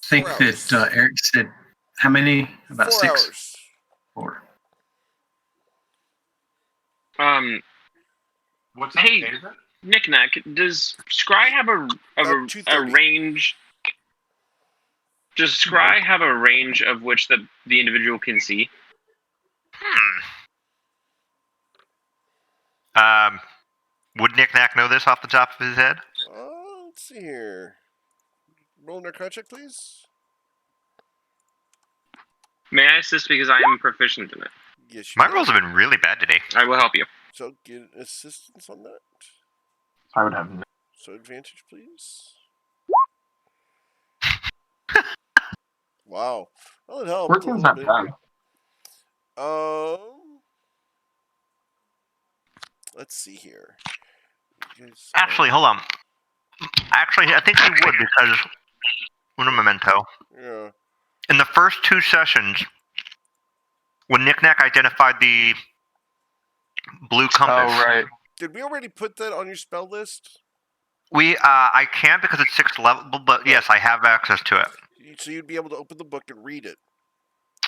Think 4 that hours. Eric said how many? About 4 6. hours. 4. what's Hey. the date of it? Knick-knack, does Scry have a 2:30. range? Does Scry have a range of which the individual can see? Would Knick-Knack know this off the top of his head? Let's see here. Roll an Arcana check, please. May I assist because I am proficient in it? Yes, you My can. rolls have been really bad today. I will help you. So get assistance on that. I would have no. So advantage, please. Wow. Well, it helped. 14's not bad. Let's see here. Actually, hold on. Actually, I think he would because una memento. Yeah. In the first 2 sessions, when Knick-Knack identified the blue compass, Oh, right. Did we already put that on your spell list? I can't because it's 6th level, but yes, I have access to it. So you'd be able to open the book and read it.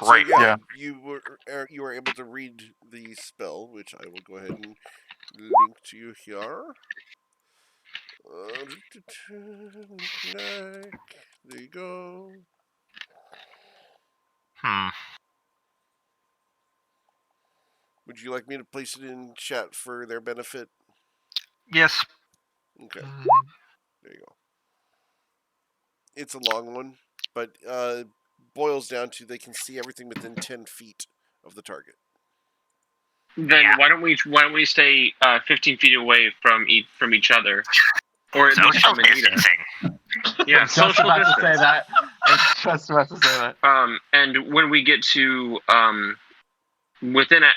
Right. So, Yeah. You were able to read the spell, which I will go ahead and link to you here. There you go. Would you like me to place it in chat for their benefit? Yes. Okay. There you go. It's a long one, but boils down to they can see everything within 10 feet of the target. Then why don't we stay 15 feet away from each other, or at least Social from Anita? distancing. Yeah, Just social about distance. to say that. I was just about to say that. And when we get to within a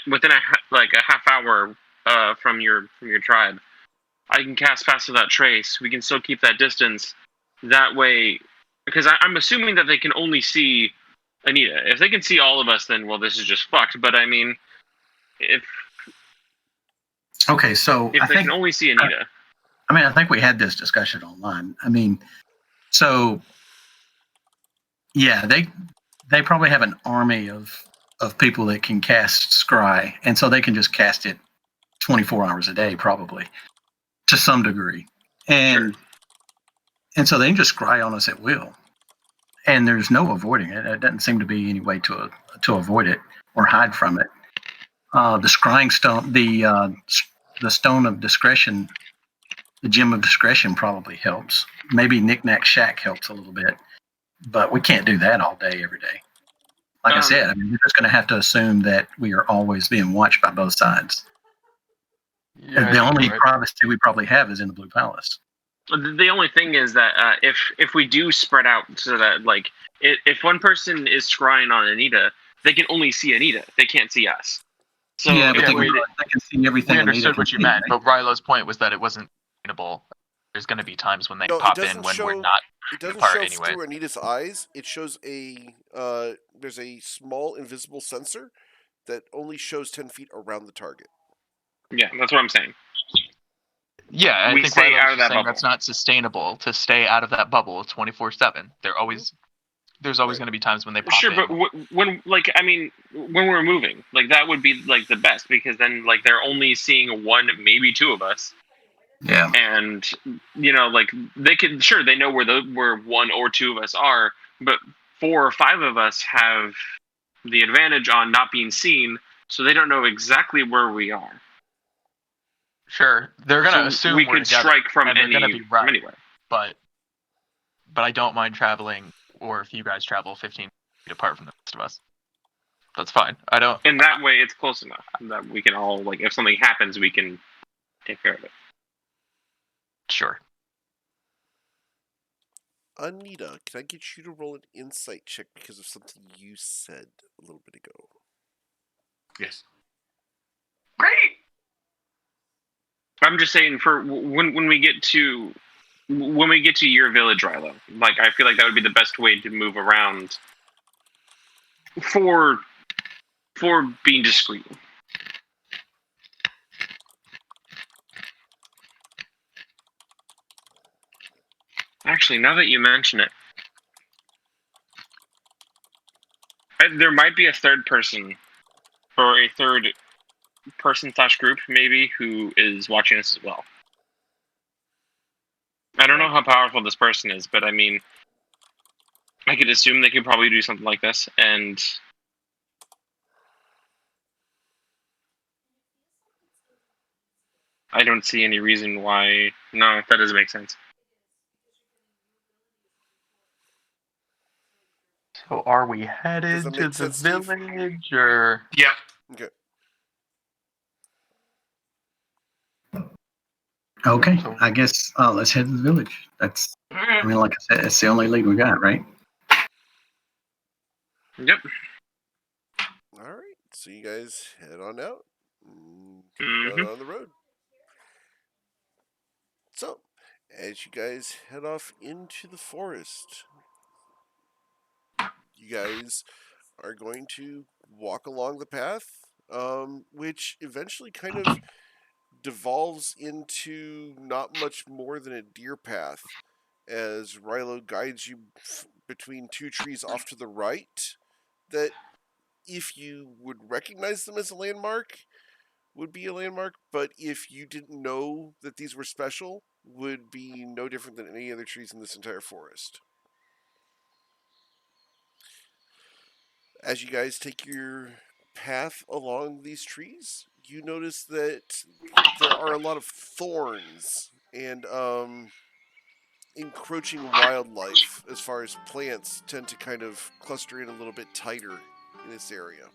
half hour from your tribe, I can cast Pass Without Trace. We can still keep that distance. That way, because I'm assuming that they can only see Anita. If they can see all of us, then well, this is just fucked. But I mean, if So they can only see Anita, I think we had this discussion online. So yeah, they probably have an army of of people that can cast scry, and so they can just cast it 24 hours a day, probably, to some degree. And and so they can just scry on us at will. And there's no avoiding it. It doesn't seem to be any way to avoid it or hide from it. The scrying stone, the stone of discretion, the gem of discretion probably helps. Maybe Knick-Knack Shack helps a little bit, but we can't do that all day, every day. Like I said, I mean, we're just going to have to assume that we are always being watched by both sides. Yeah, The only privacy we probably have is in the Blue Palace. The only thing is that if we do spread out so that, like, if one person is scrying on Anita, they can only see Anita. They can't see us. So yeah, but yeah, they can see everything. we Anita understood can what you see, meant, right? but Rilo's point was that it wasn't sustainable. There's going to be times when they No, it pop in doesn't when show- we're not It doesn't apart show anyway. through Anita's eyes. It shows there's a small invisible sensor that only shows 10 feet around the target. yeah, that's what I'm saying. Yeah, I We think stay Rilo's out of just that saying bubble. that's not sustainable to stay out of that bubble 24/7. There's always going to be times when they pop Sure, in. but when we're moving, like, that would be like the best, because then, like, they're only seeing one, maybe two of us, Yeah. and like, they know where one or two of us are, but 4 or 5 of us have the advantage on not being seen, so they don't know exactly where we are. Sure, they're going to So assume we we're could together, strike from and they're going to be right. from anywhere. But I don't mind traveling, or if you guys travel 15 feet apart from the rest of us, that's fine. I don't. In that way, it's close enough that we can all, like, if something happens, we can take care of it. Sure. Anita, can I get you to roll an insight check because of something you said a little bit ago? Yes. Great. I'm just saying, for when we get to your village, Rilo, like, I feel like that would be the best way to move around for being discreet. Actually, now that you mention it, there might be a third person, or a third person / group, maybe, who is watching us as well. I don't know how powerful this person is, but I mean, I could assume they could probably do something like this, and I don't see any reason why. No, that doesn't make sense. So are we headed Does that to make the sense, Steve? village, or? Yeah. Okay. Okay, So- I guess let's head to the village. I mean, like I said, it's the only lead we got, right? Yep. All right. So you guys head on out. Mhm. On the road. So, as you guys head off into the forest, you guys are going to walk along the path, which eventually kind of devolves into not much more than a deer path, as Rilo guides you between 2 trees off to the right that, if you would recognize them as a landmark, would be a landmark, but if you didn't know that these were special, would be no different than any other trees in this entire forest. As you guys take your path along these trees, you notice that there are a lot of thorns and encroaching wildlife, as far as plants tend to kind of cluster in a little bit tighter in this area.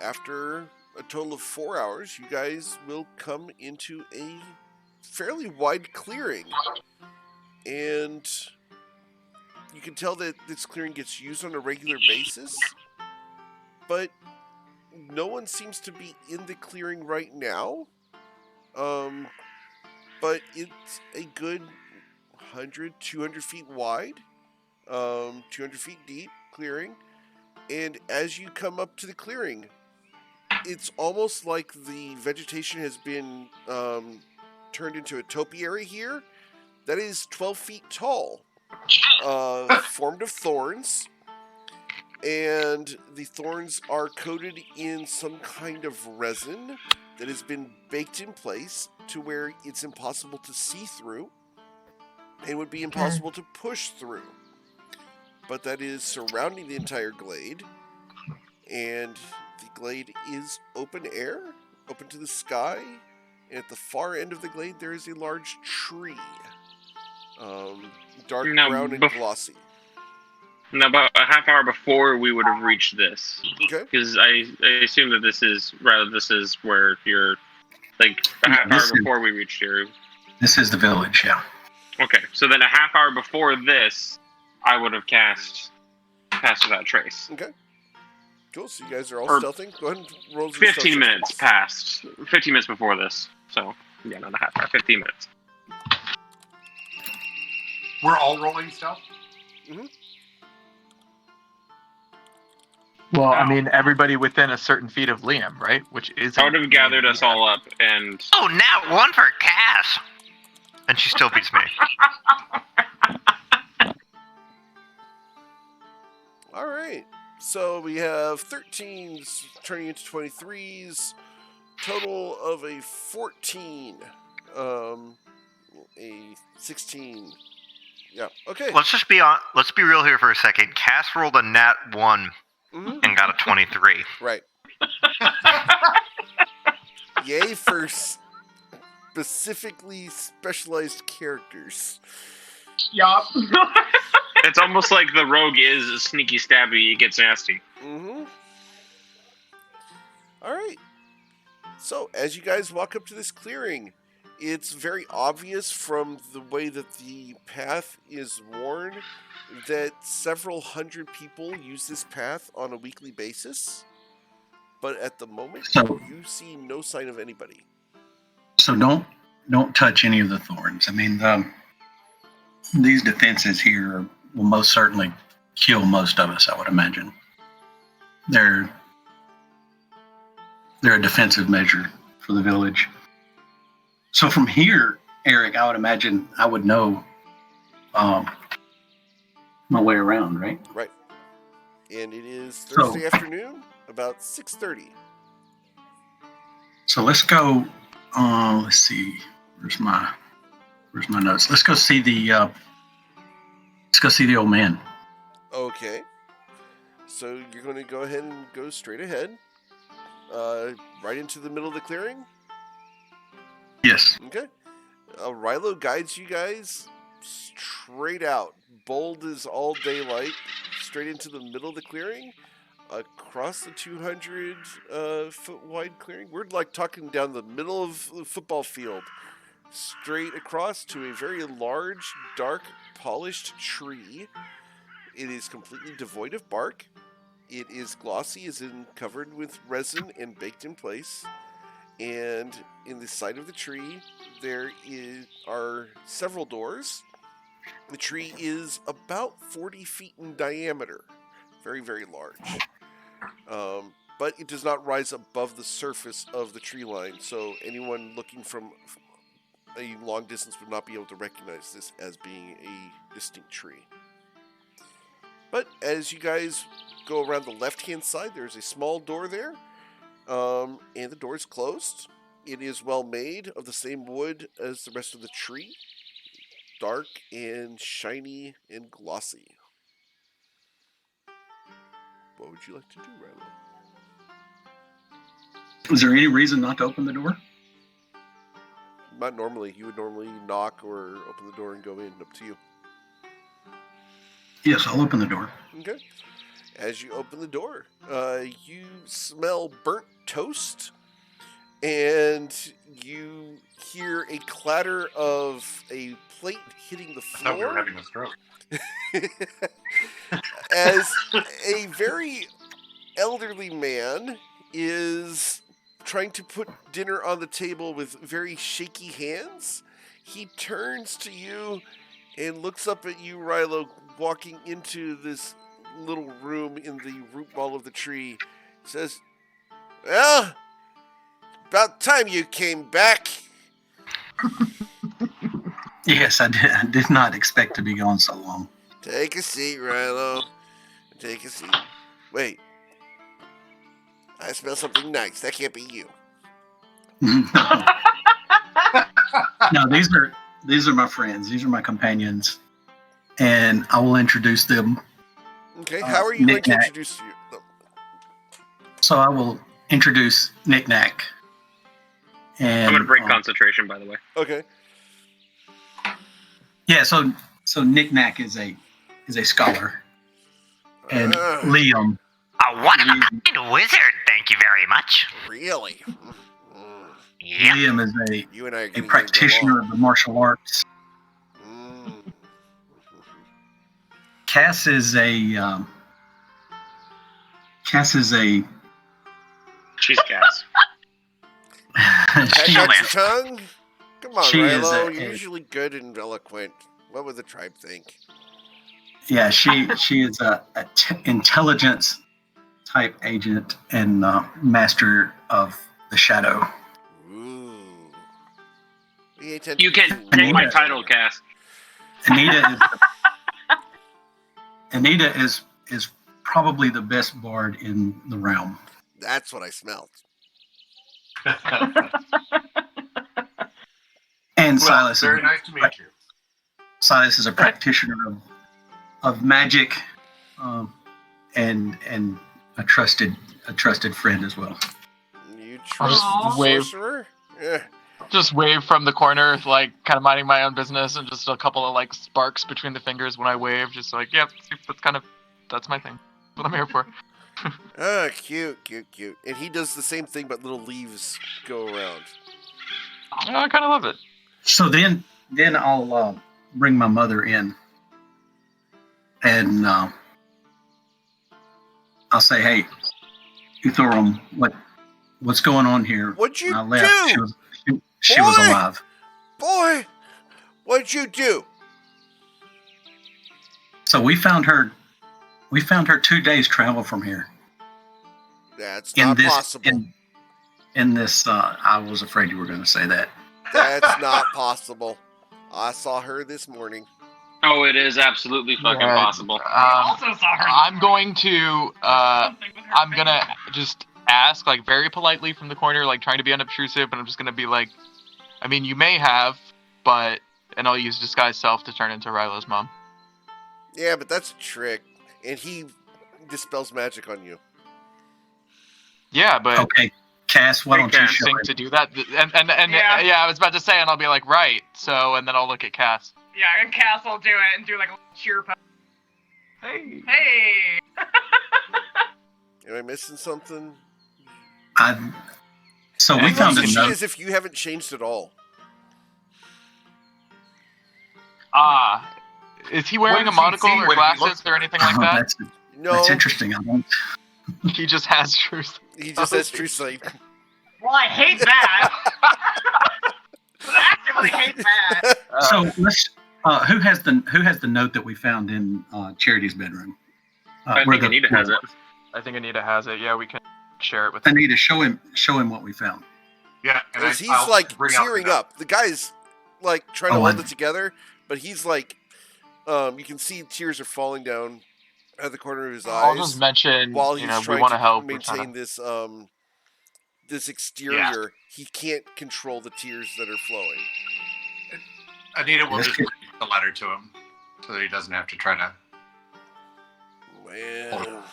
After a total of 4 hours, you guys will come into a fairly wide clearing, and you can tell that this clearing gets used on a regular basis, but no one seems to be in the clearing right now. But it's a good 100, 200 feet wide, 200 feet deep clearing, and as you come up to the clearing, it's almost like the vegetation has been turned into a topiary here that is 12 feet tall, formed of thorns, and the thorns are coated in some kind of resin that has been baked in place to where it's impossible to see through and would be impossible to push through. But that is surrounding the entire glade, and the glade is open air, open to the sky, and at the far end of the glade there is a large tree, dark brown and glossy. Now, about a half hour before we would have reached this, Okay. because I assume that this is where you're, like, a half hour before we reached here. This is the village, yeah. Okay, so then a half hour before this, I would have cast without trace. Okay. Cool, so you guys are all Or stealthing. Go ahead and roll some 15 stealth minutes checks. past. 15 minutes before this. So, yeah, not a half hour, 15 minutes. We're all rolling stealth? Mm-hmm. Well, I mean, everybody within a certain feet of Liam, right? Which is. I would have gathered us all up and. Oh, nat 1 for Cass. And she still beats me. All right. So we have 13s turning into 23s. Total of a 14. A 16. Yeah. Okay. Let's be real here for a second. Cass rolled a nat 1 and got a 23. Right. Yay for specifically specialized characters. Yup. It's almost like the rogue is a sneaky stabby. It gets nasty. Mm-hmm. All right. So, as you guys walk up to this clearing, it's very obvious from the way that the path is worn that several hundred people use this path on a weekly basis. But at the moment, you see no sign of anybody. So don't touch any of the thorns. I mean, these defenses here will most certainly kill most of us, I would imagine. They're a defensive measure for the village. So from here, Eric, I would imagine I would know my way around, right? Right. And it is Thursday afternoon, about 6:30. So let's go. Let's see. Where's my notes? Let's go see the old man. Okay. So you're going to go ahead and go straight ahead, right into the middle of the clearing. Yes. Okay. Rilo guides you guys straight out, bold as all daylight, straight into the middle of the clearing, across the 200 foot wide clearing. We're like talking down the middle of the football field, straight across to a very large, dark, polished tree. It is completely devoid of bark. It is glossy, as in covered with resin and baked in place. And in the side of the tree, there are several doors. The tree is about 40 feet in diameter. Very, very large. But it does not rise above the surface of the tree line, so anyone looking from a long distance would not be able to recognize this as being a distinct tree. But as you guys go around the left-hand side, there's a small door there. And the door is closed. It is well made, of the same wood as the rest of the tree. Dark and shiny and glossy. What would you like to do, Rilo? Is there any reason not to open the door? Not normally. You would normally knock or open the door and go in. Up to you. Yes, I'll open the door. Okay. As you open the door, you smell burnt toast, and you hear a clatter of a plate hitting the floor. I thought we were having a stroke. As a very elderly man is trying to put dinner on the table with very shaky hands. He turns to you and looks up at you, Rilo, walking into this little room in the root ball of the tree. He says, "Well, about time you came back." Yes, I did not expect to be gone so long. Take a seat, Rilo. Take a seat. Wait. I smell something nice. That can't be you. No, these are my friends. These are my companions, and I will introduce them. Okay, how are you going to introduce you? So I will introduce Knick Knack. And I'm going to break concentration, by the way. Okay. Yeah, so Knick Knack is a scholar, and Liam. A one-of-a-kind wizard, thank you very much. Really? Yep. Liam is You and I are a getting practitioner of the martial arts. Cass is a She's Cass. Catch out your tongue? Come on, She is Rilo. You're usually good and eloquent. What would the tribe think? Yeah, she is a intelligence type agent and master of the shadow. Ooh. You can take my title, Cass. Anita is probably the best bard in the realm. That's what I smelled. And Well, Silas very nice to meet you. Silas is a practitioner of magic, and a trusted friend as well. You Just wave. sorcerer? Yeah. Just wave from the corner, like kind of minding my own business, and just a couple of like sparks between the fingers when I wave. Just like, yep, that's my thing. That's what I'm here for. Ah, cute. And he does the same thing, but little leaves go around. I kind of love it. So then I'll bring my mother in, and I'll say, "Hey, Ethorum, what's going on here?" What'd you I left. do? She was alive. Boy, what'd you do? So we found her 2 days travel from here. That's not possible. In this, I was afraid you were going to say that. That's not possible. I saw her this morning. Oh, it is absolutely fucking possible. also saw her. I'm going to just ask, like, very politely from the corner, like, trying to be unobtrusive, and I'm just gonna be like, I mean, you may have, and I'll use disguise self to turn into Rilo's mom. Yeah, but that's a trick, and he dispels magic on you. Yeah, but Okay, Cass, why don't you show think him? to do that? And I was about to say, and I'll be like, right. So, and then I'll look at Cass. Yeah, and Cass will do it and do like a cheer pose. Hey. Hey! Am I missing something? So we found a She note. as if you haven't changed at all. Is he wearing What a does he monocle see or when he glasses looks or anything like that? No, That's interesting. I don't. He just has truth. he just has true sight. Well, I hate that. I actively hate that. So let's. Who has the note that we found in Charity's bedroom? I think Anita has it. I think Anita has it. Yeah, we can share it with him. Anita, show him what we found. Yeah, and As he's I'll like bring out tearing the- up. The guy's like trying to Oh, hold I- it together, but he's like, you can see tears are falling down at the corner of his eyes. I'll just mention, while he's we trying want to to help. maintain this this exterior, he can't control the tears that are flowing. Anita will Yes, just kid. read the letter to him, so that he doesn't have to try to. Well,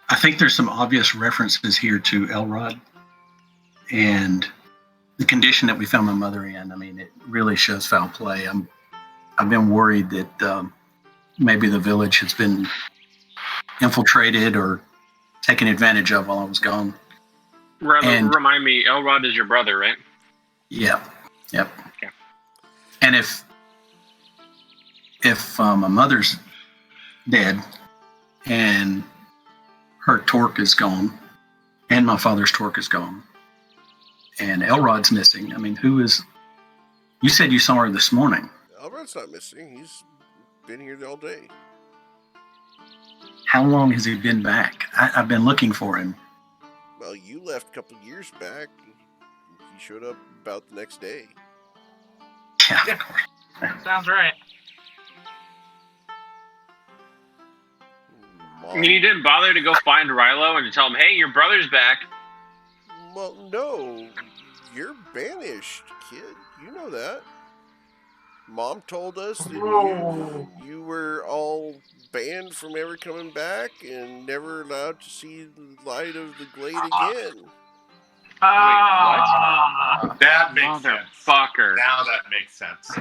I think there's some obvious references here to Elrod and the condition that we found my mother in. I mean, it really shows foul play. I've been worried that maybe the village has been infiltrated or taken advantage of while I was gone. Remind me, Elrod is your brother, right? Yeah. Yep. Okay. And if my mother's dead and her torque is gone and my father's torque is gone and Elrod's missing, I mean, who is... You said you saw her this morning. Elrod's not missing. He's been here all day. How long has he been back? I've been looking for him. Well, you left a couple years back. He showed up about the next day. Yeah, of course. Sounds right. I mean, you didn't bother to go find Rilo and to tell him, hey, your brother's back. Well, no. You're banished, kid. You know that. Mom told us that you were all banned from ever coming back and never allowed to see the light of the glade again. Wait, That makes sense. Motherfucker. Now that makes sense.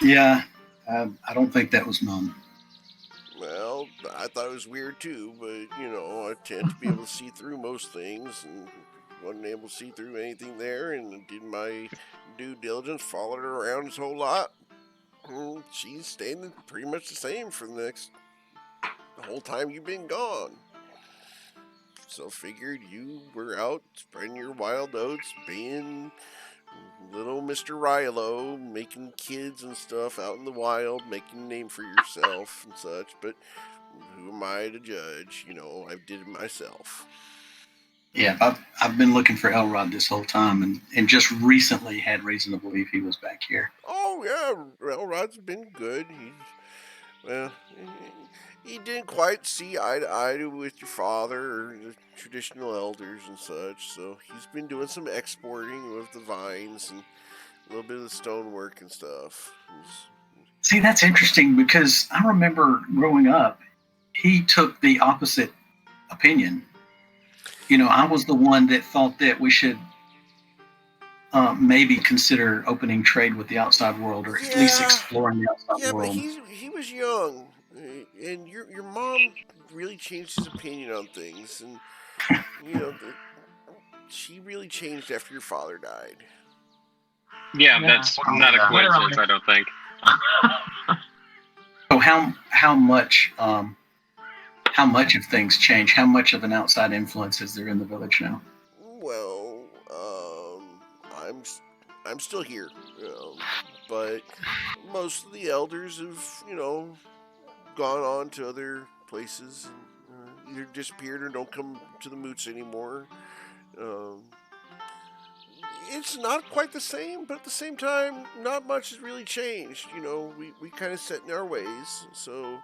Yeah, I don't think that was Mom. Well, I thought it was weird too, but I tend to be able to see through most things, and wasn't able to see through anything there, and did my due diligence, followed her around this whole lot. She's staying pretty much the same for the whole time you've been gone. So figured you were out spreading your wild oats, being little Mr. Rilo, making kids and stuff out in the wild, making a name for yourself and such, but who am I to judge? I did it myself. Yeah, I've been looking for Elrod this whole time, and just recently had reason to believe he was back here. Oh, yeah, Elrod's been good. He didn't quite see eye to eye with your father or the traditional elders and such, so he's been doing some exporting with the vines and a little bit of the stonework and stuff. See, that's interesting because I remember growing up, he took the opposite opinion. I was the one that thought that we should maybe consider opening trade with the outside world, or at least exploring the outside world. Yeah, but he was young, and your mom really changed his opinion on things, and she really changed after your father died. Yeah, that's not a coincidence, I don't think. So how much of things change? How much of an outside influence is there in the village now? Well, I'm still here, but most of the elders have, gone on to other places and either disappeared or don't come to the moots anymore. It's not quite the same, but at the same time, not much has really changed. We kind of set in our ways, so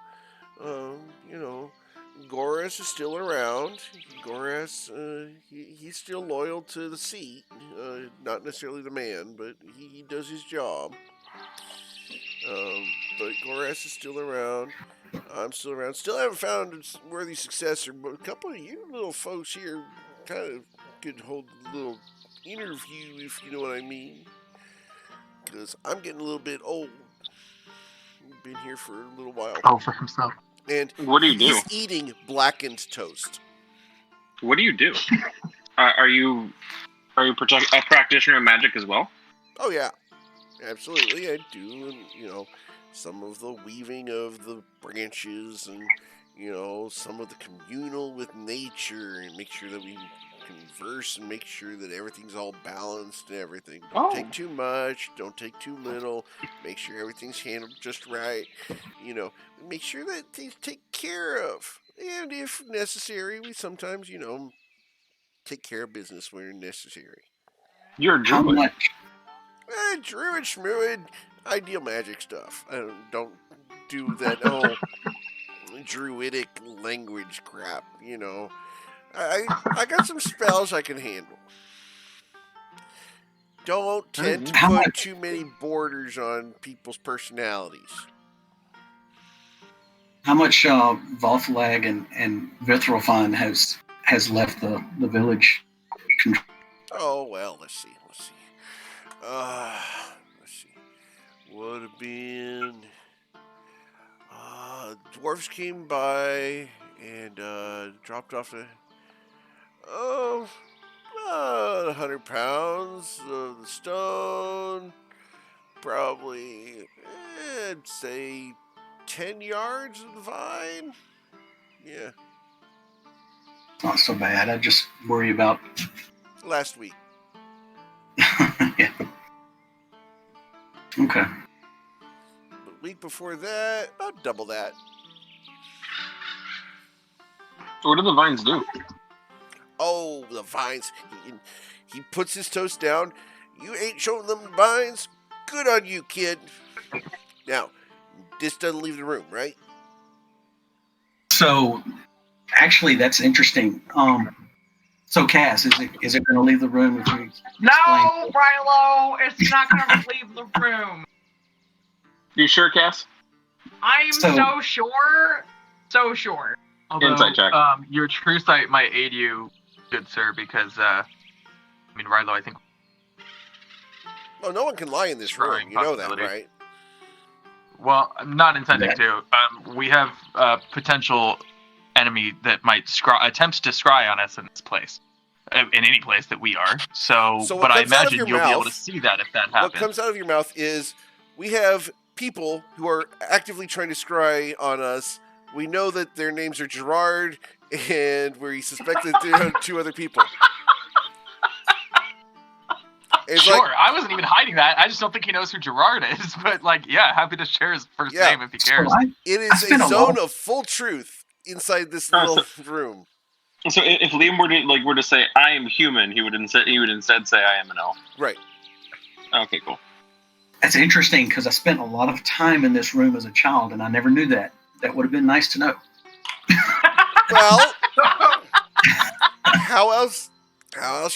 Goras is still around. Goras, he's still loyal to the seat. Not necessarily the man, but he does his job. But Goras is still around. I'm still around. Still haven't found a worthy successor, but a couple of you little folks here kind of could hold a little interview, if you know what I mean. Because I'm getting a little bit old. Been here for a little while. Oh, for himself. And what do you do? He's eating blackened toast. What do you do? Are you a practitioner of magic as well? Oh yeah, absolutely. I do, and some of the weaving of the branches, and some of the communal with nature, and make sure that we converse and make sure that everything's all balanced and everything. Don't take too much, don't take too little. Make sure everything's handled just right. Make sure that things take care of. And if necessary, we sometimes, take care of business when necessary. You're a druid. How much? Druid, schmooid, ideal magic stuff. I don't do that whole druidic language crap, I got some spells I can handle. Don't tend to put too many borders on people's personalities. How much Volthlag and Vithrofan has left the village? Oh, well, let's see. Would have been... dwarves came by and dropped off 100 pounds of the stone. Probably, I'd say 10 yards of the vine. Yeah. Not so bad. I just worry about last week. Yeah. Okay. The week before that, about double that. What do the vines do? Oh, the vines. He puts his toast down. You ain't showing them the vines? Good on you, kid. Now, this doesn't leave the room, right? So, actually, that's interesting. So, Cass, is it going to leave the room if we explain? No, Rilo, it's not going to leave the room. You sure, Cass? I'm so sure. So sure. Although, Insight check. Your true sight might aid you, good sir, because, Rilo, I think... Oh, no one can lie in this room. You know that, right? Well, I'm not intending to. We have a potential enemy that might attempt to scry on us in this place. In any place that we are. So but I imagine you'll be able to see that if that happens. What comes out of your mouth is, we have people who are actively trying to scry on us. We know that their names are Gerard, and we suspect that two other people. Sure, I wasn't even hiding that. I just don't think he knows who Gerard is. But, happy to share his first name if he cares. It is a zone of full truth inside this little room. So if Liam were to say I am human, he would instead say I am an elf. Right. Okay, cool. That's interesting because I spent a lot of time in this room as a child, and I never knew that. That would have been nice to know. Well, how else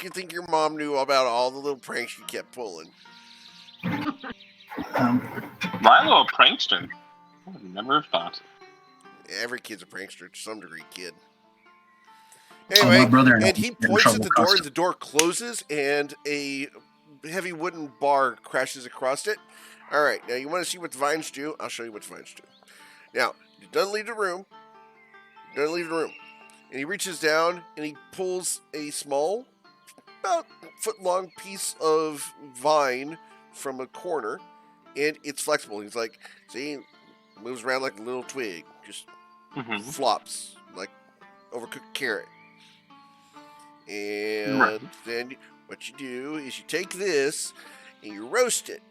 you think your mom knew about all the little pranks you kept pulling? Milo a prankster? I would never have thought. Every kid's a prankster to some degree, kid. Anyway, and he points at the door, and the door closes, and a heavy wooden bar crashes across it. All right, now you want to see what the vines do? I'll show you what the vines do. Now, he doesn't leave the room. And he reaches down, and he pulls a small, about foot-long piece of vine from a corner, and it's flexible. He's like, see, moves around like a little twig, just flops like overcooked carrot. And then what you do is you take this and you roast it,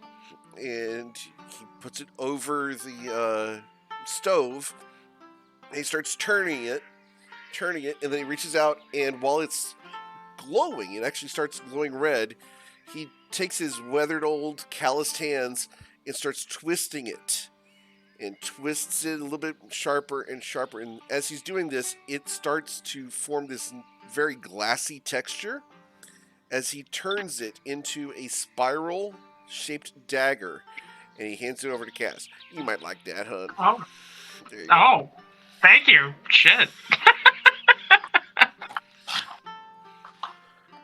and he puts it over the stove, and he starts turning it, and then he reaches out, and while it's glowing, it actually starts glowing red, he takes his weathered old calloused hands and starts twisting it, and twists it a little bit sharper and sharper, and as he's doing this, it starts to form this very glassy texture as he turns it into a spiral shaped dagger, and he hands it over to Cass. You might like that, huh? Oh. There you go. Oh, thank you. Shit.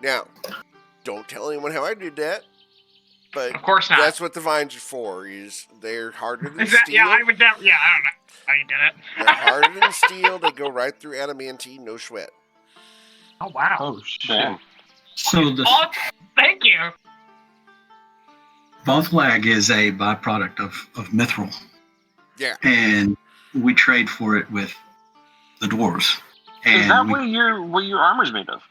Now, don't tell anyone how I did that, but of course not. That's what the vines are for. They're harder than steel. Yeah, I don't know how you did it. They're harder than steel. They go right through adamantine, no sweat. Oh wow! Oh shit! So thank you. Vothlag is a byproduct of mithril. Yeah. And we trade for it with the dwarves. And is that what your armor's made of?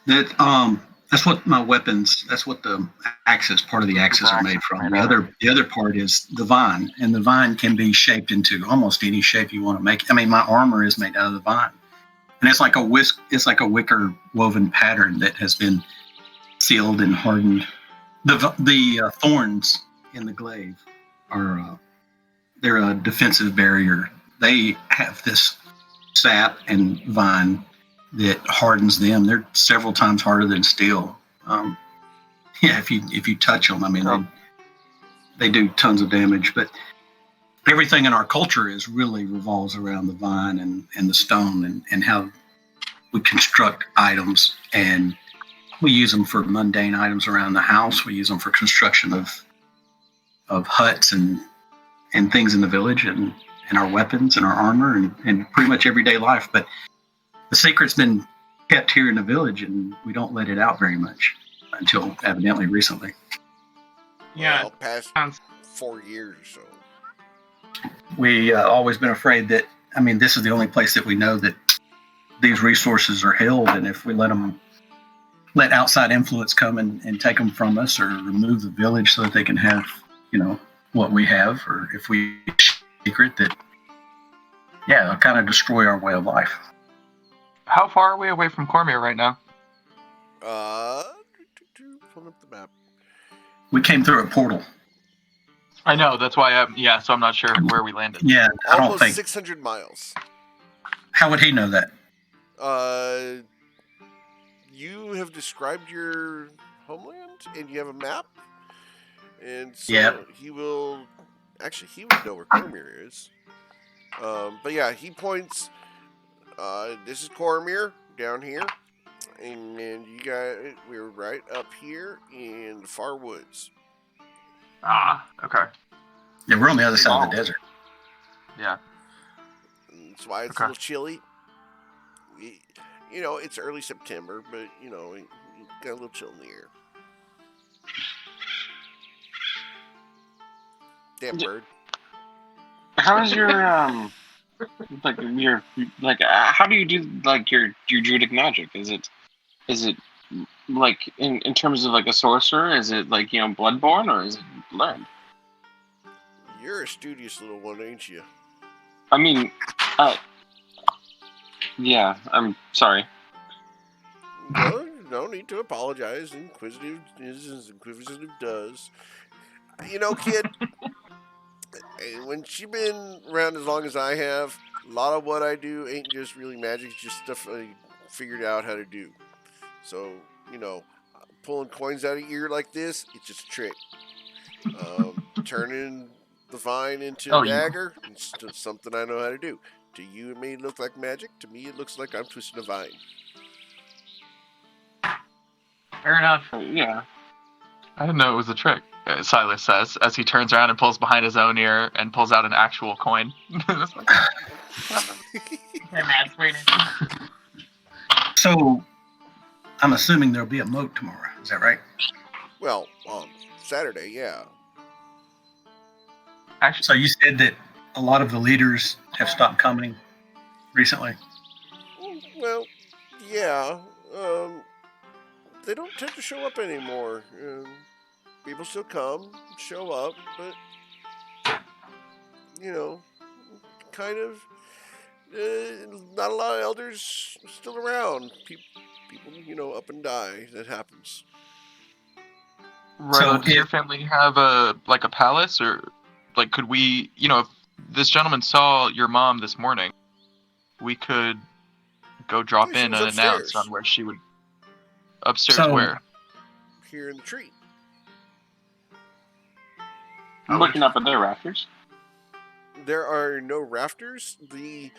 That's what my weapons. That's what the axes. Part of the axes are made from. The other part is the vine, and the vine can be shaped into almost any shape you want to make. I mean, my armor is made out of the vine, and it's like a wicker woven pattern that has been sealed and hardened. The thorns in the glaive are they're a defensive barrier. They have this sap and vine that hardens them. They're several times harder than steel. If you touch them, I mean, they do tons of damage. But everything in our culture really revolves around the vine and the stone and how we construct items, and we use them for mundane items around the house. We use them for construction of huts and things in the village, and our weapons and our armor and pretty much everyday life. But the secret's been kept here in the village, and we don't let it out very much until evidently recently. Yeah, well, past 4 years or so. We always been afraid that, I mean, this is the only place that we know that these resources are held, and if we let outside influence come and take them from us, or remove the village so that they can have, what we have, or if we secret that, they'll kind of destroy our way of life. How far are we away from Cormier right now? Pull up the map. We came through a portal. I know, that's why so I'm not sure where we landed. Yeah, I don't Almost think 600 miles. How would he know that? You have described your homeland, and you have a map, and so Yeah. he will. Actually, he would know where Cormir is. But yeah, he points. This is Cormir down here, and then you guys, we're right up here in the far woods. Ah, okay. Yeah, we're on the other side of the desert. Yeah. And that's why it's Okay. a little chilly. It's early September, but you got a little chill in the air. Damn bird. How is your how do you do like your druidic magic? Is it like in terms of like a sorcerer? Is it like bloodborne or is it learned? You're a studious little one, ain't you? I mean, yeah. I'm sorry. No need to apologize. Inquisitive is as inquisitive does. Kid, when you've been around as long as I have, a lot of what I do ain't just really magic, it's just stuff I figured out how to do. So, pulling coins out of your ear like this, it's just a trick. Turning the vine into a dagger, it's just something I know how to do. To you, it may look like magic. To me, it looks like I'm twisting a vine. Fair enough. Yeah. I didn't know it was a trick, Silas says, as he turns around and pulls behind his own ear and pulls out an actual coin. Matt's waiting. So, I'm assuming there'll be a moat tomorrow. Is that right? Well, on Saturday, yeah. Actually, So you said that a lot of the leaders have stopped coming recently. Well, yeah. They don't tend to show up anymore. People still come, show up, but kind of not a lot of elders still around. People, up and die. That happens. right. So Does your family have a palace, or could we, if this gentleman saw your mom this morning, we could go drop Yeah, she in was and announce upstairs. on where she would. Upstairs, So- where? Here in the tree. I'm looking up at their rafters. There are no rafters. The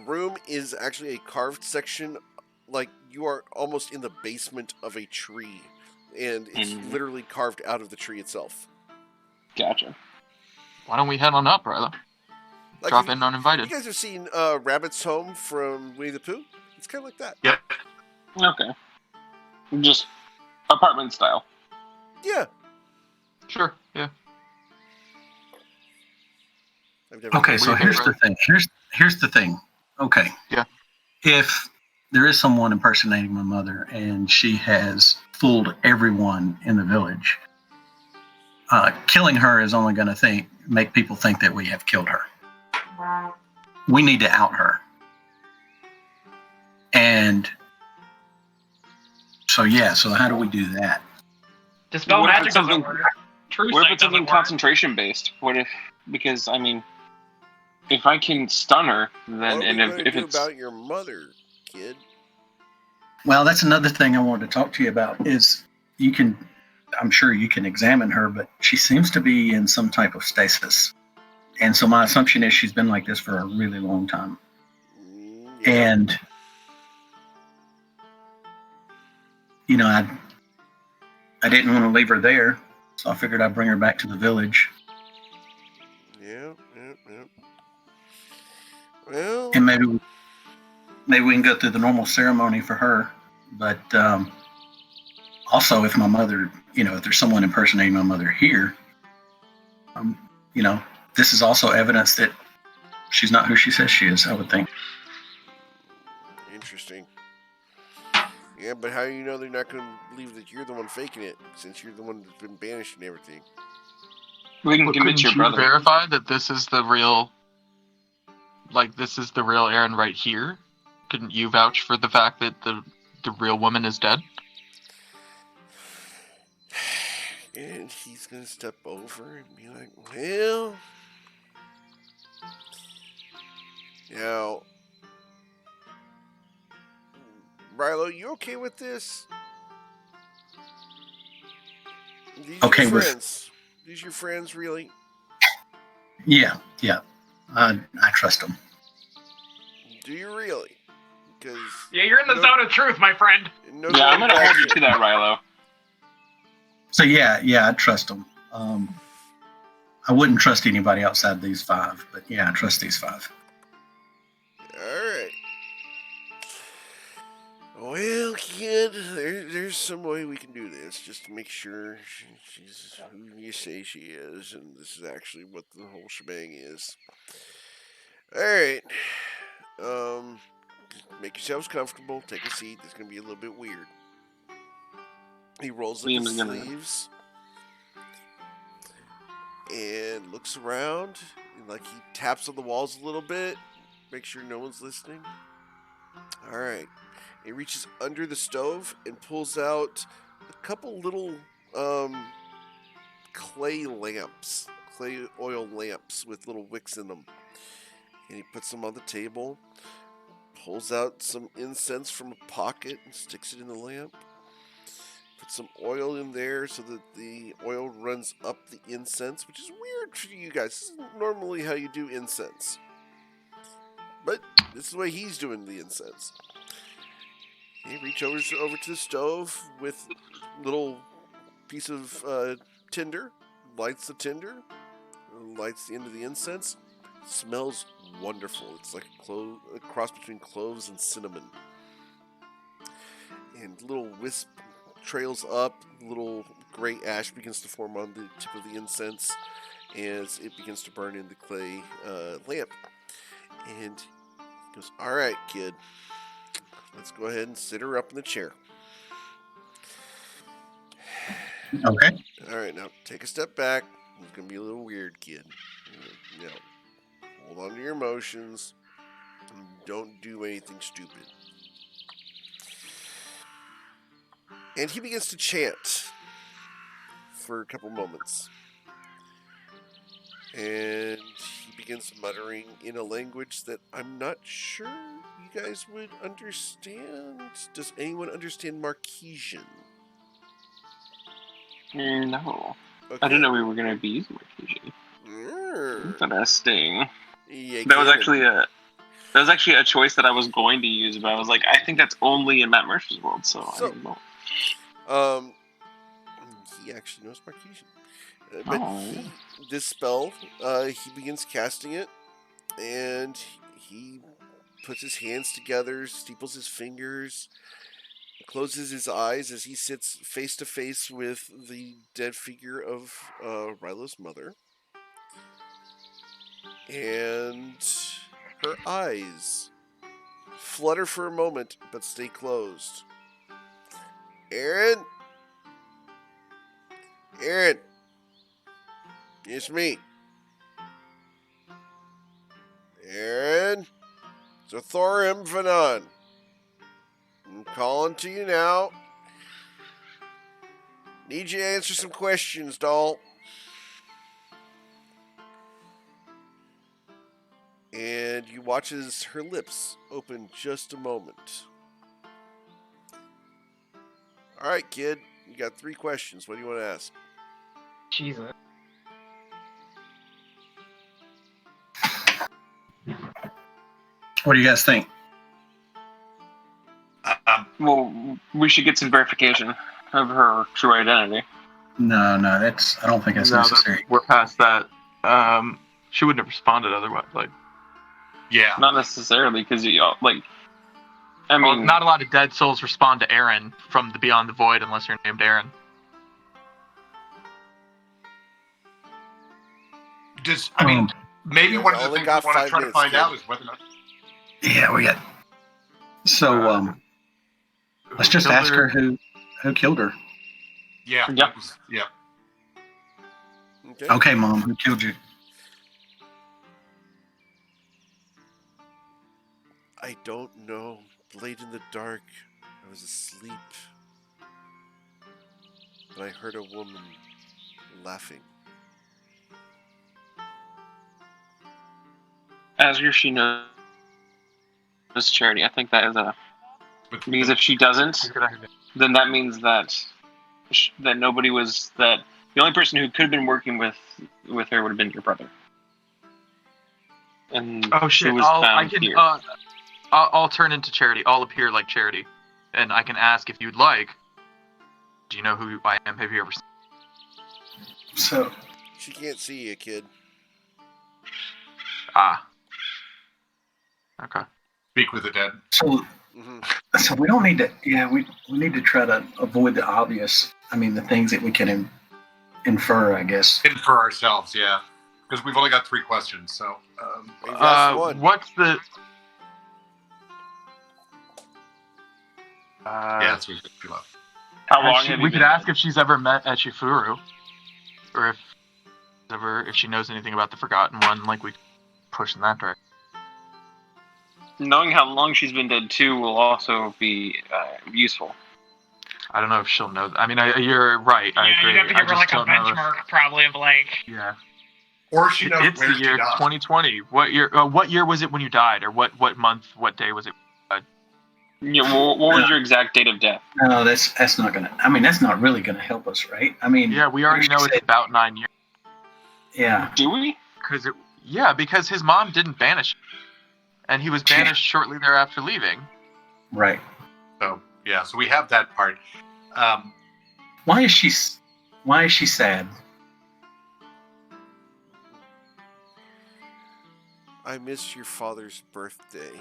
room is actually a carved section, like you are almost in the basement of a tree, and it's literally carved out of the tree itself. Gotcha. Why don't we head on up, brother? Like Drop if in uninvited. You guys have seen Rabbit's Home from Winnie the Pooh? It's kind of like that. Yeah. Okay. Just apartment style. Yeah. Sure. Yeah. Okay, so here's the thing. Here's the thing. Okay. Yeah. If there is someone impersonating my mother and she has fooled everyone in the village, killing her is only going to make people think that we have killed her. We need to out her. And so how do we do that? Dispel What if magic it's doesn't something- work. True What if sight it's something doesn't work. concentration based? What if if I can stun her, then What are and we if going to do it's about your mother, kid? Well, that's another thing I wanted to talk to you about is I'm sure you can examine her, but she seems to be in some type of stasis. And so my assumption is she's been like this for a really long time. Yeah. And, I didn't want to leave her there, so I figured I'd bring her back to the village. Yeah. Well, And maybe we can go through the normal ceremony for her. But also, if my mother, if there's someone impersonating my mother here, this is also evidence that she's not who she says she is, I would think. interesting. Yeah, but how do you know they're not going to believe that you're the one faking it, since you're the one that's been banished and everything? we can But convince your couldn't you brother. verify that this is the real, Aaron right here? Couldn't you vouch for the fact that the real woman is dead? And he's going to step over and be like, well, now, Rilo, you okay with this? These Okay your with- friends. These your friends, really? Yeah. I trust them. Do you really? Because Yeah, you're in the zone of truth, my friend. no Yeah, I'm going gonna back hold you here. to that, Rilo. So yeah, I trust them. I wouldn't trust anybody outside these 5, but yeah, I trust these 5. All right. Well, kid, there's some way we can do this just to make sure she's who you say she is, and this is actually what the whole shebang is. All right. Make yourselves comfortable. Take a seat. It's gonna be a little bit weird. He rolls up his Liam's gonna- sleeves and looks around, and like he taps on the walls a little bit, make sure no one's listening. All right. He reaches under the stove and pulls out a couple little clay oil lamps with little wicks in them. And he puts them on the table, pulls out some incense from a pocket and sticks it in the lamp. Put some oil in there so that the oil runs up the incense, which is weird for you guys. This isn't normally how you do incense. But this is the way he's doing the incense. He reaches over to the stove with a little piece of tinder, lights the tinder, lights the end of the incense. It smells wonderful. It's like a cross between cloves and cinnamon. And little wisp trails up, little gray ash begins to form on the tip of the incense as it begins to burn in the clay lamp. And he goes, "All right, kid. Let's go ahead and sit her up in the chair." Okay. All right, now take a step back. It's gonna be a little weird, kid. You know, hold on to your emotions. And don't do anything stupid. And he begins to chant for a couple moments. And he begins muttering in a language that I'm not sure you guys would understand. Does anyone understand Marquesian? No. Okay. I didn't know we were gonna be using Marquesian. Interesting. Yeah, That was actually a choice that I was going to use, but I was like, I think that's only in Matt Mercer's world, so I don't know. He actually knows Marquesian. This spell, he begins casting it, and he puts his hands together, steeples his fingers, closes his eyes as he sits face to face with the dead figure of Rylo's mother. And her eyes flutter for a moment, but stay closed. Aaron? Aaron? It's me. Aaron? It's Thorim Vanon. I'm calling to you now. Need you to answer some questions, doll. And you watch as her lips open just a moment. All right, kid. You got 3 questions. What do you want to ask? Jesus. What do you guys think? Well, we should get some verification of her true identity. No, I don't think that's necessary. We're past that. She wouldn't have responded otherwise. Like, Yeah. Not necessarily, because not a lot of dead souls respond to Aaron from the Beyond the Void unless you're named Aaron. Maybe one of the only things we got want to 5 try to minutes, find kid. out is whether or not. Yeah, we got. So, let's just ask her who killed her. Yeah. Yep. Yeah. Okay, Mom, who killed you? I don't know. Late in the dark, I was asleep. But I heard a woman laughing. as she knows Charity, I think that is Because if she doesn't, then that means that nobody was that the only person who could have been working with her would have been your brother. And shit! she was found here. I'll turn into Charity. I'll appear like Charity, and I can ask if you'd like. Do you know who I am? Have you ever seen? So She can't see you, kid. Ah. Okay. Speak with the dead. So Mm-hmm. so we don't need to. Yeah, we need to try to avoid the obvious. I mean, the things that we can infer, I guess. Infer ourselves, yeah. Because we've only got 3 questions, so. You've asked one. What's the? Yeah, that's what we left. How long have you we been could ask dead? if she's ever met Echifuru, or if she knows anything about the Forgotten One. Like we push in that direction. Knowing how long she's been dead too will also be useful. I don't know if she'll know. I mean, you're right. I Yeah, agree. you'd have to give I her just like a don't know if- benchmark, probably of like. Yeah. Or she knows It's where the year she died. 2020. What year? What year was it when you died, or what month? What day was it? Yeah, what was your exact date of death? No, that's not gonna. I mean, that's not really gonna help us, right? I mean, Yeah, we already know it's about 9 years. Yeah. Do we? Because his mom didn't banish him, and he was banished shortly thereafter leaving. Right. So, yeah, so we have that part. Why is she sad? I miss your father's birthday,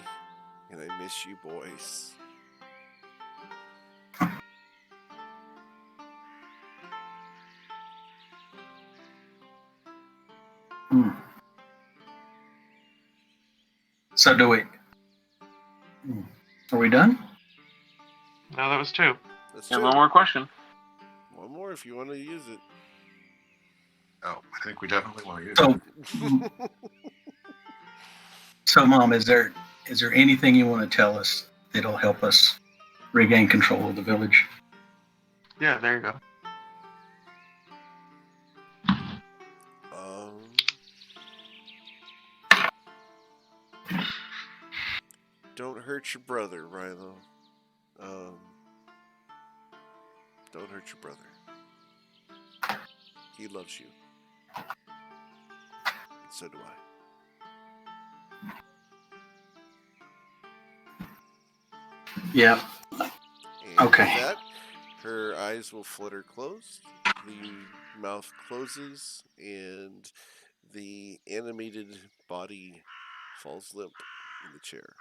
and I miss you boys. Hmm. So do we? Are we done? No, that was 2. That's Yeah, two. one more question. One more if you want to use it. Oh, I think we definitely want to use So, so Mom, is there anything you want to tell us that'll help us regain control of the village? Yeah, there you go. Don't hurt your brother, Rilo. Don't hurt your brother. He loves you. And so do I. Yeah. And Okay. with that, her eyes will flutter closed, the mouth closes, and the animated body falls limp in the chair.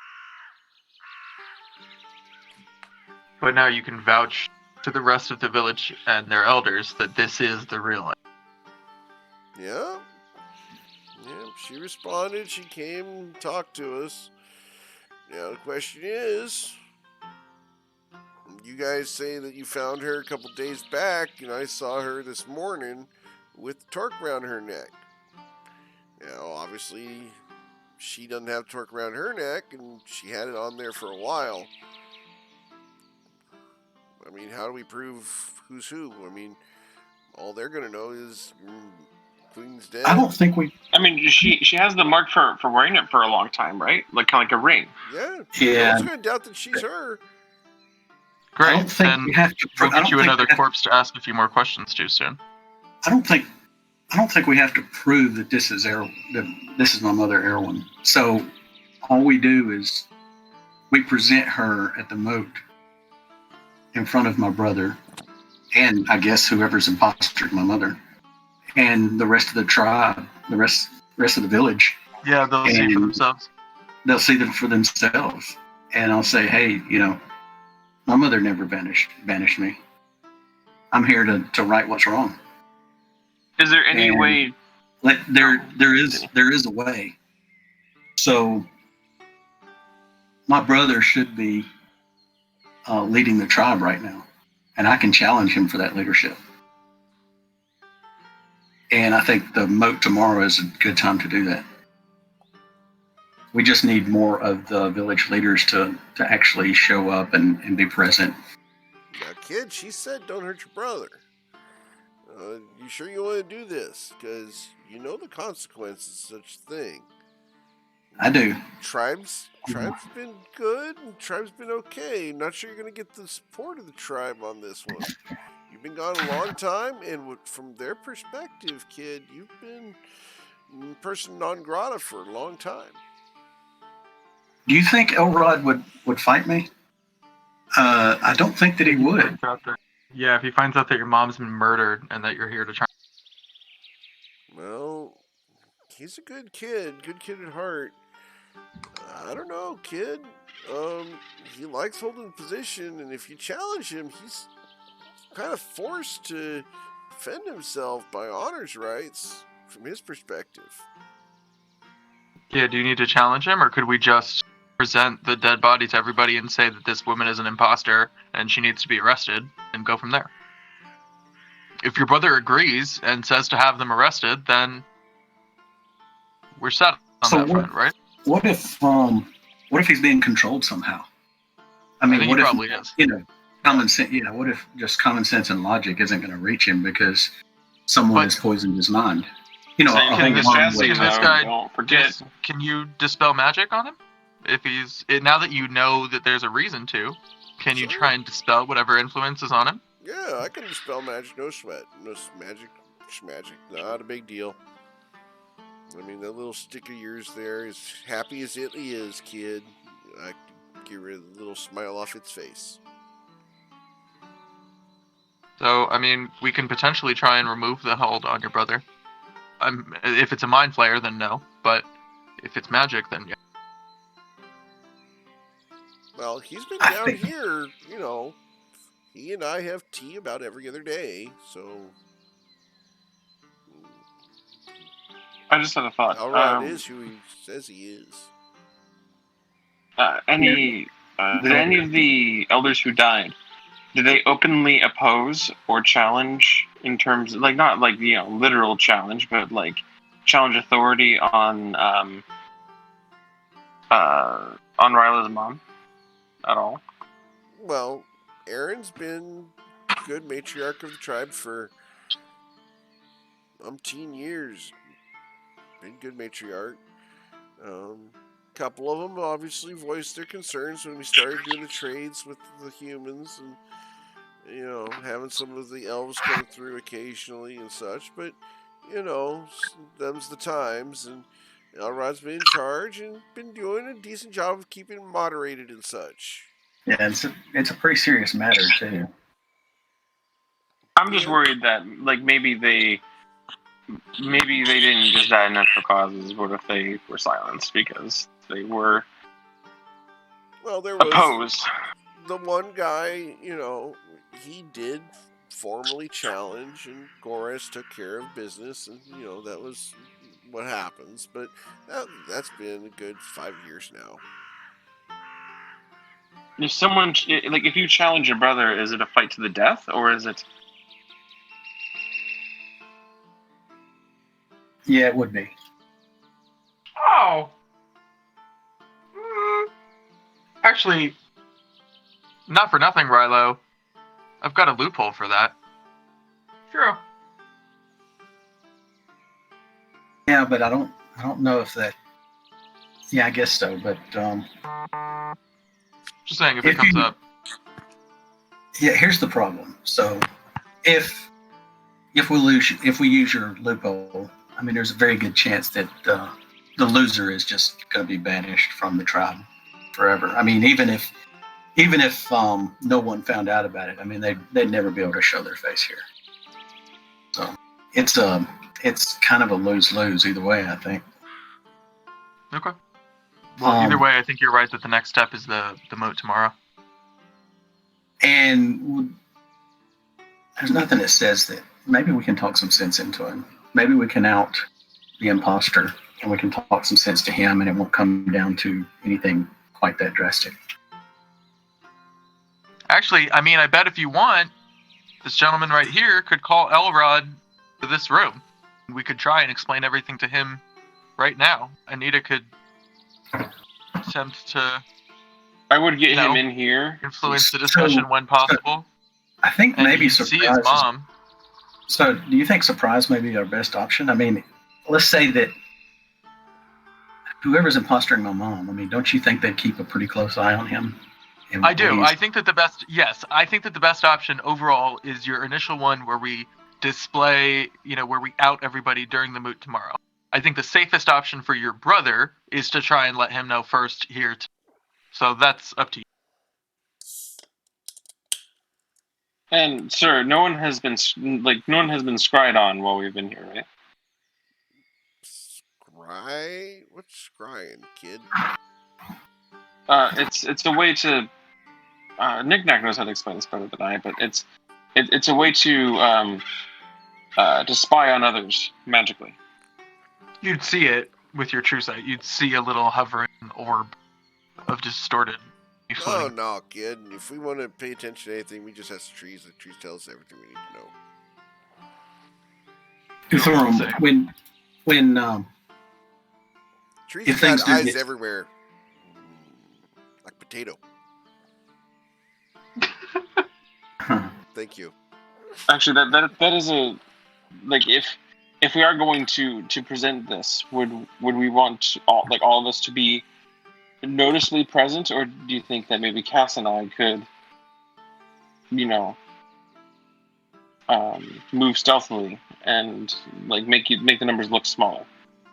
But now you can vouch to the rest of the village and their elders that this is the real life. Yeah. Yeah, she responded. She came, talked to us. Now the question is, you guys say that you found her a couple days back, and I saw her this morning with torque around her neck. Now, obviously, she doesn't have torque around her neck, and she had it on there for a while. I mean, how do we prove who's who? I mean, all they're going to know is Queen's dead. I don't think we. I mean, she has the mark for wearing it for a long time, right? Like kind of like a ring. Yeah. Yeah. No one's going to doubt that she's her. Great. I don't think then we have to. we'll I get don't you think another we have- corpse to ask a few more questions to soon. I don't think we have to prove that this is my mother, Erwin. So all we do is we present her at the moat in front of my brother, and I guess whoever's impostered my mother, and the rest of the tribe, the rest of the village. Yeah, they'll see for And themselves. They'll see them for themselves, and I'll say, hey, my mother never banished me. I'm here to right what's wrong. Is there any And way? there is a way. So my brother should be leading the tribe right now, and I can challenge him for that leadership. And I think the moat tomorrow is a good time to do that. We just need more of the village leaders to actually show up and be present. Now, kid, she said don't hurt your brother. You sure you want to do this? Because you know the consequences of such a thing. I do. Tribe's been good, and Tribe's been okay. Not sure you're going to get the support of the Tribe on this one. You've been gone a long time, and from their perspective, kid, you've been person non grata for a long time. Do you think Elrod would fight me? I don't think that he would. Yeah, if he finds out that your mom's been murdered and that you're here to try. Well, he's a good kid at heart. I don't know, kid. He likes holding position, and if you challenge him, he's kind of forced to defend himself by honors rights from his perspective. Yeah, do you need to challenge him, or could we just present the dead body to everybody and say that this woman is an imposter and she needs to be arrested and go from there? If your brother agrees and says to have them arrested, then we're set on that front, right? What if he's being controlled somehow? I think he probably is. Common sense. Yeah. What if just common sense and logic isn't going to reach him because someone has poisoned his mind? So can this guy don't forget. Can you dispel magic on him? If now that you know that there's a reason to, can you try and dispel whatever influence is on him? Yeah, I can dispel magic, no sweat. No magic, not a big deal. I mean, that little stick of yours there, as happy as it is, kid, I can get rid of the little smile off its face. So, I mean, we can potentially try and remove the hold on your brother. If it's a mind flayer, then no. But if it's magic, then yeah. Well, he's been down here, he and I have tea about every other day, so... I just had a thought. Elrod is who he says he is. Did any of the elders who died, did they openly oppose or challenge in terms of, not literal challenge, but challenge authority on Ryla's mom at all? Well, Aaron's been good matriarch of the tribe for umpteen years. Been good matriarch. Couple of them obviously voiced their concerns when we started doing the trades with the humans and, having some of the elves come through occasionally and such. But, them's the times, and Elrod's been in charge and been doing a decent job of keeping moderated and such. Yeah, it's a pretty serious matter, too. I'm just worried that, maybe they didn't just die in natural causes. What if they were silenced because they were there was opposed? The one guy, he did formally challenge, and Goras took care of business, and, that was what happens. But that's been a good 5 years now. If someone, if you challenge your brother, is it a fight to the death, or is it... Yeah, it would be. Oh. Actually, not for nothing, Rilo. I've got a loophole for that. True. Yeah, but I don't know if that... Yeah, I guess so, but... Just saying, if it comes up. Yeah, here's the problem. So, if we use your loophole, I mean, there's a very good chance that the loser is just going to be banished from the tribe forever. I mean, even if no one found out about it, I mean, they'd never be able to show their face here. So it's kind of a lose-lose either way, I think. Okay. Well, either way, I think you're right that the next step is the moat tomorrow. And there's nothing that says that. Maybe we can talk some sense into him. Maybe we can out the imposter, and we can talk some sense to him, and it won't come down to anything quite that drastic. Actually, I mean, I bet if you want, this gentleman right here could call Elrod to this room. We could try and explain everything to him right now. Anita could attempt to... I would get him in here. Influence the discussion when possible. I think maybe surprise. See his mom. So, do you think surprise may be our best option? I mean, let's say that whoever's impostering my mom, I mean, don't you think they'd keep a pretty close eye on him? And I do. he's- I think that the best option overall is your initial one where we display, where we out everybody during the moot tomorrow. I think the safest option for your brother is to try and let him know first here. So that's up to you. And sir, no one has been scryed on while we've been here, right? Scry? What's scrying, kid? It's a way to. Knick-Knack knows how to explain this better than I, but it's a way to spy on others magically. You'd see it with your true sight. You'd see a little hovering orb of distorted. Oh, no, kid. If we want to pay attention to anything, we just ask the trees. The trees tell us everything we need to know. Thorum, when Trees if got things do eyes get- everywhere. Like potato. Thank you. Actually, that is a if we are going to present this, would we want all of us to be noticeably present, or do you think that maybe Cass and I could, move stealthily and make the numbers look smaller?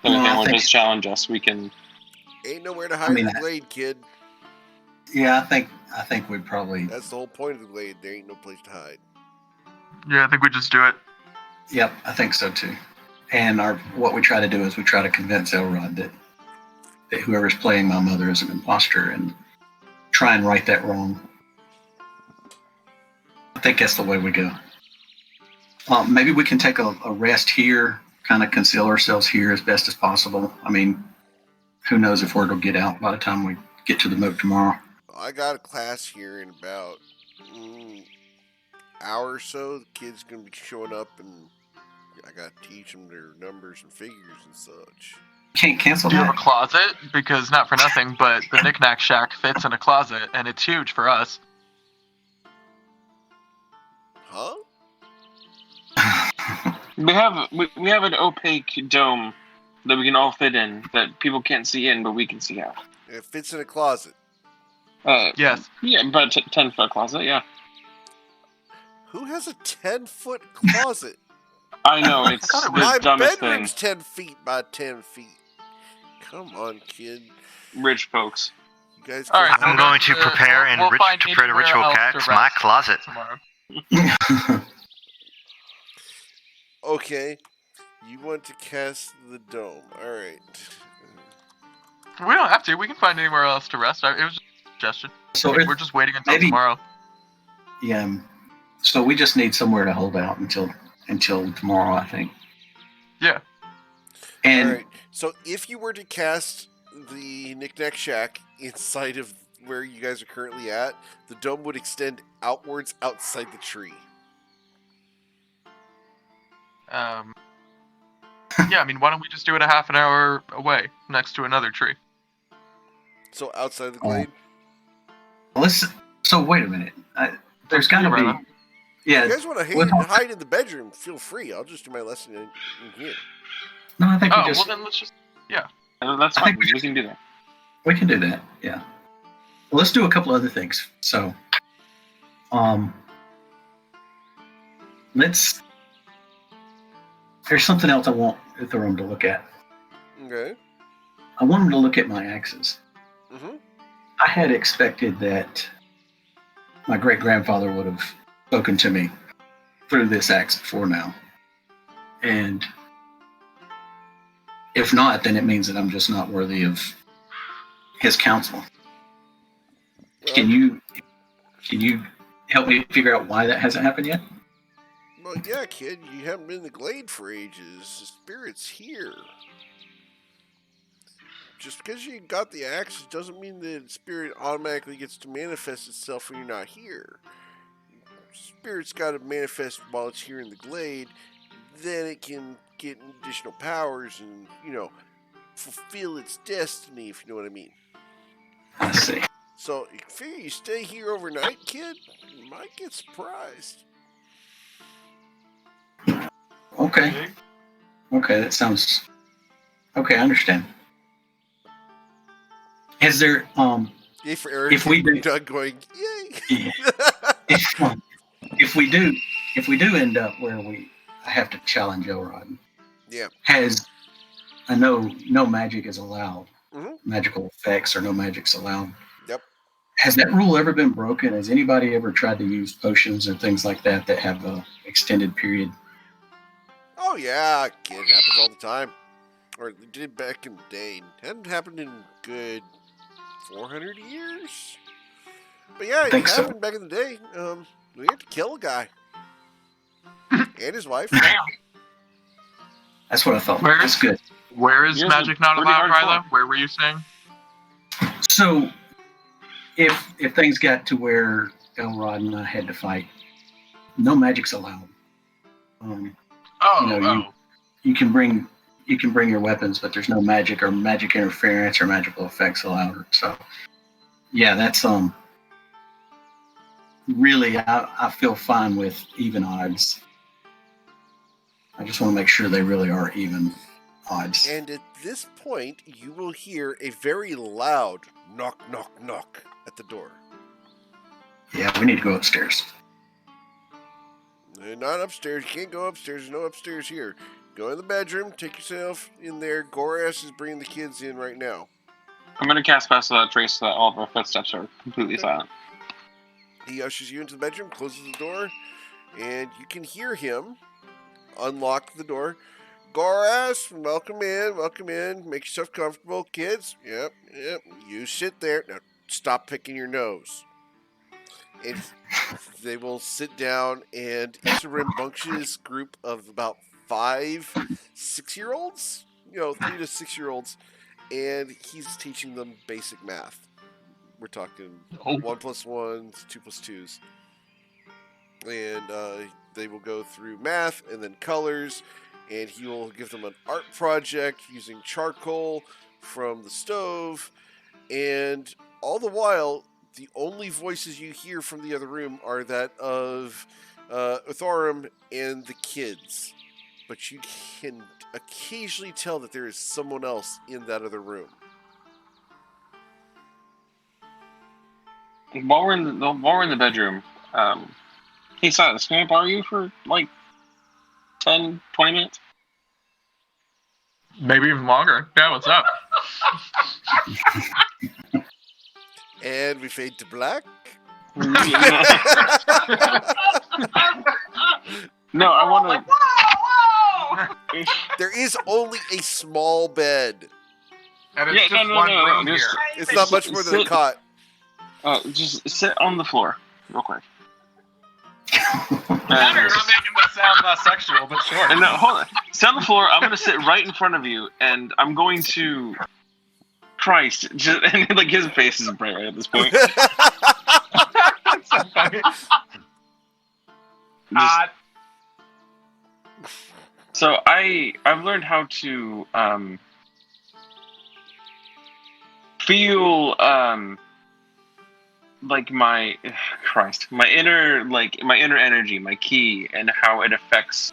So No, if I anyone think- does challenge us, we can. Ain't nowhere to hide in the glade, kid. Yeah, I think we'd probably. That's the whole point of the glade. There ain't no place to hide. Yeah, I think we just do it. Yep, I think so too. And what we try to do is we try to convince Elrod that whoever's playing my mother is an imposter and try and right that wrong. I think that's the way we go. Maybe we can take a rest here, kind of conceal ourselves here as best as possible. I mean, who knows if word will get out by the time we get to the moat tomorrow. I got a class here in about hour or so. The kid's gonna be showing up, and I gotta teach them their numbers and figures and such. Can't cancel Do you have that? a closet? Because not for nothing, but the Knick-Knack Shack fits in a closet, and it's huge for us. Huh? We have an opaque dome that we can all fit in that people can't see in, but we can see out. It fits in a closet. Yes. Yeah, but 10-foot closet. Yeah. Who has a 10-foot closet? I know, it's the My dumbest thing. bedroom's 10 feet by 10 feet. Come on, kid. Rich folks. You guys. All right, I'm going to prepare and we'll find prepare the anywhere ritual else to packs, my rest closet. tomorrow. Okay. You want to cast the dome. All right. We don't have to. We can find anywhere else to rest. It was just a suggestion. So We're just waiting until maybe- tomorrow. Yeah. So we just need somewhere to hold out until tomorrow, I think. Yeah. And All right. So if you were to cast the Knick-Knack Shack inside of where you guys are currently at, the dome would extend outwards outside the tree. Yeah, I mean, why don't we just do it a half an hour away, next to another tree? So outside the glade. so wait a minute. There's got to Right be. on. Yeah. If you guys want to we'll talk- hide in the bedroom, feel free. I'll just do my lesson in here. No, I think Oh, we just well then let's just... That's I fine. think we We can do that. we can do that. Yeah. Well, let's do a couple other things. So, let's. There's something else I want Thorum to look at. Okay. I want him to look at my axes. Mm-hmm. I had expected that my great grandfather would have spoken to me through this axe before now. And if not, then it means that I'm just not worthy of his counsel. Well, Can you help me figure out why that hasn't happened yet? Well, yeah, kid. You haven't been in the glade for ages. The spirit's here. Just because you got the axes doesn't mean that the spirit automatically gets to manifest itself when you're not here. Spirit's got to manifest while it's here in the glade. Then it can get additional powers and, fulfill its destiny, if you know what I mean. I see. So, you figure you stay here overnight, kid, you might get surprised. Okay. Okay, that sounds. Okay, I understand. Is there Yay for Eric if we and do Doug going, yay! yeah, if we do end up where I have to challenge Elrod, Yeah. I know no magic is allowed, Mhm. magical effects or no magic's allowed. Yep. Has that rule ever been broken? Has anybody ever tried to use potions or things like that have a extended period? Oh yeah, it happens all the time. Or it did back in the day. It hadn't happened in good 400 years. But yeah, I it think so. happened back in the day. We had to kill a guy. And his wife. Damn. That's what I thought. Where That's is- good. Where is Yours magic is not pretty allowed, hardcore. Rilo? Where were you saying? So, if things got to where Elrod and I had to fight, no magic's allowed. You can bring your weapons, but there's no magic or magic interference or magical effects allowed. So, yeah, that's really I feel fine with even odds. I just want to make sure they really are even odds. And at this point, you will hear a very loud knock, knock, knock at the door. Yeah, we need to go upstairs. Not upstairs. You can't go upstairs. There's no upstairs here. Go in the bedroom. Take yourself in there. Goras is bringing the kids in right now. I'm going to cast Pass Without Trace so that all of our footsteps are completely silent. He ushers you into the bedroom, closes the door, and you can hear him unlock the door. Goras, welcome in, welcome in. Make yourself comfortable, kids. Yep. You sit there. Now, stop picking your nose. And they will sit down, and it's a rambunctious group of about 5 6-year-olds. 3 to 6-year-olds. And he's teaching them basic math. We're talking 1 plus 1s, 2 plus 2s. And they will go through math and then colors, and he will give them an art project using charcoal from the stove. And all the while, the only voices you hear from the other room are that of Uthorum and the kids. But you can occasionally tell that there is someone else in that other room. While we're in the bedroom, hey Silas, can I borrow you for like 10, 20 minutes? Maybe even longer. Yeah, what's up? And we fade to black. No, I want to. Whoa! There is only a small bed. And it's just one room here. It's not much more than a cot. Just sit on the floor, real quick. You're not making this sound less sexual, but sure. And hold on. Sit on the floor. I'm going to sit right in front of you, and I'm going to. Christ, and like his face is bright right at this point. That's so funny. So I've learned how to feel like my inner energy, my ki, and how it affects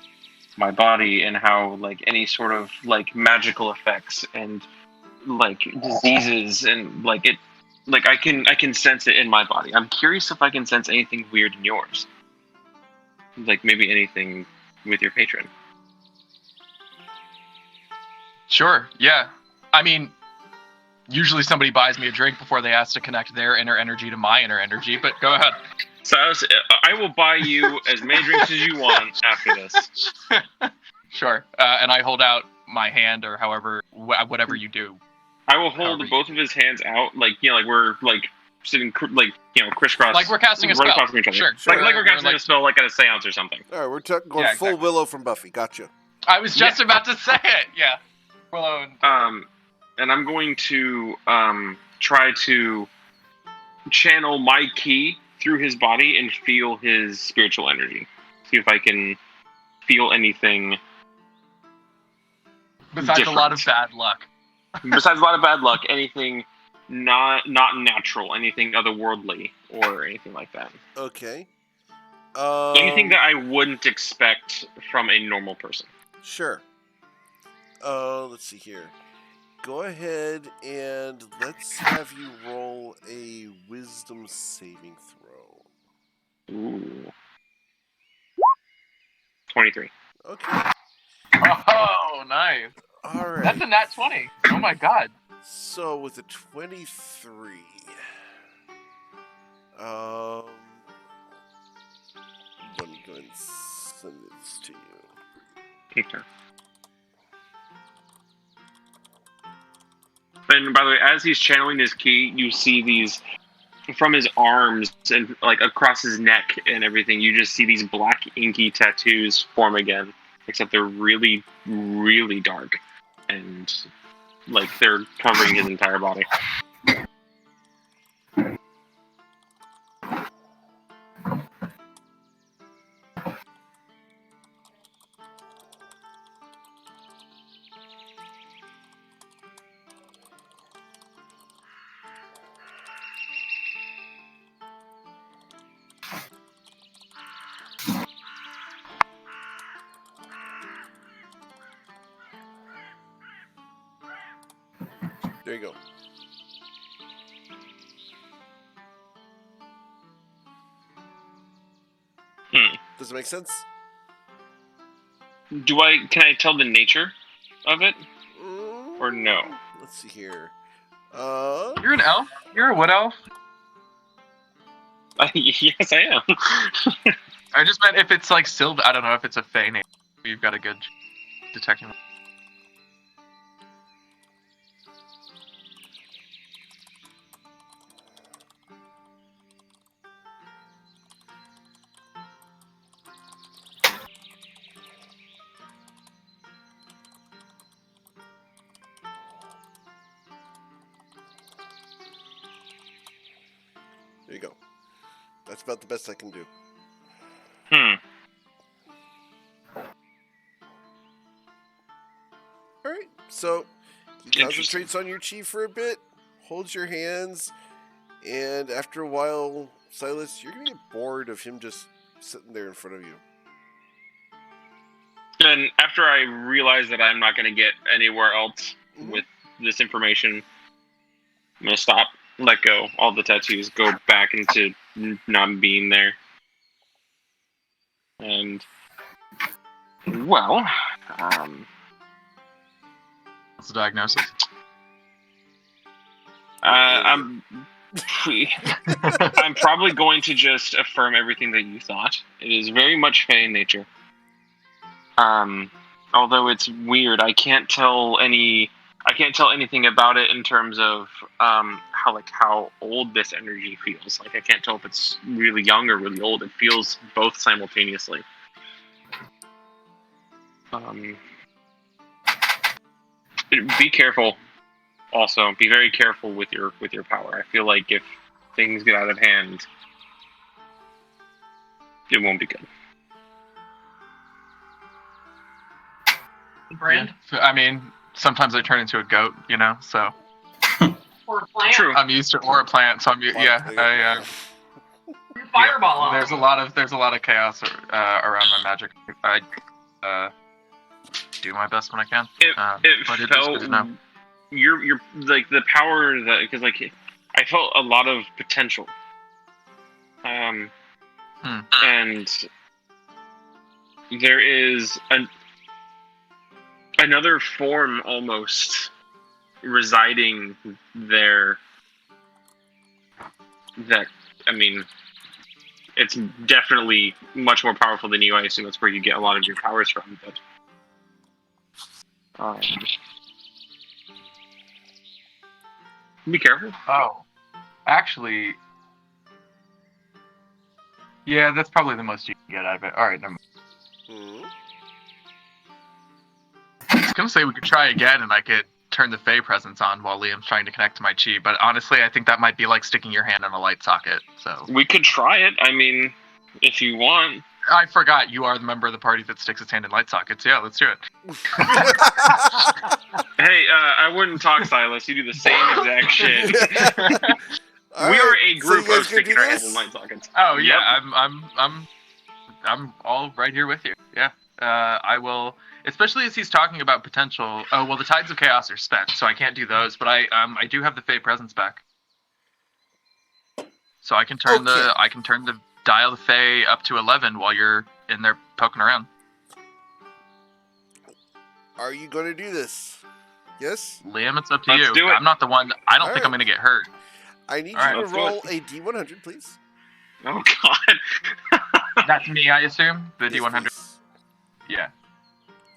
my body, and how like any sort of like magical effects and like diseases and like it, like I can sense it in my body. I'm curious if I can sense anything weird in yours, like maybe anything with your patron. Sure, yeah. I mean, usually somebody buys me a drink before they ask to connect their inner energy to my inner energy, but go ahead. So I will buy you as many drinks as you want after this. Sure. And I hold out my hand, or however, whatever you do. I will hold both of his hands out, like we're like sitting crisscross, like we're casting a spell. Across from each other. Sure. Like we're casting a spell, like at a seance or something. All right, we're going full exactly. Willow from Buffy. Gotcha. I was just about to say it. Yeah. Willow. And I'm going to try to channel my ki through his body and feel his spiritual energy. See if I can feel anything. Besides different. a lot of bad luck. Besides a lot of bad luck, anything not natural, anything otherworldly, or anything like that. Okay. Anything that I wouldn't expect from a normal person. Sure. Let's see here. go ahead and let's have you roll a wisdom saving throw. Ooh. 23. Okay. Oh, nice. All right. That's a nat 20. Oh my god. So with a 23, let me go ahead and send this to you. Okay. And by the way, as he's channeling his ki, you see these from his arms and like across his neck and everything. You just see these black inky tattoos form again, except they're really, really dark and like they're covering his entire body. There you go. Does it make sense? Can I tell the nature of it? Or no? Let's see here. You're an elf? You're a wood elf? Yes, I am. I just meant if it's like silver. I don't know if it's a fey name. You've got a good detecting. There you go. That's about the best I can do. All right. So he concentrates on your chi for a bit, holds your hands, and after a while, Silas, you're gonna get bored of him just sitting there in front of you. And after I realize that I'm not going to get anywhere else with this information, I'm going to stop, let go, all the tattoos, go back into not being there. And, well, what's the diagnosis? I'm probably going to just affirm everything that you thought. It is very much fey in nature. Although it's weird, I can't tell anything about it in terms of how old this energy feels. Like I can't tell if it's really young or really old. It feels both simultaneously. Be careful. Also, be very careful with your power. I feel like if things get out of hand, it won't be good. Brand? Yeah. I mean, sometimes I turn into a goat, you know, so. Or a plant? True. I'm used to, or a plant, so Fireball. There's a lot of chaos around my magic. I do my best when I can. But it is good to know. You're like the power that, because like I felt a lot of potential. And there is another form almost residing there that, I mean, it's definitely much more powerful than you. I assume that's where you get a lot of your powers from, but be careful. Oh, actually, yeah, that's probably the most you can get out of it. All right, never mind. I was gonna say we could try again, and I could turn the Fey presence on while Liam's trying to connect to my chi. But honestly, I think that might be like sticking your hand in a light socket. So we could try it. I mean, if you want. I forgot you are the member of the party that sticks its hand in light sockets. Yeah, let's do it. Hey, I wouldn't talk, Silas. You do the same exact shit. We are a group of sticking our hands in light sockets. Oh yeah, I'm all right here with you. Yeah, I will. especially as he's talking about potential. Oh well, the Tides of Chaos are spent, so I can't do those. But I do have the Fey Presence back, so I can turn the dial the Fey up to 11 while you're in there poking around. Are you going to do this? Yes? Liam, it's up to Let's you. do it. I'm not the one. I don't All think right. I'm going to get hurt. I need All right, you let's to do roll it. a D100, please. Oh God. That's me, I assume. The Yes, D100. please. Yeah.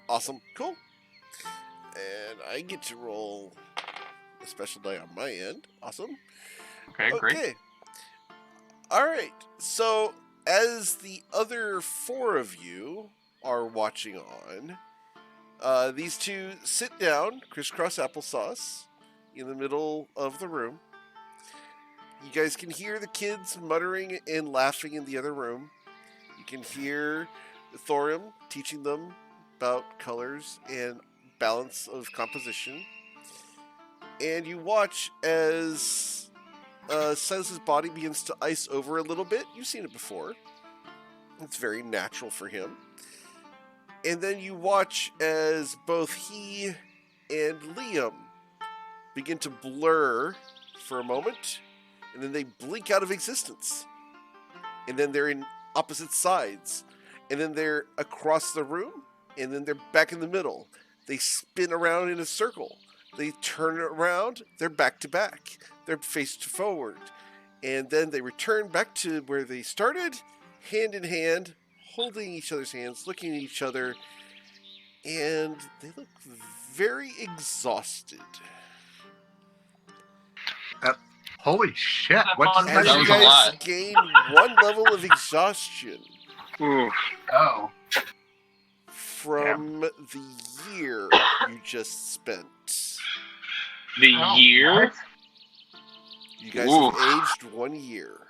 Awesome. Cool. And I get to roll a special die on my end. Awesome. Okay, great. All right. So, as the other 4 of you are watching on, these two sit down, crisscross applesauce, in the middle of the room. You guys can hear the kids muttering and laughing in the other room. You can hear Thorim teaching them about colors and balance of composition. And you watch as Silas's body begins to ice over a little bit. You've seen it before. It's very natural for him. And then you watch as both he and Liam begin to blur for a moment, and then they blink out of existence. And then they're in opposite sides. And then they're across the room, and then they're back in the middle. They spin around in a circle. They turn around, they're back to back. They're face to forward. And then they return back to where they started, hand in hand, holding each other's hands, looking at each other, and they look very exhausted. Holy shit! That's What fun. does As That you was a guys lot. gain 1 level of exhaustion Ooh. Oh. from the year you just spent. The Oh, year? what? You guys Ooh. have aged 1 year.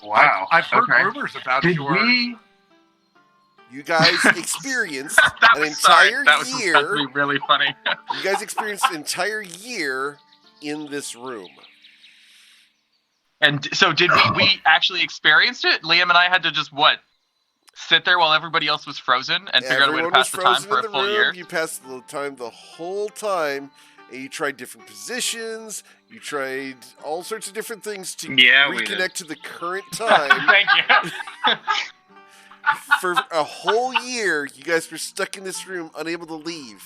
Wow. I've heard Okay. rumors about Did your. we? You guys experienced That an was sorry, entire that was year. supposed to be really funny. You guys experienced an entire year in this room. And so did we actually experienced it? Liam and I had to just sit there while everybody else was frozen and figure out a way to Everyone pass was the time frozen for in a the full room. year. You passed the time the whole time, and you tried different positions. You tried all sorts of different things to Yeah, we did. reconnect to the current time. Thank you. For a whole year, you guys were stuck in this room, unable to leave.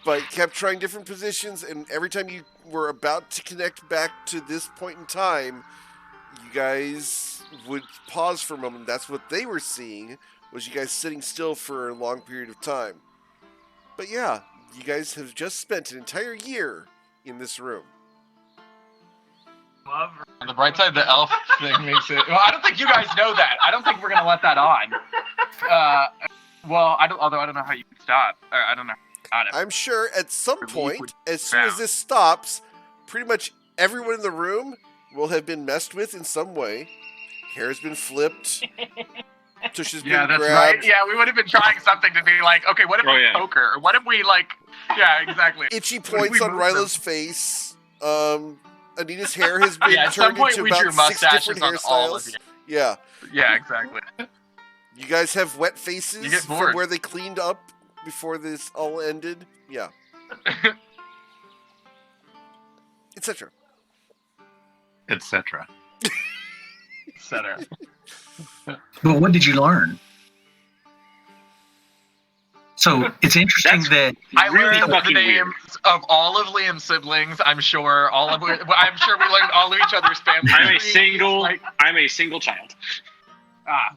But you kept trying different positions, and every time you were about to connect back to this point in time, you guys would pause for a moment. That's what they were seeing, was you guys sitting still for a long period of time. But yeah, you guys have just spent an entire year in this room. Love. On the bright side, the elf thing makes it. Well, I don't think you guys know that. I don't think we're gonna let that on. Well, I don't. Although I don't know how you can stop. Or I don't know. How to stop it. I'm sure at some Relief point, would as soon as found. this stops, pretty much everyone in the room will have been messed with in some way. Hair's been flipped. Tush has Yeah, been that's grabbed. right. Yeah, we would have been trying something to be like, okay, what if Oh, we yeah. poker? Or what if we like? Yeah, exactly. Itchy What if points we on move Rylo's face. Anita's hair has been Yeah, at some turned point into we about drew 6 mustaches different on all of hairstyles. you. Yeah. Yeah, exactly. You guys have wet You faces get from bored. where they cleaned up before this all ended. Yeah. Etc. etc. Etc. But what did you learn? So it's interesting That's- that I Really learned the fucking weird. names of all of Liam's siblings. I'm sure I'm sure we learned all of each other's family. I'm a trees, single. like, I'm a single child.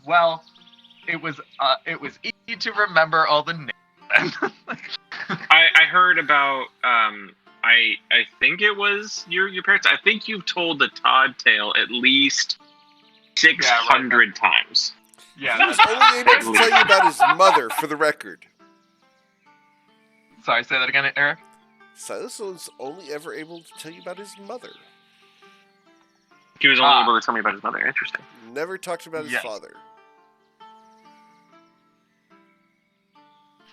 well, it was easy to remember all the names. I heard about. I think it was your parents. I think you've told the Todd tale at least 600 times. Yeah. He was only able to tell you about his mother, for the record. Sorry, say that again, Eric. Silas was only ever able to tell you about his mother. He was only able to tell me about his mother. Interesting. Never talked about his Yes. father.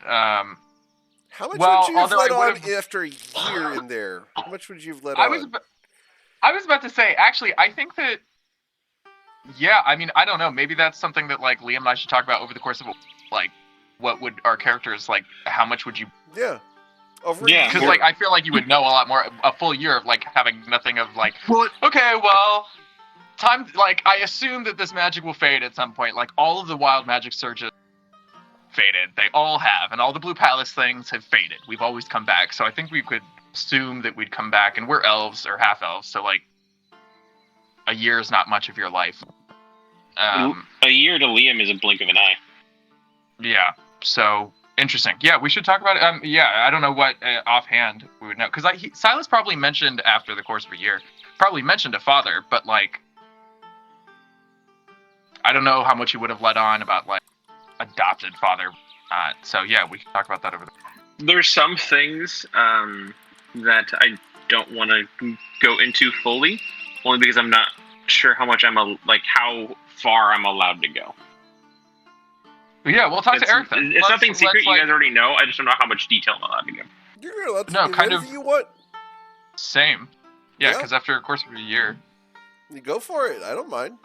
How much Well, would you have although let I on would've- after a year in there? How much would you have let I on? was about to say, actually, I think that Yeah, I mean, I don't know. Maybe that's something that like Liam and I should talk about over the course of like, what would our characters like? How much would you? Yeah. Over Yeah. Because like I feel like you would know a lot more. A full year of like having nothing of like. Well, Okay, well, time. Like I assume that this magic will fade at some point. Like all of the wild magic surges faded. They all have, and all the Blue Palace things have faded. We've always come back. So I think we could assume that we'd come back, and we're elves or half elves. So like, a year is not much of your life. A year to Liam is a blink of an eye. Yeah. So interesting. Yeah, we should talk about it. Yeah, I don't know what offhand we would know because Silas probably mentioned after the course of a year, probably mentioned a father, but like, I don't know how much he would have let on about like adopted father. So yeah, we can talk about that over there. There's some things that I don't want to go into fully, only because I'm not sure how much how far I'm allowed to go. Yeah, we'll talk to Eric then. It's nothing secret. You guys already know. I just don't know how much detail I'm allowed to give. You're allowed to No, do kind whatever of- you want. Same. Yeah, Yeah. because after a course of a year. You go for it. I don't mind.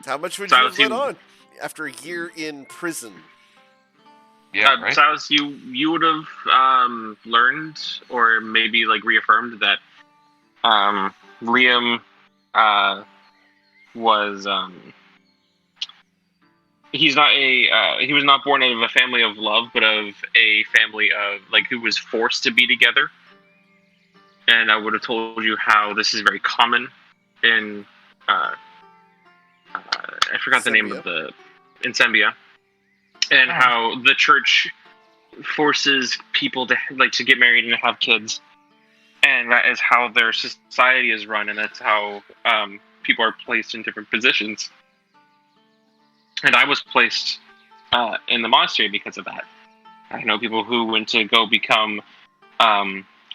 How much would you Silas, have let on after a year in prison? Yeah, right. Silas, you would have learned or maybe like reaffirmed that Liam was he was not born out of a family of love, but of a family of like who was forced to be together. And I would have told you how this is very common in I forgot the name of in Sembia, and how the church forces people to get married and have kids, and that is how their society is run, and that's how people are placed in different positions. And I was placed in the monastery because of that. I know people who went to go become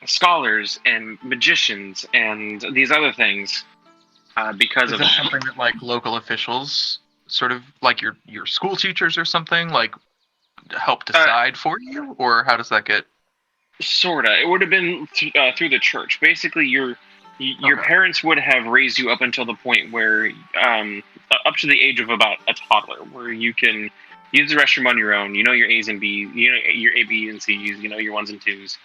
scholars and magicians and these other things because Is of that that. something that like local officials, sort of like your school teachers or something, like help decide for you, or how does that get? Sorta. It would have been through the church. Basically, your parents would have raised you up until the point where, up to the age of about a toddler, where you can use the restroom on your own. You know your A's and B's. You know your A, B, and C's. You know your ones and twos.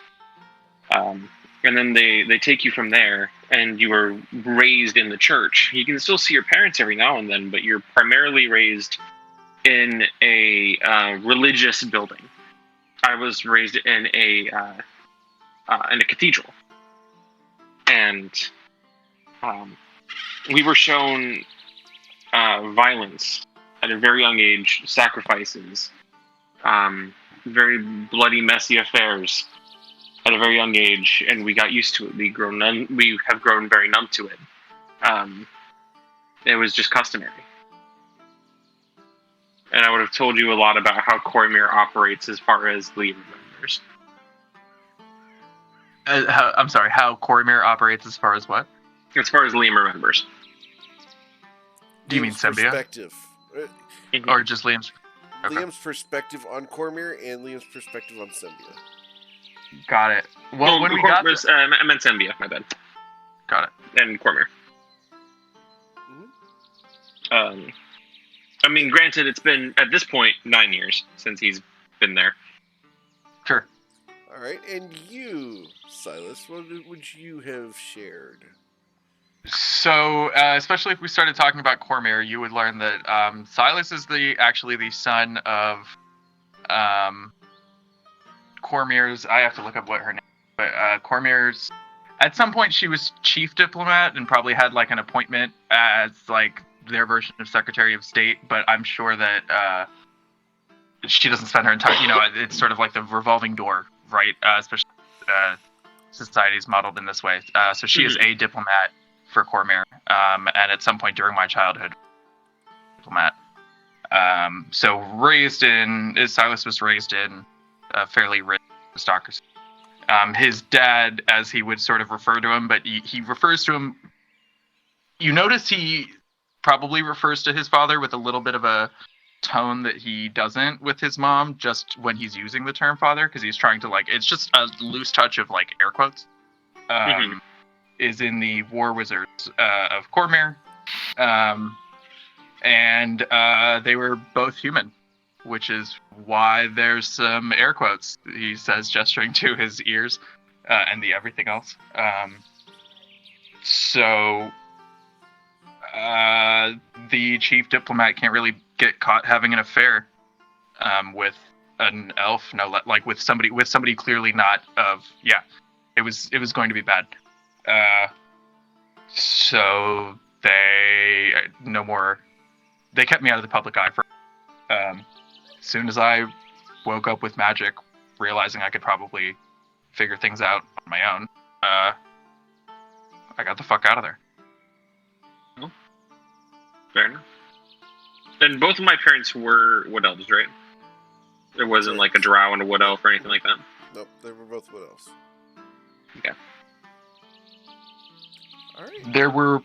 And then they take you from there, and you are raised in the church. You can still see your parents every now and then, but you're primarily raised in a religious building. I was raised in a cathedral, and we were shown violence at a very young age, sacrifices, very bloody, messy affairs at a very young age, and we got used to it. We have grown very numb to it. It was just customary. And I would have told you a lot about how Cormyr operates as far as Lee remembers. I'm sorry, how Cormyr operates as far as what? As far as Liam remembers. Do you mean Liam's Sembia? perspective. Or just Liam's? Okay. Liam's perspective on Cormyr and Liam's perspective on Sembia. Got it. Well, when we got this... I meant Sembia, my bad. Got it. And Cormyr. I mean, granted, it's been, at this point, 9 years since he's been there. Sure. All right, and you, Silas, what would you have shared? So, especially if we started talking about Cormyr, you would learn that Silas is actually the son of Cormyr's. I have to look up what her name is, but Cormyr's. At some point, she was chief diplomat and probably had like an appointment as like their version of Secretary of State. But I'm sure that she doesn't spend her entire. It's sort of like the revolving door, right? Especially society's modeled in this way. So she is a diplomat for Cormyr, and at some point during my childhood, diplomat. So Silas was raised in a fairly rich aristocracy. His dad, as he would sort of refer to him, but he refers to him. You notice he probably refers to his father with a little bit of a tone that he doesn't with his mom, just when he's using the term father, because he's trying to it's just a loose touch of air quotes. Is in the War Wizards of Cormyr. And they were both human, which is why there's some air quotes, he says, gesturing to his ears and the everything else. So the chief diplomat can't really get caught having an affair with an elf, like with somebody clearly not of, yeah, it was going to be bad. So they kept me out of the public eye for. As soon as I woke up with magic, realizing I could probably figure things out on my own, I got the fuck out of there. Oh, fair enough. And both of my parents were wood elves, right? There wasn't like a drow and a wood elf or anything like that? Nope, they were both wood elves. Okay. All right. There were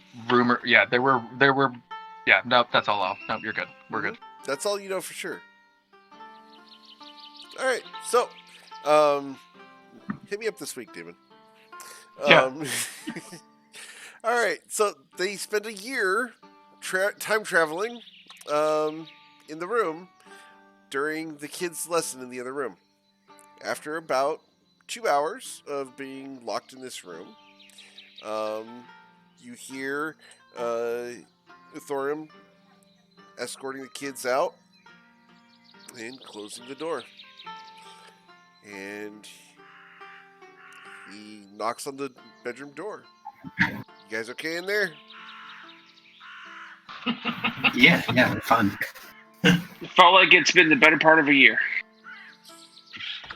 nope, that's all elf. Nope, you're good. We're good. That's all you know for sure. All right, so, hit me up this week, Damon. Yeah. All right, so they spend a year time traveling in the room during the kids' lesson in the other room. After about 2 hours of being locked in this room, you hear Thorim escorting the kids out and closing the door. And he knocks on the bedroom door. You guys okay in there? Yeah, fun. It felt like it's been the better part of a year.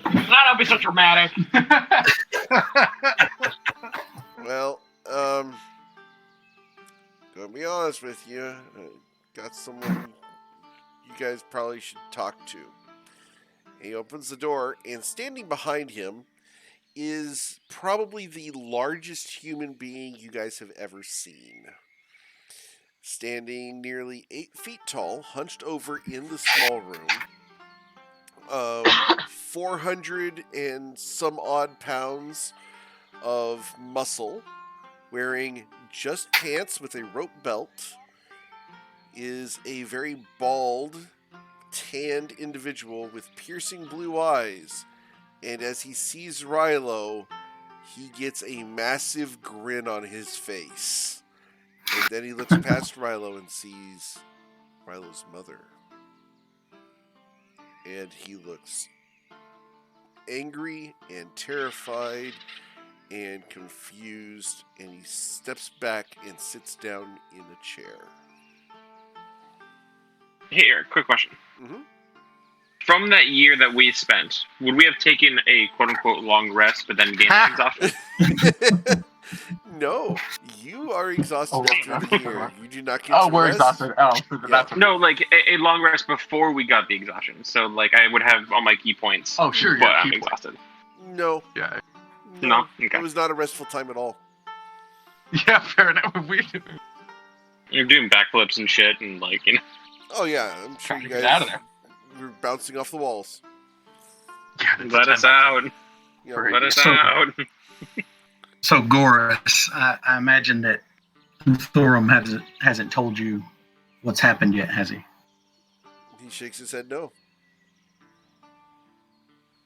Don't be so dramatic. Well, gonna be honest with you, I got someone you guys probably should talk to. He opens the door, and standing behind him is probably the largest human being you guys have ever seen. Standing nearly 8 feet tall, hunched over in the small room. 400 and some odd pounds of muscle, wearing just pants with a rope belt, is a very bald, tanned individual with piercing blue eyes. And as he sees Rilo, he gets a massive grin on his face. And then he looks past Rilo and sees Rilo's mother. And he looks angry and terrified and confused, and he steps back and sits down in a chair. Here, quick question. Mm-hmm. From that year that we spent, would we have taken a quote-unquote long rest, but then gained exhaustion? No, you are exhausted after the year. You do not get to we're rest. exhausted. Oh, that's No, like a long rest before we got the exhaustion. So, like, I would have all my key points. Oh, sure, but yeah, I'm key exhausted. No. Yeah. No? Okay. It was not a restful time at all. Yeah, fair enough. You're doing backflips and shit, and like, you know. Oh yeah, I'm sure Trying you to guys get out of there. were bouncing off the walls. Yeah, Let us out. Yeah, Great. Let us So- out. So, Goris, I imagine that Thorim hasn't told you what's happened yet, has he? He shakes his head no.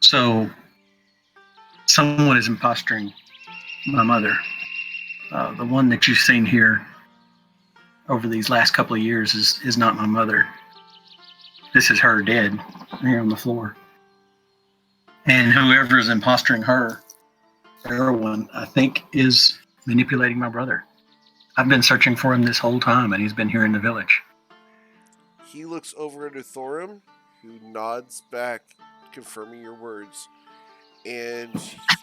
So, someone is impostoring my mother. The one that you've seen here over these last couple of years is not my mother. This is her dead here on the floor. And whoever is impostoring her, heroine, I think, is manipulating my brother. I've been searching for him this whole time, and he's been here in the village. He looks over at Thorim, who nods back, confirming your words, and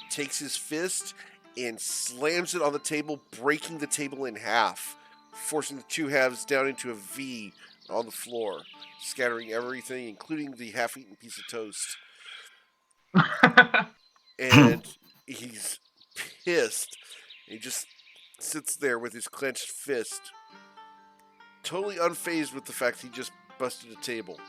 takes his fist and slams it on the table, breaking the table in half, forcing the two halves down into a V on the floor, scattering everything, including the half-eaten piece of toast. And he's pissed. He just sits there with his clenched fist, totally unfazed with the fact he just busted a table.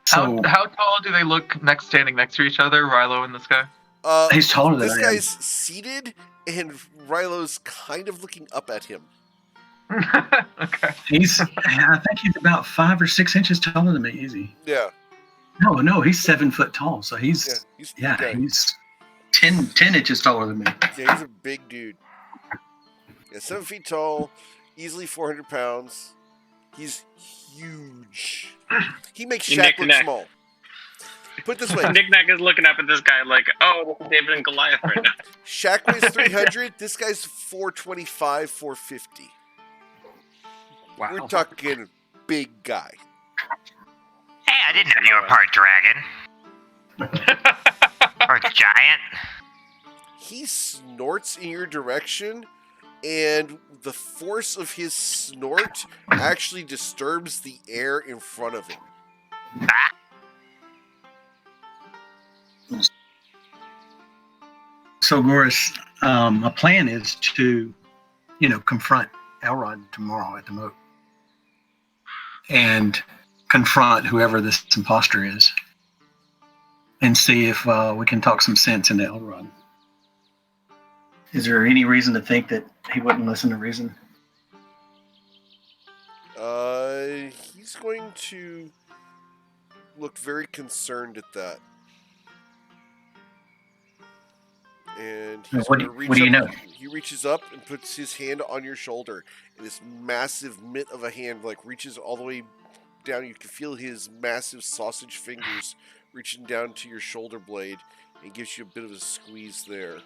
So, How tall do they look standing next to each other, Rilo and this guy? He's taller than this I am. guy's seated, and Rilo's kind of looking up at him. Okay. I think he's about 5 or 6 inches taller than me. Easy. Yeah. No, he's 7 foot tall. So he's He's 10 inches taller than me. Yeah, he's a big dude. Yeah, 7 feet tall, easily 400 pounds. He's huge. He makes Shaq look Knick-knack. small. Put it this way, Knick-knack is looking up at this guy like, oh, this is David and Goliath right now. Shaq weighs 300. This guy's 425, 450. Wow. We're talking big guy. Hey, I didn't know you were part dragon. Or giant. He snorts in your direction, and the force of his snort actually disturbs the air in front of him. Ah, So, Goris, my plan is to, confront Elrod tomorrow at the moat and confront whoever this imposter is and see if we can talk some sense into Elrod. Is there any reason to think that he wouldn't listen to reason? He's going to look very concerned at that. And he's What going do- to reach what do you up. know? He reaches up and puts his hand on your shoulder, and this massive mitt of a hand reaches all the way down. You can feel his massive sausage fingers reaching down to your shoulder blade, and gives you a bit of a squeeze there.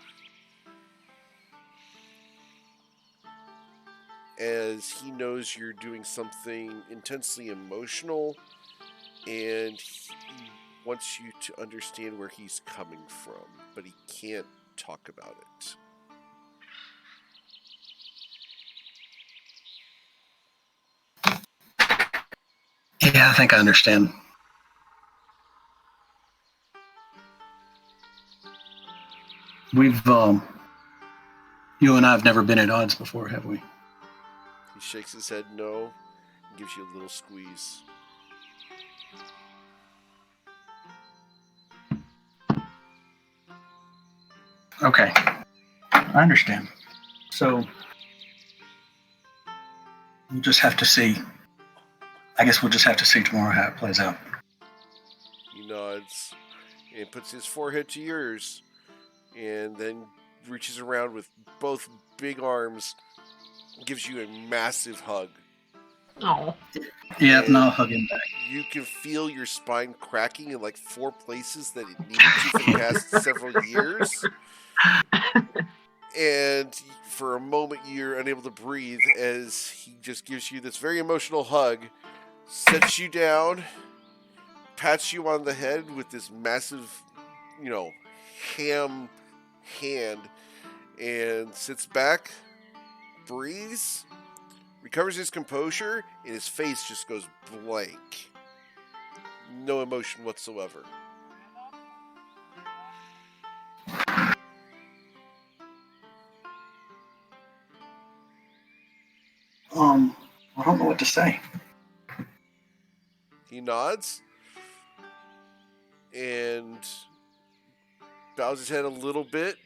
As he knows you're doing something intensely emotional, and he wants you to understand where he's coming from, but he can't talk about it. Yeah, I think I understand. We've, you and I have never been at odds before, have we? He shakes his head no, and gives you a little squeeze. Okay. I understand. So, we'll just have to see. I guess we'll just have to see tomorrow how it plays out. He nods and puts his forehead to yours, and then reaches around with both big arms, gives you a massive hug. Oh. Yeah, And and I'll hug him back. You can feel your spine cracking in 4 places that it needed to for the past several years. And for a moment, you're unable to breathe as he just gives you this very emotional hug, sets you down, pats you on the head with this massive, ham hand, and sits back, breathes, recovers his composure, and his face just goes blank. No emotion whatsoever. I don't know what to say. He nods and bows his head a little bit,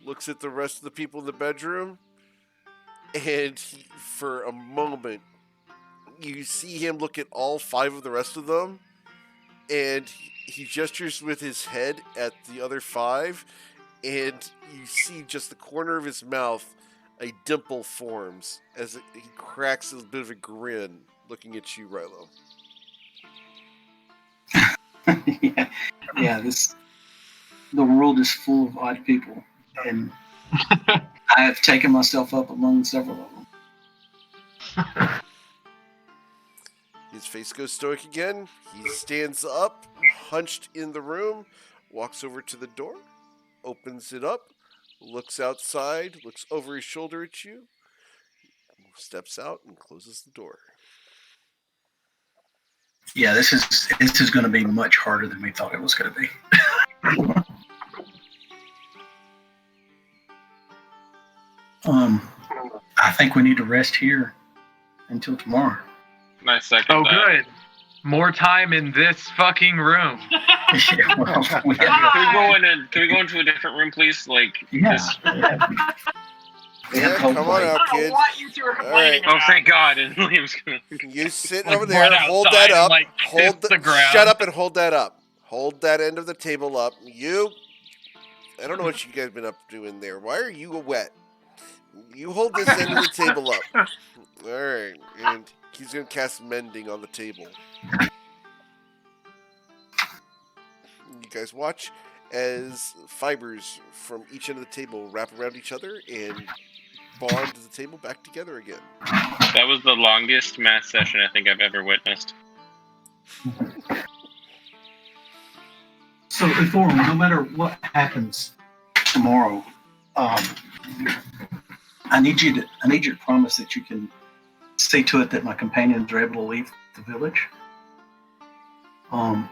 looks at the rest of the people in the bedroom, and for a moment, you see him look at all 5 of the rest of them, and he gestures with his head at the other 5, and you see just the corner of his mouth, a dimple forms as he cracks a bit of a grin looking at you, Rilo. yeah, the world is full of odd people, and I have taken myself up among several of them. His face goes stoic again. He stands up, hunched in the room, walks over to the door, opens it up, looks outside, looks over his shoulder at you, steps out, and closes the door. Yeah, this is going to be much harder than we thought it was going to be. I think we need to rest here until tomorrow. My second. Oh, good. More time in this fucking room. we have Can we go into a different room, please? Like, Yeah. this- Yeah, come on out, I don't know kids. what you two are complaining Oh, about. thank God! And Liam's gonna. You sit Like, over there, run hold outside that and, up. like, Hold kiss the ground. Shut up and hold that up. Hold that end of the table up. I don't know what you guys been up doing there. Why are you wet? You hold this end of the table up. Alright, and he's gonna cast mending on the table. You guys watch as fibers from each end of the table wrap around each other and bond the table back together again. That was the longest math session I think I've ever witnessed. So, Ephorium, no matter what happens tomorrow, I need you to promise that you can see to it that my companions are able to leave the village. That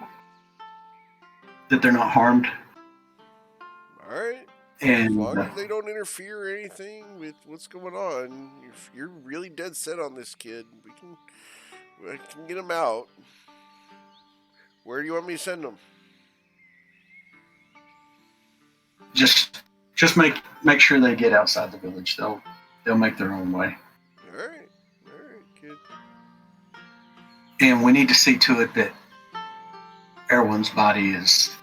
they're not harmed. Alright. As And long as they don't interfere or anything with what's going on, if you're really dead set on this kid, we can get him out. Where do you want me to send him? just make sure they get outside the village. They'll make their own way. Alright, kid. And we need to see to it that Erwin's body is,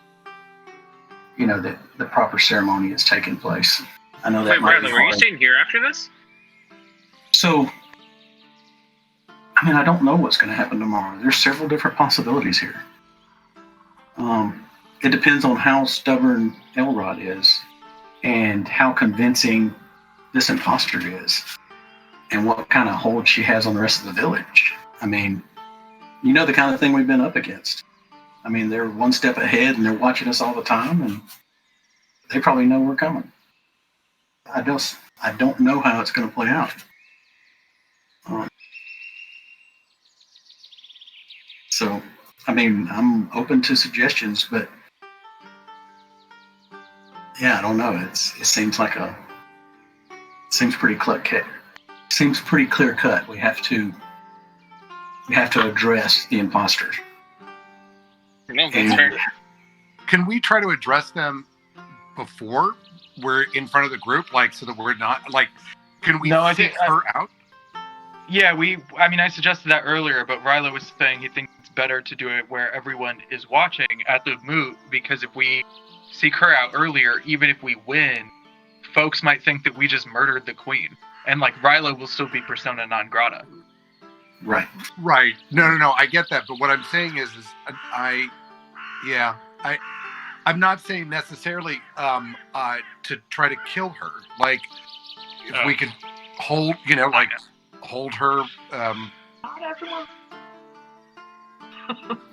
that the proper ceremony is taking place. I know that Wait, might Bradley, be were you hard. staying here after this? So, I don't know what's going to happen tomorrow. There's several different possibilities here. It depends on how stubborn Elrod is and how convincing this imposter is and what kind of hold she has on the rest of the village. The kind of thing we've been up against. They're one step ahead and they're watching us all the time and they probably know we're coming. I don't know how it's going to play out. So, I'm open to suggestions, but yeah, I don't know. It seems pretty clear cut. Seems pretty clear cut. We have to address the imposters. No, that's fair. Can we try to address them before we're in front of the group, so that we're not can we fix her out? Yeah, I suggested that earlier, but Rylo was saying he thinks it's better to do it where everyone is watching at the moot, because if we seek her out earlier, even if we win, folks might think that we just murdered the queen. And, Rylo will still be persona non grata. Right. No, I get that, but what I'm saying is I'm not saying necessarily to try to kill her. If we could hold, hold her. Not everyone.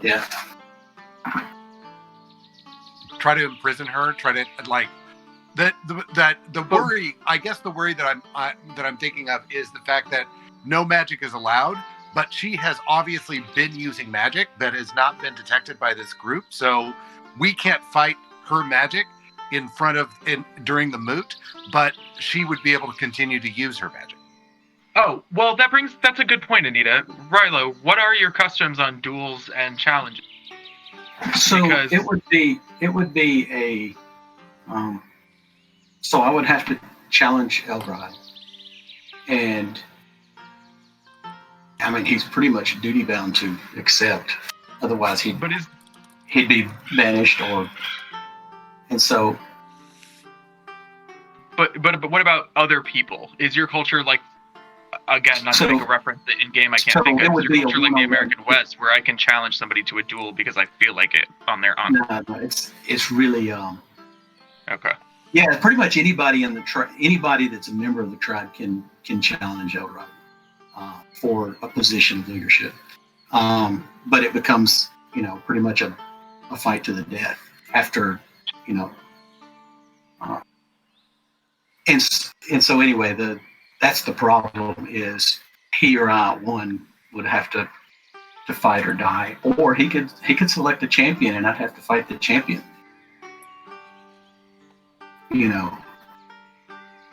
Yeah. Try to imprison her. Try to the worry. I guess the worry that I'm thinking of is the fact that no magic is allowed, but she has obviously been using magic that has not been detected by this group. So we can't fight her magic during the moot, but she would be able to continue to use her magic. Oh, well, that's a good point, Anita. Rylo, what are your customs on duels and challenges? So Because- it would be a so I would have to challenge Elrod, and he's pretty much duty bound to accept, otherwise he'd be banished and so. But what about other people? Is your culture again, not to make a reference that in game I can't think of, is your culture like the American West, where I can challenge somebody to a duel because I feel like it on their own? No, it's really okay. Yeah, pretty much anybody in the anybody that's a member of the tribe can challenge Elrod for a position of leadership. But it becomes pretty much a fight to the death after and so anyway, that's the problem, is he or I, one, would have to fight or die, or he could select a champion and I'd have to fight the champion.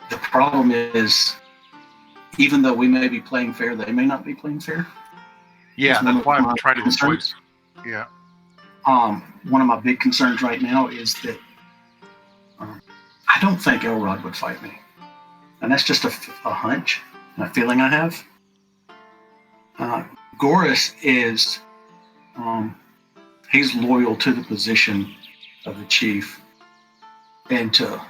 The problem is, even though we may be playing fair, they may not be playing fair. Yeah, It's one that's of why I'm my trying to avoid. concerns. Yeah. one of my big concerns right now is that I don't think Elrod would fight me. And that's just a hunch, a feeling I have. Goris is, he's loyal to the position of the chief and to,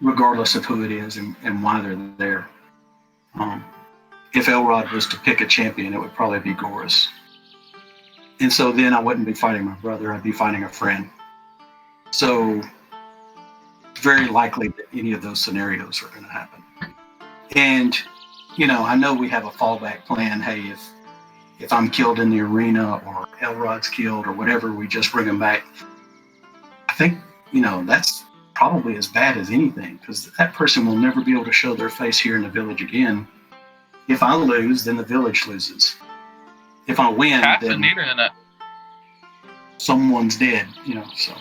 regardless of who it is and why they're there. If Elrod was to pick a champion, it would probably be Goris. And so then I wouldn't be fighting my brother, I'd be fighting a friend. So very likely that any of those scenarios are going to happen. And, I know we have a fallback plan. Hey, if I'm killed in the arena or Elrod's killed or whatever, we just bring him back. I think, that's probably as bad as anything, because that person will never be able to show their face here in the village again. If I lose, then the village loses. If I win, then someone's dead, so.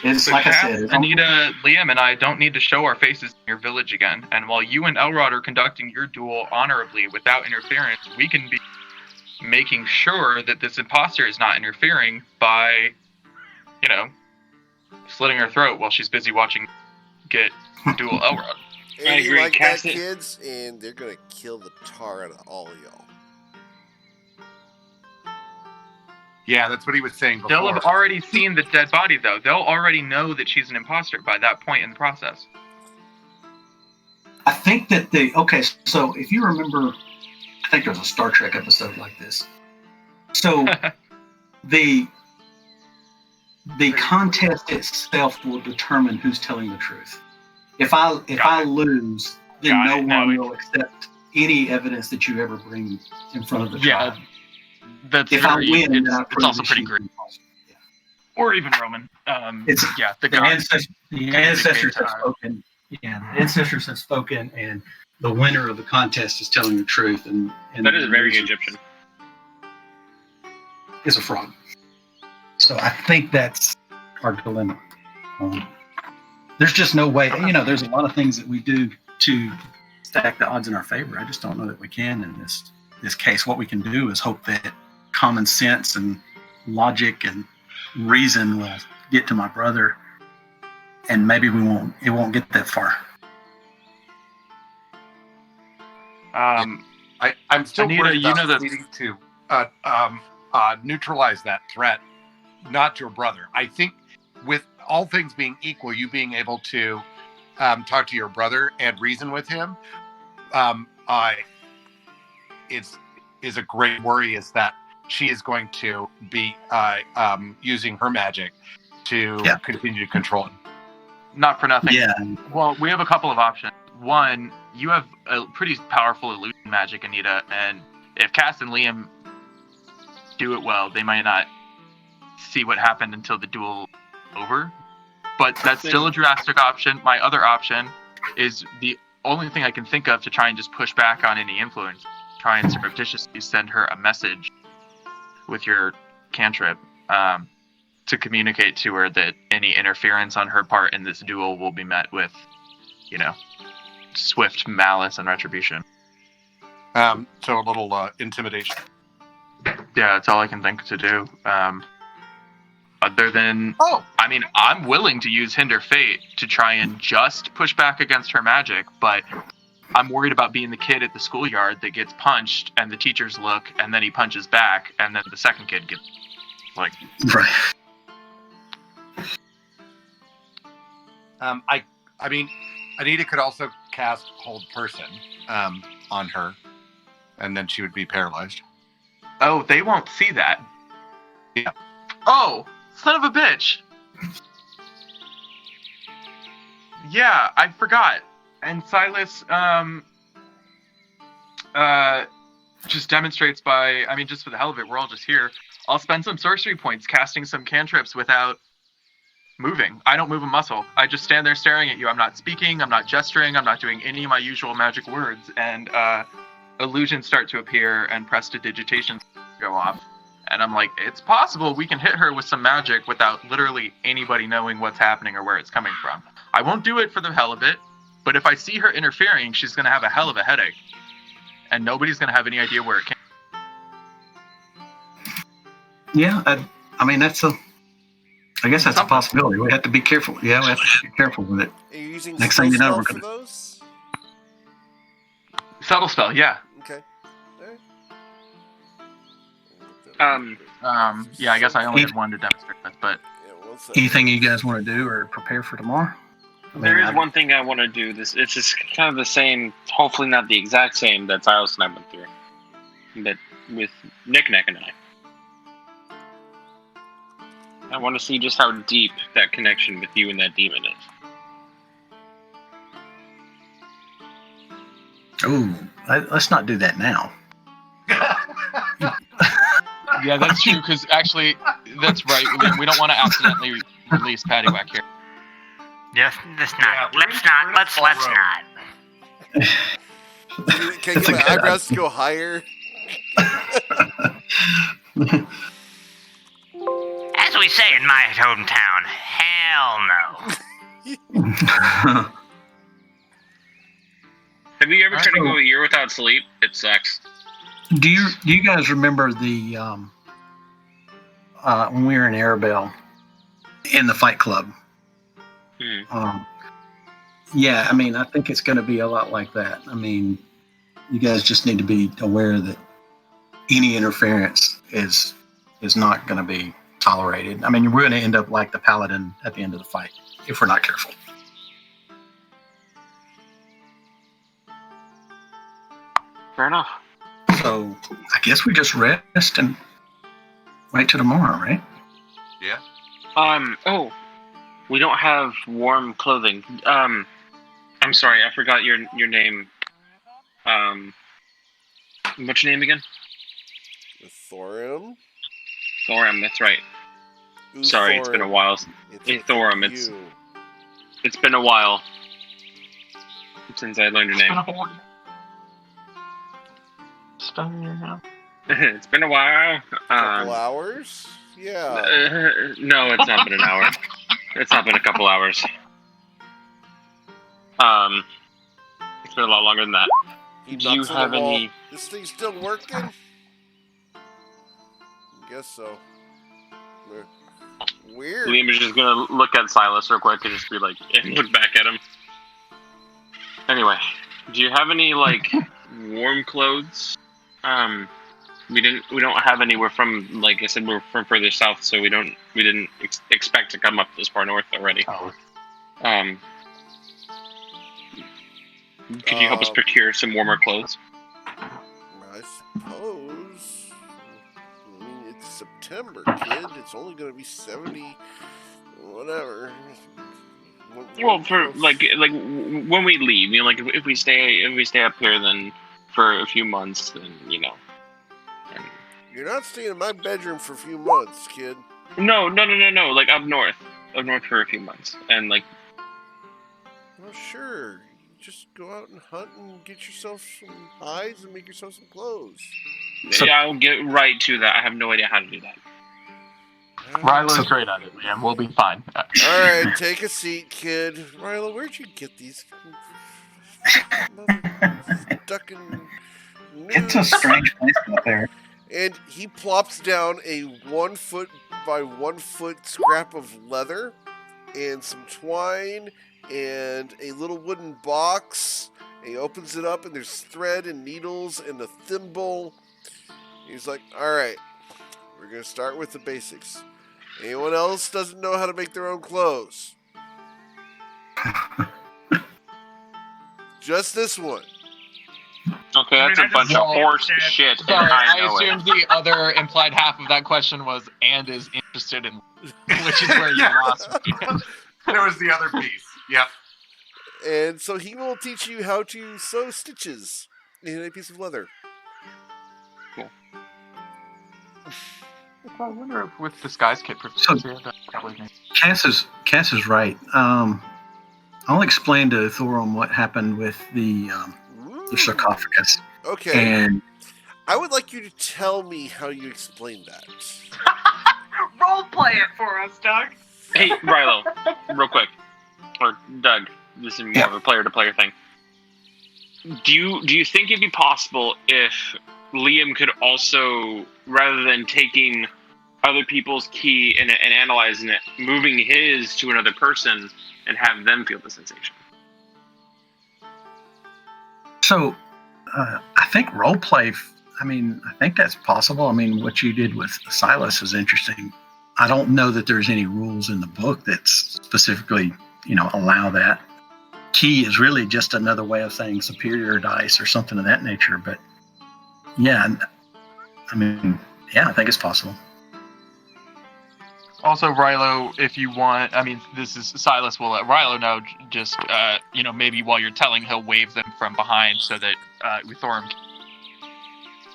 It's like I said. Anita, Liam, and I don't need to show our faces in your village again. And while you and Elrod are conducting your duel honorably without interference, we can be making sure that this imposter is not interfering by, slitting her throat while she's busy watching get duel Elrod. I agree, like that, cast it. kids, and they're gonna kill the tar out of all of y'all. Yeah, that's what he was saying before. They'll have already seen the dead body, though. They'll already know that she's an imposter by that point in the process. I think that so if you remember, I think there's a Star Trek episode like this. So the contest itself will determine who's telling the truth. If I lose, then no one will accept any evidence that you ever bring in front of the trial. If I win, it's also pretty great. Yeah. Or even Roman. The ancestors have spoken. Yeah, the ancestors have spoken, and the winner of the contest is telling the truth. And that is very Egyptian. Is a fraud. So I think that's our dilemma. There's just no way. There's a lot of things that we do to stack the odds in our favor. I just don't know that we can in this case. What we can do is hope that common sense and logic and reason will get to my brother, and maybe it won't get that far. I'm still Anita, worried about needing to neutralize that threat, not your brother. I think with all things being equal, you being able to talk to your brother and reason with him is a great worry, is that she is going to be using her magic to continue to control him. Not for nothing. Yeah. Well, we have a couple of options. One, you have a pretty powerful illusion magic, Anita, and if Cass and Liam do it well, they might not see what happened until the duel over. But that's still a drastic option. My other option is the only thing I can think of to try and just push back on any influence. Try and surreptitiously send her a message with your cantrip to communicate to her that any interference on her part in this duel will be met with, swift malice and retribution. So a little intimidation. Yeah, that's all I can think to do. Other than, I'm willing to use Hinder Fate to try and just push back against her magic, but I'm worried about being the kid at the schoolyard that gets punched, and the teachers look, and then he punches back, and then the second kid gets, Right. Anita could also cast Hold Person on her, and then she would be paralyzed. Oh, they won't see that. Yeah. Oh, son of a bitch. Yeah, I forgot. And Silas just demonstrates by, just for the hell of it, we're all just here. I'll spend some sorcery points casting some cantrips without moving. I don't move a muscle. I just stand there staring at you. I'm not speaking, I'm not gesturing, I'm not doing any of my usual magic words. And illusions start to appear and prestidigitations go off. And I'm like, it's possible we can hit her with some magic without literally anybody knowing what's happening or where it's coming from. I won't do it for the hell of it, but if I see her interfering, she's going to have a hell of a headache. And nobody's going to have any idea where it came from. Yeah, I mean, I guess that's a possibility. We have to be careful. Yeah, we have to be careful with it. Are you using Next thing you know, spell we're for gonna. those? Subtle spell, yeah. Okay. Yeah, I guess I only have one to demonstrate with, but Anything you guys want to do or prepare for tomorrow? There is one thing I want to do. It's just kind of the same, hopefully not the exact same that Silas and I went through, but with Nick and I. I want to see just how deep that connection with you and that demon is. Oh, let's not do that now. yeah, that's true. Because actually, that's right. We don't want to accidentally release Paddywhack here. Yes, let's not. Let's not. Can I get my eyebrows to go higher? As we say in my hometown, hell no. Have you ever tried to go a year without sleep? It sucks. Do you guys remember the when we were in Arabelle in the Fight Club? Yeah, I mean, I think it's going to be a lot like that. I mean, you guys just need to be aware that any interference is not going to be tolerated. I mean, we're going to end up like the paladin at the end of the fight if we're not careful. Fair enough. So I guess we just rest and wait till tomorrow, right? Yeah. Oh, we don't have warm clothing. I'm sorry, I forgot your name. What's your name again? Thorum. Thorum, that's right. Sorry, it's been a while. Thorum, it's been a while since I learned your name. It's been a while. Couple hours? Yeah. No, it's not been an hour. It's not been a couple hours. It's been a lot longer than that. Do you have any? This thing's still working? I guess so. Weird. Liam is just gonna look at Silas real quick and just be like, and look back at him. Anyway, do you have any like warm clothes? We don't have any. We're from, like I said, we're from further south, so we didn't expect to come up this far north already. Could you help us procure some warmer clothes? I suppose. I mean, it's September, kid. It's only going to be 70, whatever. Well, for like when we leave, you know, like if we stay up here, then for a few months, then you know. You're not staying in my bedroom for a few months, kid. No. Like up north for a few months, and like. Well, sure. Just go out and hunt and get yourself some hides and make yourself some clothes. Yeah, I'll get right to that. I have no idea how to do that. Rylo's great at it, Liam. We'll be fine. Alright, take a seat, kid. Rylo, where'd you get these? It's a strange place out there. And he plops down a 1 foot by 1 foot scrap of leather and some twine and a little wooden box. And he opens it up and there's thread and needles and a thimble. He's like, alright, we're going to start with the basics. Anyone else doesn't know how to make their own clothes? Just this one. Okay, that's a bunch of horse shit. Sorry, I assumed the other implied half of that question was, and is interested in, which is where you lost me. There was the other piece. Yep. And so he will teach you how to sew stitches in a piece of leather. Cool. I wonder if with disguise kit proficiency, that's probably me. Cass is right. I'll explain to Thorum what happened with the sarcophagus. Okay. And I would like you to tell me how you explain that. Role play it for us, Doug. Hey, Rylo, real quick. Or Doug, this is more of a player-to-player thing. Do you think it'd be possible if Liam could also, rather than taking other people's key and analyzing it, moving his to another person, and have them feel the sensation. So, I think roleplay. I think that's possible. What you did with Silas is interesting. I don't know that there's any rules in the book that specifically, allow that. Key is really just another way of saying superior dice or something of that nature. But yeah, I think it's possible. Also, Rilo, if you want, this is Silas will let Rilo know. Just maybe while you're telling, he'll wave them from behind so that Thorum.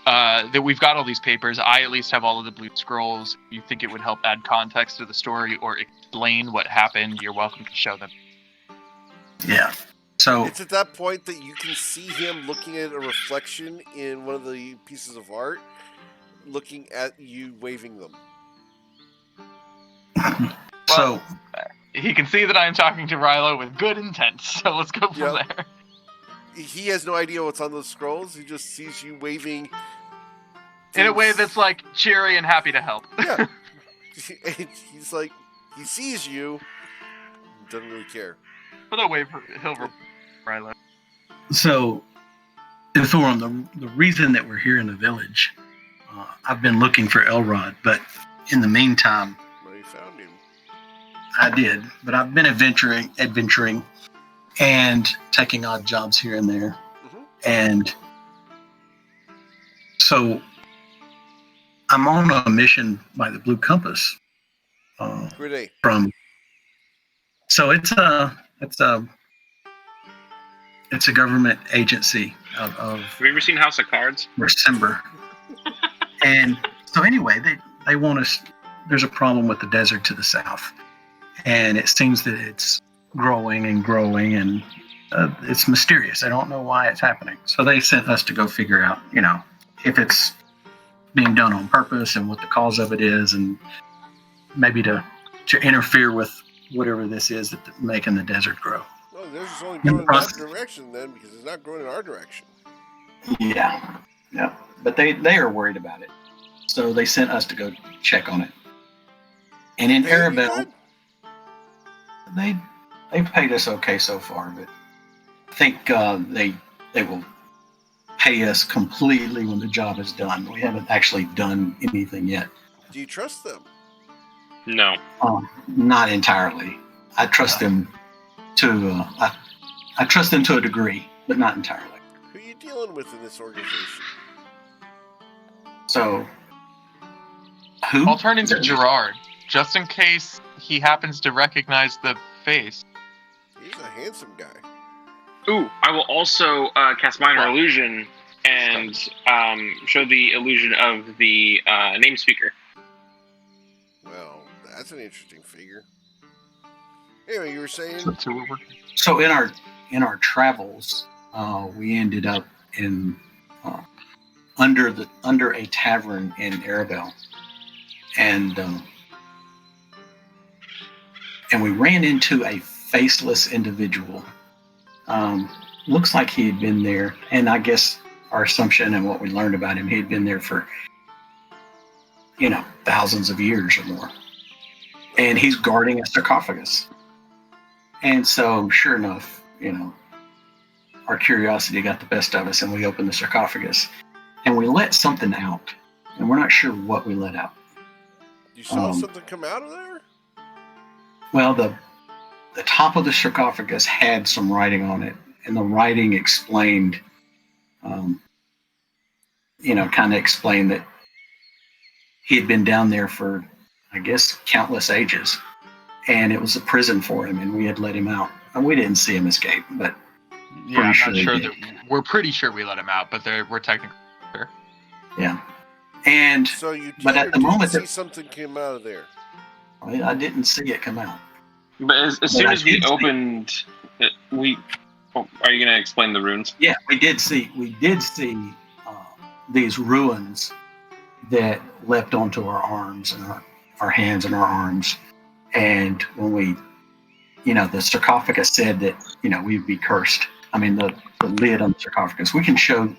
That we've got all these papers. I at least have all of the blue scrolls. If you think it would help add context to the story or explain what happened, you're welcome to show them. Yeah. So it's at that point that you can see him looking at a reflection in one of the pieces of art, looking at you waving them. So he can see that I'm talking to Rilo with good intent. So let's go from there. He has no idea what's on those scrolls. He just sees you waving in a way that's like cheery and happy to help. Yeah. He's like, he sees you, doesn't really care. But he'll wave Rilo. So, Thorum, the reason that we're here in the village, I've been looking for Elrod, but in the meantime, well, you found him. I did, but I've been adventuring, and taking odd jobs here and there, and so I'm on a mission by the Blue Compass. Who are they? So it's a government agency of. Have you ever seen House of Cards? December. And so anyway, they want us. There's a problem with the desert to the south, and it seems that it's growing and growing, and it's mysterious. I don't know why it's happening. So they sent us to go figure out, if it's being done on purpose and what the cause of it is, and maybe to interfere with whatever this is that's making the desert grow. Well, there's just only going in that direction then, because it's not growing in our direction. Yeah. But they are worried about it. So they sent us to go check on it. And in Arabelle, they've paid us okay so far, but I think they will pay us completely when the job is done. We haven't actually done anything yet. Do you trust them? No. Not entirely. I trust them to I trust them to a degree, but not entirely. Who are you dealing with in this organization? So, who? I'll turn into Gerard, just in case he happens to recognize the face. He's a handsome guy. Ooh, I will also cast Minor Illusion and show the illusion of the name speaker. Well, that's an interesting figure. Anyway, you were saying? So in our travels, we ended up in under a tavern in Arabelle, and we ran into a faceless individual. Looks like he had been there, and I guess our assumption and what we learned about him, he had been there for thousands of years or more, and he's guarding a sarcophagus. And so, sure enough, our curiosity got the best of us, and we opened the sarcophagus, and we let something out, and we're not sure what we let out. You saw something come out of there? Well, the top of the sarcophagus had some writing on it, and the writing explained, kind of explained that he had been down there for, I guess, countless ages. And it was a prison for him, and we had let him out. And we didn't see him escape, but I'm not sure that we're pretty sure we let him out, but we're technically sure. Yeah, and so you did, but at the moment, see something came out of there. I didn't see it come out. But as soon as we opened, are you going to explain the runes? Yeah, we did see these ruins that leapt onto our arms and our hands and our arms. And when we, the sarcophagus said that, we'd be cursed. I mean, the lid on the sarcophagus. We can show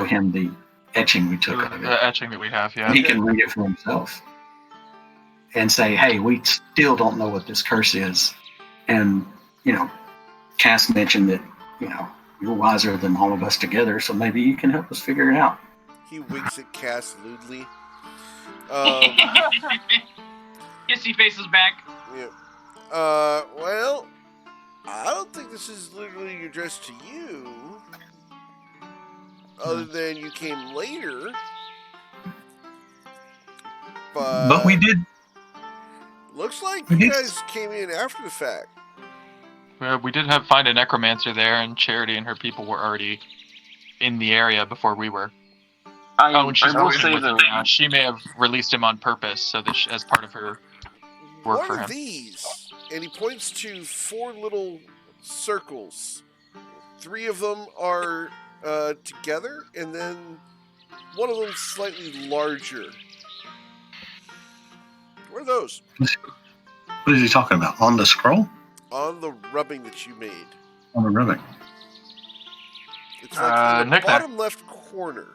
him the etching we took of it. The etching that we have, yeah. And he can read it for himself. and say, hey, we still don't know what this curse is. And, Cass mentioned that, you're wiser than all of us together, so maybe you can help us figure it out. He winks at Cass lewdly. Kissy faces back. Yeah. Well, I don't think this is literally addressed to you. Other than you came later. But we did. Looks like We you did. guys came in after the fact. We did find a necromancer there, and Charity and her people were already in the area before we were. And she's I will working say with him that now. She may have released him on purpose, so that as part of her work What for are him. these? And he points to 4 little circles. 3 of them are together, and then one of them slightly larger. What are those? What is he talking about? On the scroll? On the rubbing that you made. On the rubbing. It's like in the Knick-knack. bottom left corner.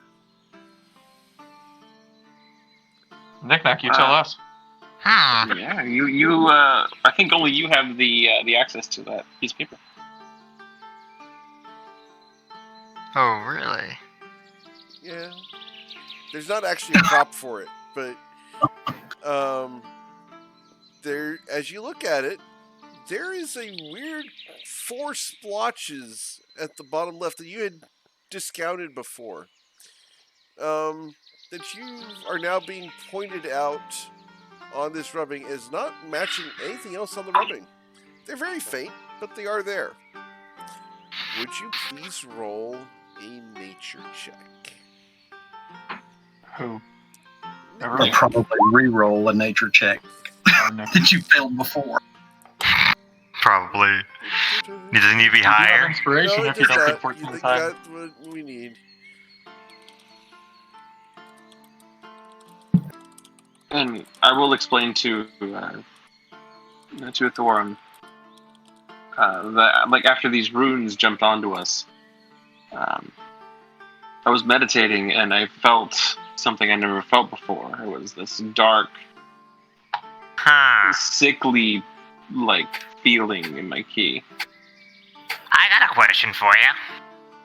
Knick-knack, you tell us. Yeah, you. I think only you have the access to that piece of paper. Oh, really? Yeah. There's not actually a prop for it, but there, as you look at it, there is a weird 4 splotches at the bottom left that you had discounted before. That you are now being pointed out on this rubbing as not matching anything else on the rubbing. They're very faint, but they are there. Would you please roll a nature check? Who? I'll probably re-roll a nature check that you failed before. Probably. Does it need to be higher? Inspiration No, if it you does don't not. get 14 You times. got what we need. And I will explain to Thorum that, like, after these runes jumped onto us, I was meditating and I felt something I never felt before. It was this dark, sickly, feeling in my key. I got a question for you.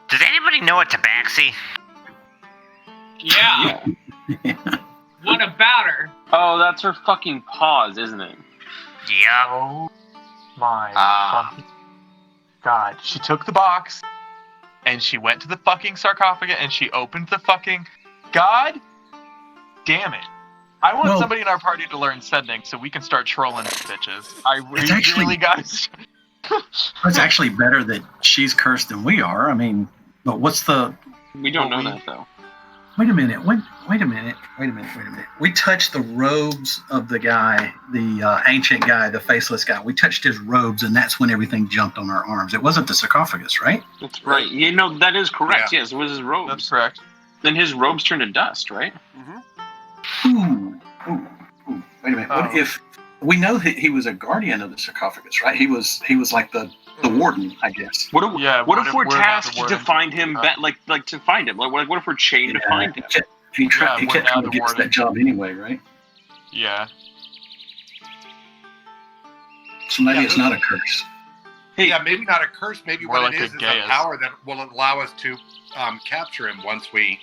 Does anybody know a tabaxi? Yeah. What about her? Oh, that's her fucking paws, isn't it? Yeah. Oh my fucking god. She took the box and she went to the fucking sarcophagus and she opened the fucking... God damn it. I want somebody in our party to learn sending so we can start trolling these bitches. Really guys. It's actually better that she's cursed than we are. I mean, but what's the... We don't know that, though. Wait a minute. We touched the robes of the guy, the ancient guy, the faceless guy. We touched his robes, and that's when everything jumped on our arms. It wasn't the sarcophagus, right? That's right. That is correct. Yeah. Yes, it was his robes. That's correct. Then his robes turned to dust, right? Ooh. Wait a minute. What if we know that he was a guardian of the sarcophagus, right? He was like the warden, I guess. What if we're tasked to warden. find him? To find him. What if we're chained to find him? He kept we're trying now to the get us warden. that job anyway, right? Yeah. So maybe it's not a curse. Yeah, maybe not a curse. Maybe More what like it is a a Gaius. power that will allow us to capture him once we,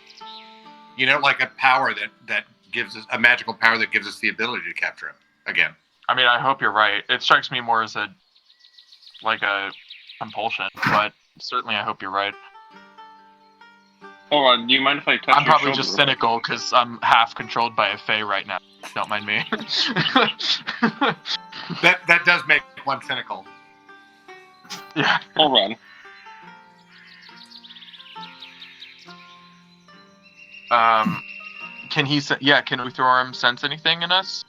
like a power that gives us a magical power that gives us the ability to capture him again. I mean, I hope you're right. It strikes me more as a compulsion, but certainly I hope you're right. Oh, do you mind if I touch I'm your probably shoulder just real quick? cynical because I'm half controlled by a fae right now. Don't mind me. That does make one cynical. Yeah. Hold on. Can we throw him sense anything in us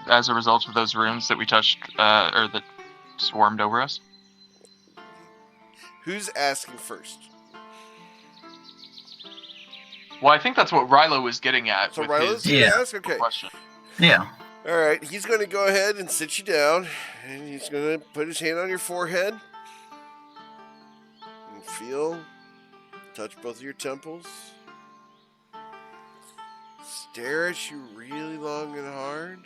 as a result of those runes that we touched or that swarmed over us? Who's asking first? Well, I think that's what Rilo was getting at. So with Rilo's his going to ask? Okay. question. Yeah. All right, he's going to go ahead and sit you down, and he's going to put his hand on your forehead. And touch both of your temples. Stare at you really long and hard.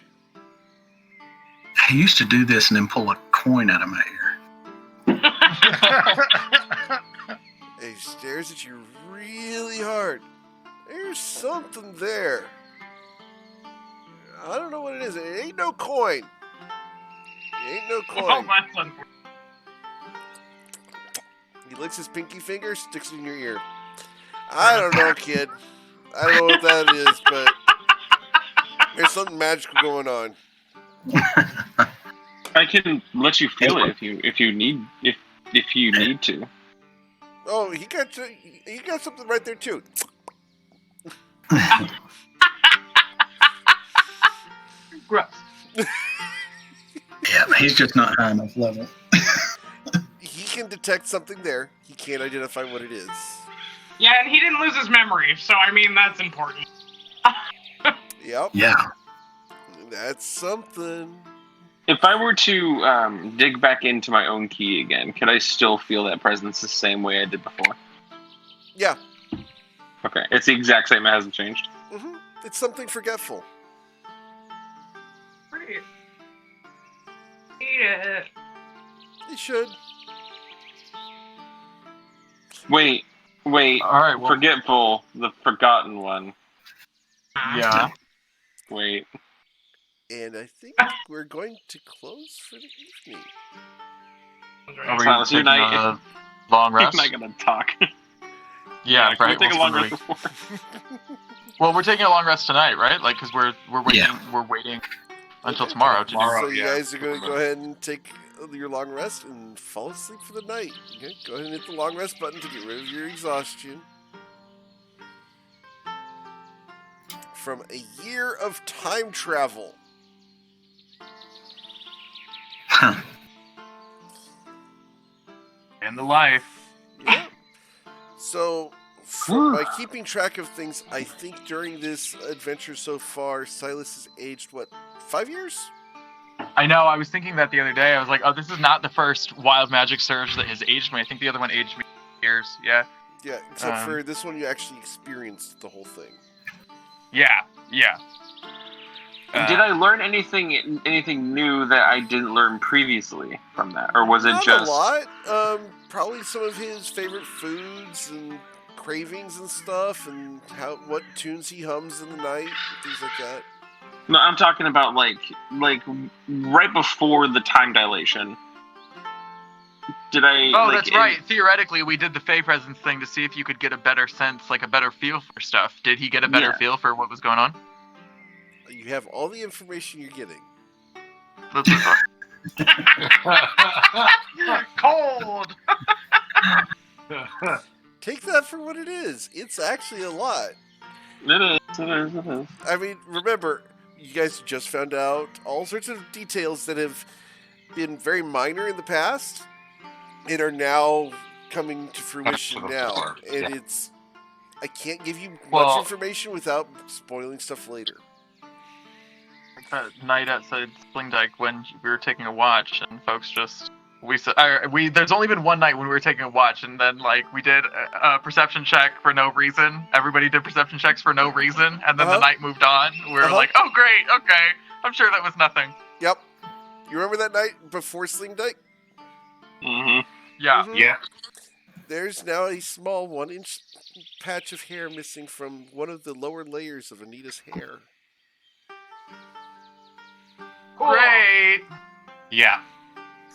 I used to do this and then pull a coin out of my ear. He stares at you really hard. There's something there. I don't know what it is. It ain't no coin. It ain't no Oh, coin. that's unfortunate. He licks his pinky finger, sticks it in your ear. I don't know, kid. I don't know what that is, but there's something magical going on. I can let you feel it if you need to. Oh, he got something right there too. Gross. Yeah, he's just not high enough level. He can detect something there. He can't identify what it is. Yeah, and he didn't lose his memory, so I mean that's important. Yep. Yeah. That's something. If I were to dig back into my own key again, could I still feel that presence the same way I did before? Yeah. Okay, it's the exact same. It hasn't changed. Mm-hmm. It's something forgetful. Great. Eat it. He should. Wait. All right. Well, Forgetful, the forgotten one. yeah. Wait. And I think we're going to close for the evening. Are we Silas, you're taking not- a long He's rest? not gonna talk. Yeah, Can right. we take a Well, long rest before? well, we're taking a long rest tonight, right? Like, because we're waiting. Yeah. We're waiting until tomorrow to do. Tomorrow. So you yeah. guys are going to go ahead and take your long rest and fall asleep for the night. Okay? Go ahead and hit the long rest button to get rid of your exhaustion. From a year of time travel. Huh. And the life. Yeah. So, from my keeping track of things, I think during this adventure so far, Silas has aged, 5 years? I know. I was thinking that the other day. I was like, oh, this is not the first wild magic surge that has aged me. I think the other one aged me years. Yeah. Yeah, except for this one, you actually experienced the whole thing. Yeah. Did I learn anything new that I didn't learn previously from that, or was it Not just a lot. Probably some of his favorite foods and cravings and stuff, and what tunes he hums in the night, and things like that. No, I'm talking about like right before the time dilation. Did I? Oh, that's right. Theoretically, we did the Fey Presence thing to see if you could get a better sense, like a better feel for stuff. Did he get a better feel for what was going on? You have all the information you're getting. Cold. Take that for what it is. It's actually a lot. It is. I mean, remember, you guys just found out all sorts of details that have been very minor in the past and are now coming to fruition now. And I can't give you much information without spoiling stuff later. That night outside Spling Dyke when we were taking a watch, and folks just there's only been one night when we were taking a watch, and then like we did a perception check for no reason. Everybody did perception checks for no reason, and then the night moved on. We were like, oh great, okay, I'm sure that was nothing. Yep. You remember that night before Sling Dyke? Mm-hmm. Yeah. Mhm. Yeah. There's now a small 1-inch patch of hair missing from one of the lower layers of Anita's hair. Great. Yeah.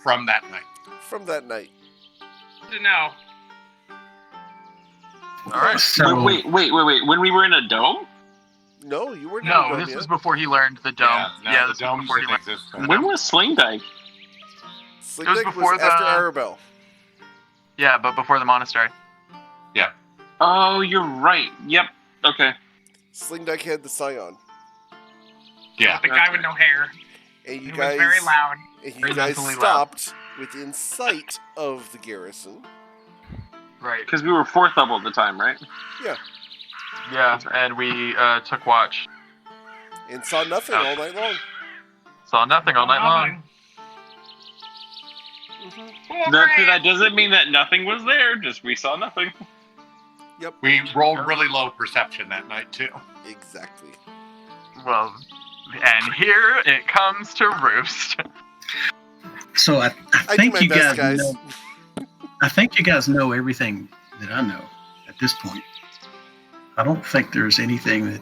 From that night. From that night. To know. All right. So, Wait. When we were in a dome? No, you weren't. No, this was before he learned the dome. Yeah, this the was dome before he didn't learned. exist. When was Sling Dyke? Sling it was Dyke before was after the- Arabelle. Yeah, but before the monastery. Oh, you're right. Yep. Okay. Sling Dyke had the Scion. Yeah. The guy with no hair. And you He guys, was very loud. and you Very guys mentally stopped within sight of the garrison. Right. Because we were fourth level at the time, right? Yeah, and we took watch. And saw nothing all night long. Saw nothing all night long. Cool, That great. doesn't mean that nothing was there. Just we saw nothing. We rolled really low perception that night, too. Exactly. Well, and here it comes to roost. So I I do think my you best, guys guys. know. I think you guys know everything that I know at this point. I don't think there's anything that.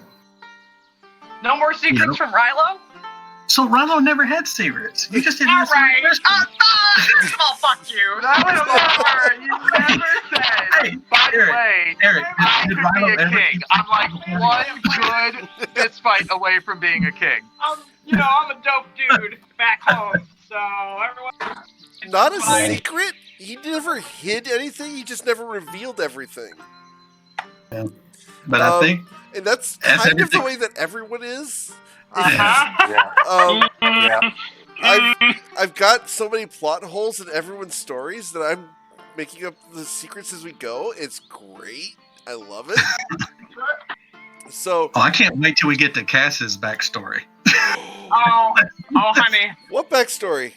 No more secrets from Rilo? So Rilo never had secrets. You just didn't answer Alright. the question. Oh, fuck you. That was never, you never said. Hey, By the Eric, way, Eric, I did could Rilo be a ever king. keep I'm like secrets? one good fist fight away from being a king. I'm a dope dude back home, so everyone. Not a Bye. secret? He never hid anything, he just never revealed everything. But I think And that's As kind of the everything- way that everyone is. Uh-huh. I've got so many plot holes in everyone's stories that I'm making up the secrets as we go. It's great. I love it. So, I can't wait till we get to Cass's backstory. Oh, honey. what backstory?